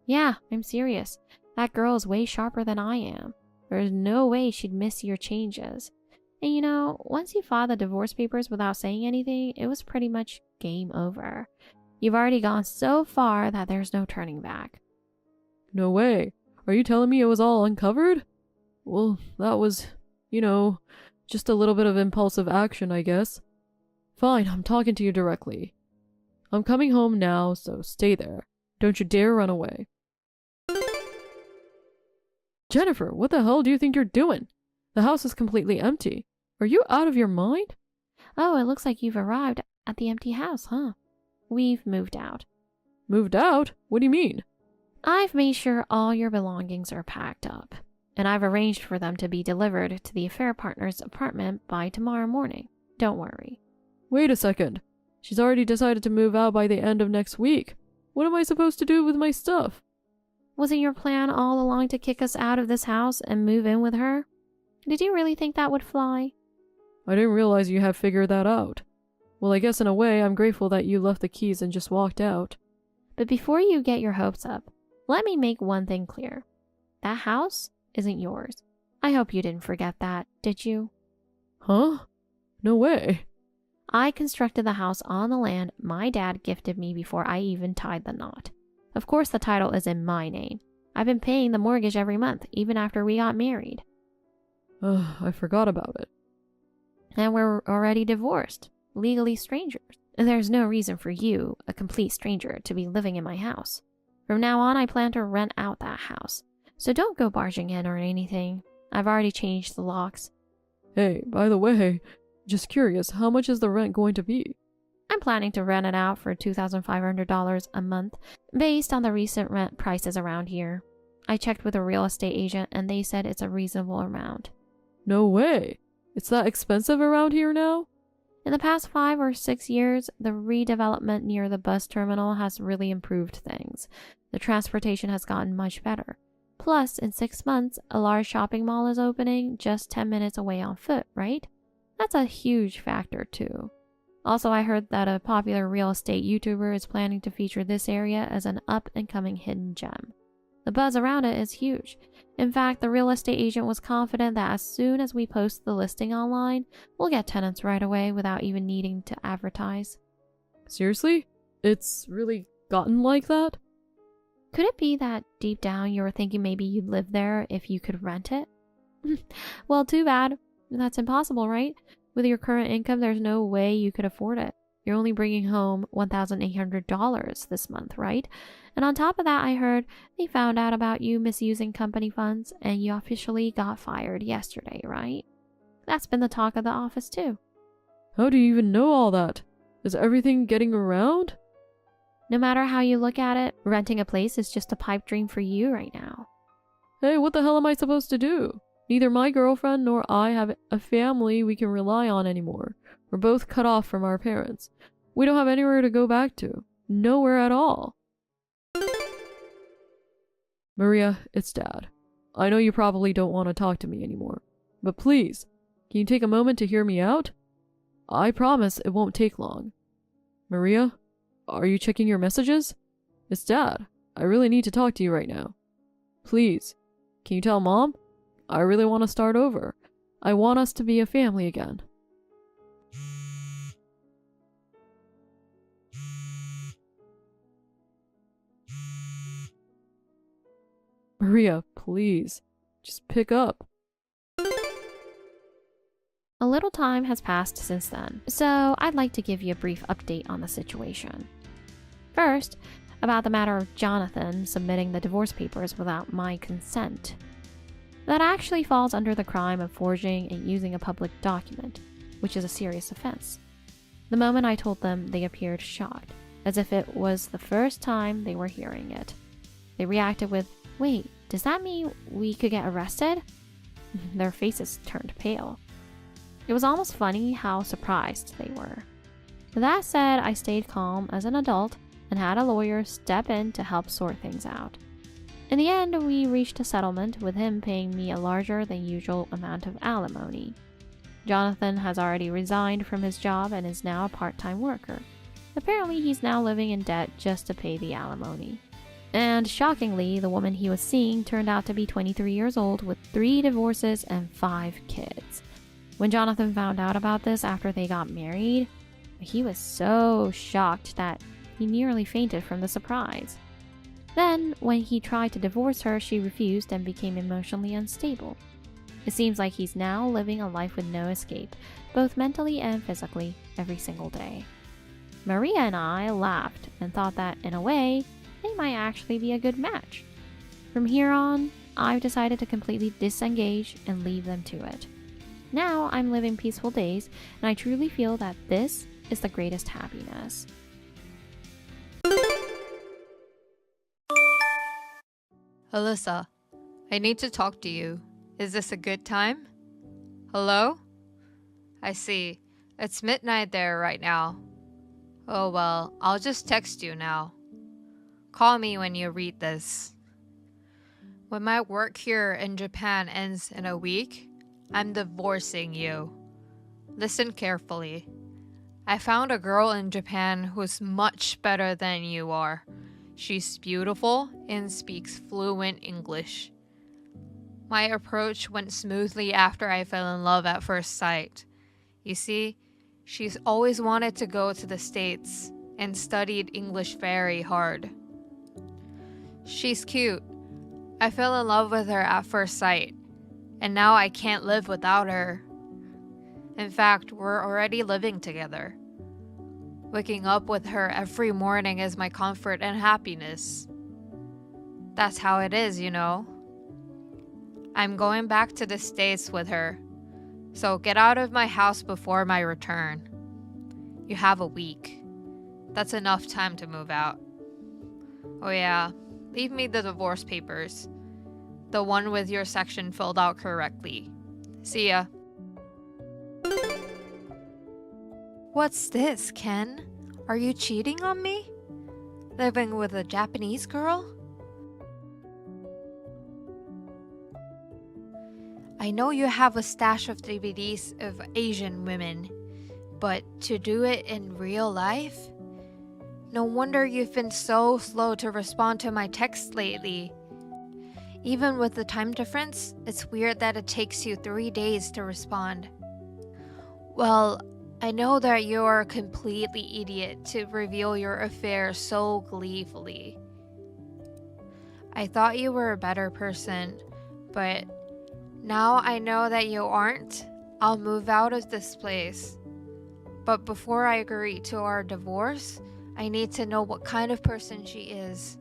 Yeah, I'm serious. That girl is way sharper than I am. There's no way she'd miss your changes. And you know, once you filed the divorce papers without saying anything, it was pretty much game over. You've already gone so far that there's no turning back. No way. Are you telling me it was all uncovered? Well, that was, just a little bit of impulsive action, I guess. Fine, I'm talking to you directly. I'm coming home now, so stay there. Don't you dare run away. Jennifer, what the hell do you think you're doing? The house is completely empty. Are you out of your mind? Oh, it looks like you've arrived at the empty house, huh? We've moved out. Moved out? What do you mean? I've made sure all your belongings are packed up, and I've arranged for them to be delivered to the affair partner's apartment by tomorrow morning. Don't worry. Wait a second. She's already decided to move out by the end of next week. What am I supposed to do with my stuff? Wasn't your plan all along to kick us out of this house and move in with her? Did you really think that would fly? I didn't realize you had figured that out. Well, I guess in a way, I'm grateful that you left the keys and just walked out. But before you get your hopes up, let me make one thing clear. That house isn't yours. I hope you didn't forget that, did you? Huh? No way. I constructed the house on the land my dad gifted me before I even tied the knot. Of course, the title is in my name. I've been paying the mortgage every month, even after we got married. I forgot about it. And we're already divorced, legally strangers. There's no reason for you, a complete stranger, to be living in my house. From now on, I plan to rent out that house. So don't go barging in or anything. I've already changed the locks. Hey, by the way, just curious, how much is the rent going to be? I'm planning to rent it out for $2,500 a month, based on the recent rent prices around here. I checked with a real estate agent and they said it's a reasonable amount. No way! It's that expensive around here now? In the past 5 or 6 years, the redevelopment near the bus terminal has really improved things. The transportation has gotten much better. Plus, in 6 months, a large shopping mall is opening just 10 minutes away on foot, right? That's a huge factor too. Also, I heard that a popular real estate YouTuber is planning to feature this area as an up-and-coming hidden gem. The buzz around it is huge. In fact, the real estate agent was confident that as soon as we post the listing online, we'll get tenants right away without even needing to advertise. Seriously? It's really gotten like that? Could it be that deep down you were thinking maybe you'd live there if you could rent it? Well, too bad. That's impossible, right? With your current income, there's no way you could afford it. You're only bringing home $1,800 this month, right? And on top of that, I heard they found out about you misusing company funds and you officially got fired yesterday, right? That's been the talk of the office too. How do you even know all that? Is everything getting around? No matter how you look at it, renting a place is just a pipe dream for you right now. Hey, what the hell am I supposed to do? Neither my girlfriend nor I have a family we can rely on anymore. We're both cut off from our parents. We don't have anywhere to go back to. Nowhere at all. Maria, it's Dad. I know you probably don't want to talk to me anymore. But please, can you take a moment to hear me out? I promise it won't take long. Maria? Are you checking your messages? It's Dad. I really need to talk to you right now. Please, can you tell Mom? I really want to start over. I want us to be a family again. Maria, please. Just pick up. A little time has passed since then, so I'd like to give you a brief update on the situation. First, about the matter of Jonathan submitting the divorce papers without my consent. That actually falls under the crime of forging and using a public document, which is a serious offense. The moment I told them, they appeared shocked, as if it was the first time they were hearing it. They reacted with, "Wait, does that mean we could get arrested?" Their faces turned pale. It was almost funny how surprised they were. That said, I stayed calm as an adult and had a lawyer step in to help sort things out. In the end, we reached a settlement with him paying me a larger than usual amount of alimony. Jonathan has already resigned from his job and is now a part-time worker. Apparently, he's now living in debt just to pay the alimony. And shockingly, the woman he was seeing turned out to be 23 years old with 3 divorces and 5 kids. When Jonathan found out about this after they got married, he was so shocked that he nearly fainted from the surprise. Then, when he tried to divorce her, she refused and became emotionally unstable. It seems like he's now living a life with no escape, both mentally and physically, every single day. Maria and I laughed and thought that, in a way, they might actually be a good match. From here on, I've decided to completely disengage and leave them to it. Now I'm living peaceful days, and I truly feel that this is the greatest happiness. Alyssa, I need to talk to you. Is this a good time? Hello? I see. It's midnight there right now. Oh well, I'll just text you now. Call me when you read this. When my work here in Japan ends in a week, I'm divorcing you. Listen carefully. I found a girl in Japan who's much better than you are. She's beautiful and speaks fluent English. My approach went smoothly after I fell in love at first sight. You see, she's always wanted to go to the States and studied English very hard. She's cute. I fell in love with her at first sight, and now I can't live without her. In fact, we're already living together. Waking up with her every morning is my comfort and happiness. That's how it is, you know. I'm going back to the States with her, so get out of my house before my return. You have a week. That's enough time to move out. Oh yeah, leave me the divorce papers. The one with your section filled out correctly. See ya. What's this, Ken? Are you cheating on me? Living with a Japanese girl? I know you have a stash of DVDs of Asian women, but to do it in real life? No wonder you've been so slow to respond to my texts lately. Even with the time difference, it's weird that it takes you 3 days to respond. Well, I know that you're a completely idiot to reveal your affair so gleefully. I thought you were a better person, but now I know that you aren't. I'll move out of this place. But before I agree to our divorce, I need to know what kind of person she is.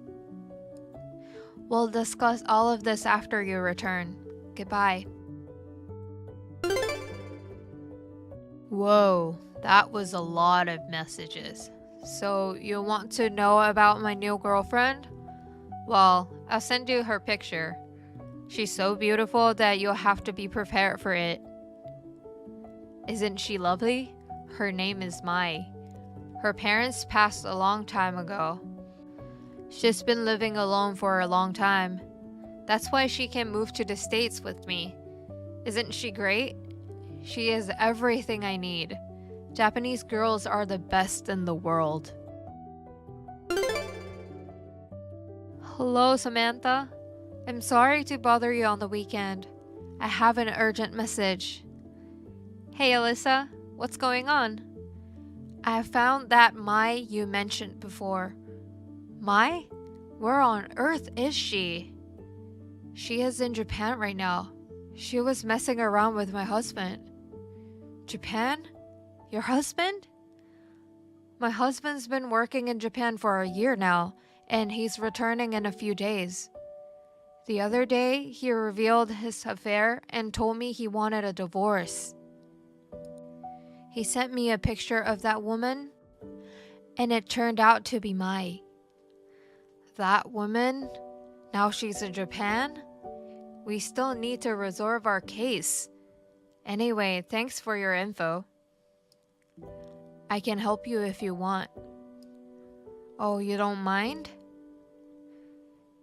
We'll discuss all of this after you return. Goodbye. Whoa, that was a lot of messages. So you want to know about my new girlfriend? Well, I'll send you her picture. She's so beautiful that you'll have to be prepared for it. Isn't she lovely? Her name is Mai. Her parents passed a long time ago. She's been living alone for a long time. That's why she can move to the States with me. Isn't she great? She is everything I need. Japanese girls are the best in the world. Hello, Samantha. I'm sorry to bother you on the weekend. I have an urgent message. Hey, Alyssa, what's going on? I found that Mai you mentioned before. Mai? Where on earth is she? She is in Japan right now. She was messing around with my husband. Japan? Your husband? My husband's been working in Japan for a year now, and he's returning in a few days. The other day, he revealed his affair and told me he wanted a divorce. He sent me a picture of that woman, and it turned out to be Mai. That woman? Now she's in Japan? We still need to resolve our case. Anyway, thanks for your info. I can help you if you want. Oh, you don't mind?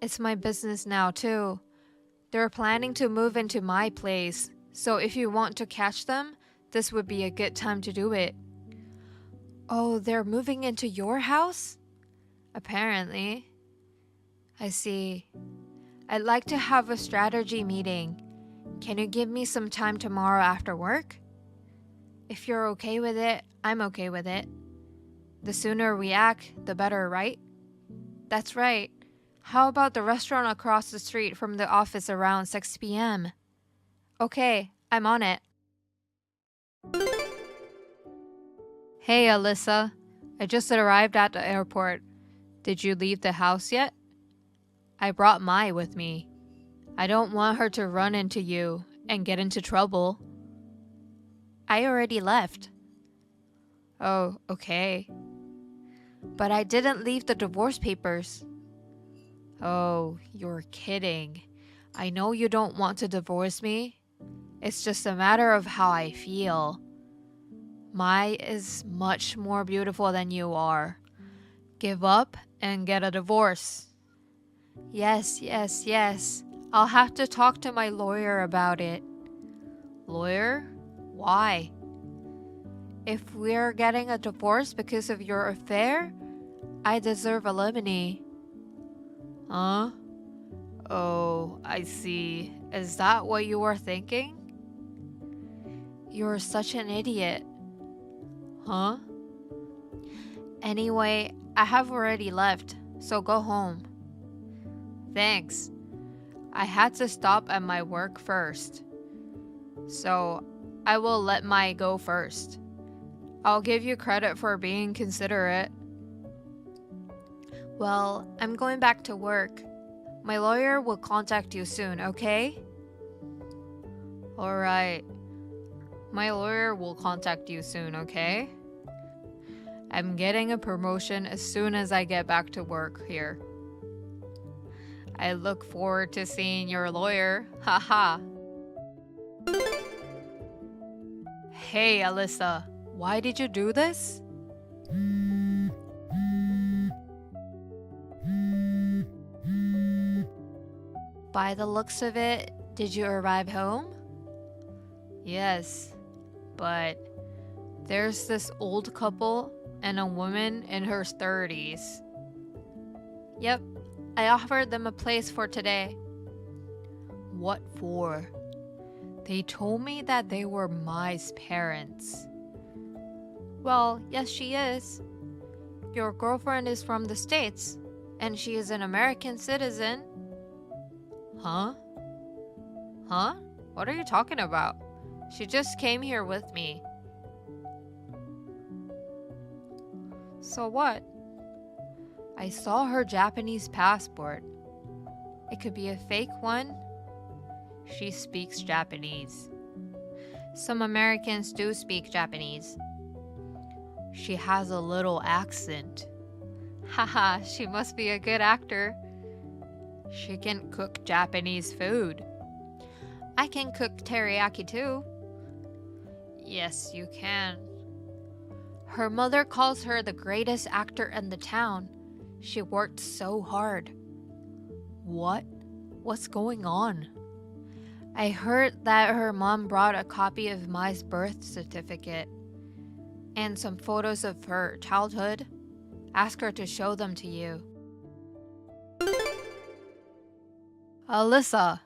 It's my business now too. They're planning to move into my place, so if you want to catch them, this would be a good time to do it. Oh, they're moving into your house? Apparently. I see. I'd like to have a strategy meeting. Can you give me some time tomorrow after work? If you're okay with it, I'm okay with it. The sooner we act, the better, right? That's right. How about the restaurant across the street from the office around 6 p.m.? Okay, I'm on it. Hey, Alyssa. I just arrived at the airport. Did you leave the house yet? I brought Mai with me. I don't want her to run into you and get into trouble. I already left. Oh, okay. But I didn't leave the divorce papers. Oh, you're kidding. I know you don't want to divorce me. It's just a matter of how I feel. Mai is much more beautiful than you are. Give up and get a divorce. Yes. I'll have to talk to my lawyer about it. Lawyer? Why? If we're getting a divorce because of your affair, I deserve alimony. Huh? Oh, I see. Is that what you were thinking? You're such an idiot. Huh? Anyway, I have already left, so go home. Thanks. I had to stop at my work first. So, I will let Mai go first. I'll give you credit for being considerate. Well, I'm going back to work. My lawyer will contact you soon, okay? Alright. My lawyer will contact you soon, okay? I'm getting a promotion as soon as I get back to work here. I look forward to seeing your lawyer. Haha. Hey, Alyssa. Why did you do this? By the looks of it, did you arrive home? Yes, but there's this old couple and a woman in her 30s. Yep, I offered them a place for today. What for? They told me that they were Mai's parents. Well, yes, she is. Your girlfriend is from the States, and she is an American citizen. Huh? Huh? What are you talking about? She just came here with me. So what? I saw her Japanese passport. It could be a fake one. She speaks Japanese. Some Americans do speak Japanese. She has a little accent. Haha, she must be a good actor. She can cook Japanese food. I can cook teriyaki too. Yes, you can. Her mother calls her the greatest actor in the town. She worked so hard. What? What's going on? I heard that her mom brought a copy of Mai's birth certificate. and some photos of her childhood. Ask her to show them to you. Alyssa,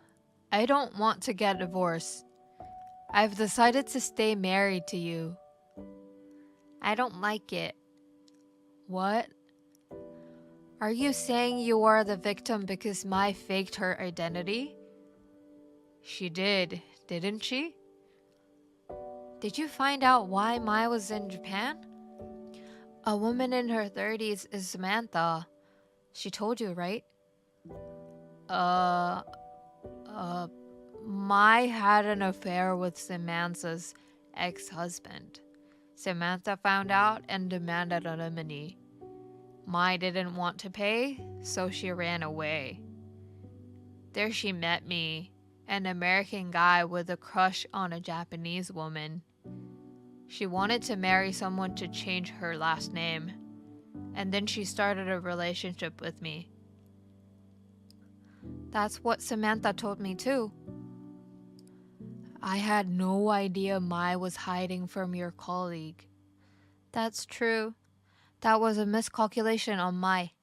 I don't want to get divorced. I've decided to stay married to you. I don't like it. What? Are you saying you are the victim because Mai faked her identity? She did, didn't she? Did you find out why Mai was in Japan? A woman in her 30s is Samantha. She told you, right? Mai had an affair with Samantha's ex-husband. Samantha found out and demanded alimony. Mai didn't want to pay, so she ran away. There she met me, an American guy with a crush on a Japanese woman. She wanted to marry someone to change her last name, and then she started a relationship with me. That's what Samantha told me too. I had no idea Mai was hiding from your colleague. That's true. That was a miscalculation on Mai.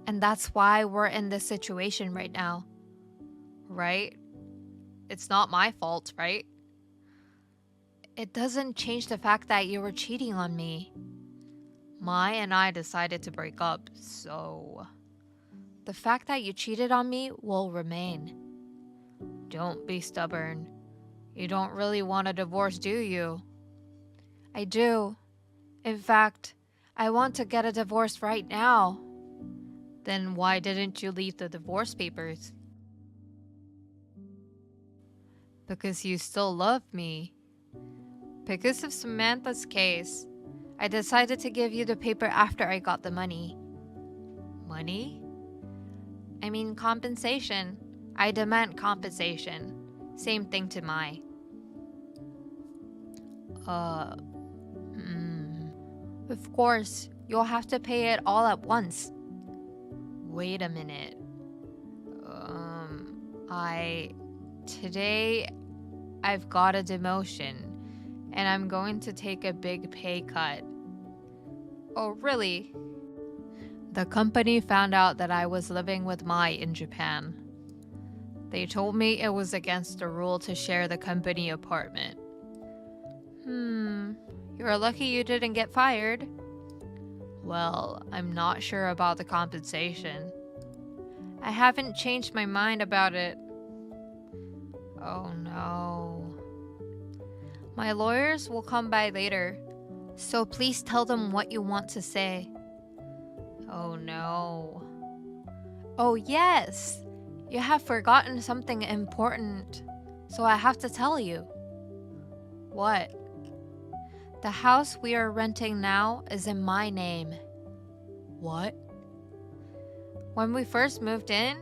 And that's why we're in this situation right now. Right? It's not my fault, right? It doesn't change the fact that you were cheating on me. Mai and I decided to break up, so the fact that you cheated on me will remain. Don't be stubborn. You don't really want a divorce, do you? I do. In fact, I want to get a divorce right now. Then why didn't you leave the divorce papers? Because you still love me. Because of Samantha's case, I decided to give you the paper after I got the money. Money? I mean compensation. I demand compensation. Same thing to Mai. Of course, you'll have to pay it all at once. Wait a minute. Today I've got a demotion and I'm going to take a big pay cut. Oh, really? The company found out that I was living with Mai in Japan. They told me it was against the rule to share the company apartment. You're lucky you didn't get fired. Well, I'm not sure about the compensation. I haven't changed my mind about it. Oh no. My lawyers will come by later, so please tell them what you want to say. Oh no. Oh yes! You have forgotten something important, so I have to tell you. What? The house we are renting now is in my name. What? When we first moved in,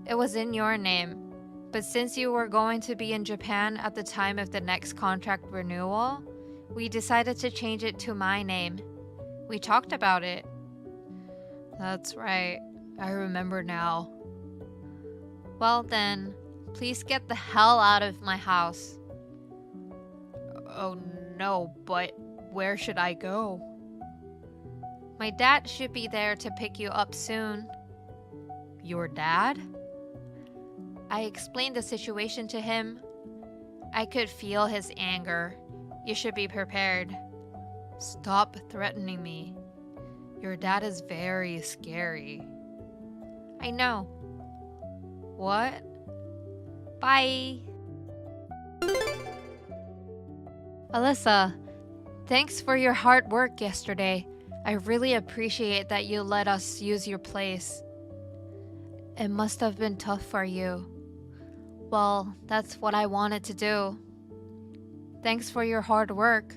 it was in your name. But since you were going to be in Japan at the time of the next contract renewal, we decided to change it to my name. We talked about it. That's right. I remember now. Well then, please get the hell out of my house. Oh no, but where should I go? My dad should be there to pick you up soon. Your dad? I explained the situation to him. I could feel his anger. You should be prepared. Stop threatening me. Your dad is very scary. I know. What? Bye. Alyssa, thanks for your hard work yesterday. I really appreciate that you let us use your place. It must have been tough for you. Well, that's what I wanted to do. Thanks for your hard work.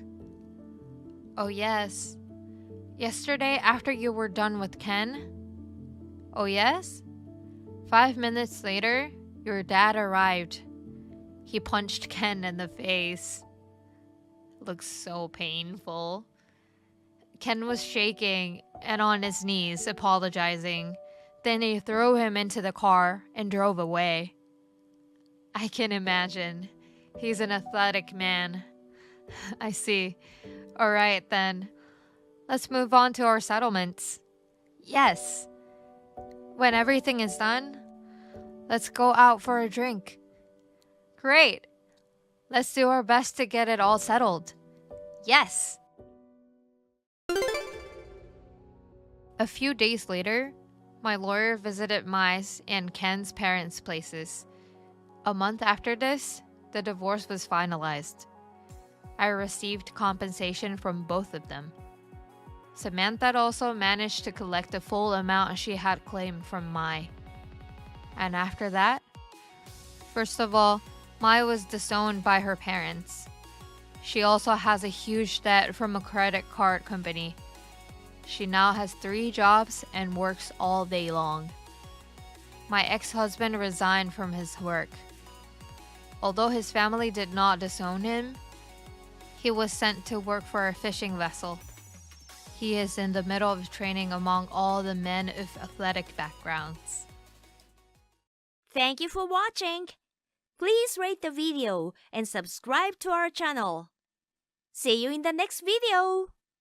Oh yes. Yesterday after you were done with Ken? Oh yes? 5 minutes later, your dad arrived. He punched Ken in the face. Looks so painful. Ken was shaking and on his knees, apologizing. Then he threw him into the car and drove away. I can imagine. He's an athletic man. I see. Alright then. Let's move on to our settlements. Yes. When everything is done, let's go out for a drink. Great. Let's do our best to get it all settled. Yes. A few days later, my lawyer visited Mai's and Ken's parents' places. A month after this, the divorce was finalized. I received compensation from both of them. Samantha also managed to collect the full amount she had claimed from Mai. And after that, first of all, Mai was disowned by her parents. She also has a huge debt from a credit card company. She now has 3 jobs and works all day long. My ex-husband resigned from his work. Although his family did not disown him, he was sent to work for a fishing vessel. He is in the middle of training among all the men of athletic backgrounds. Thank you for watching. Please rate the video and subscribe to our channel. See you in the next video.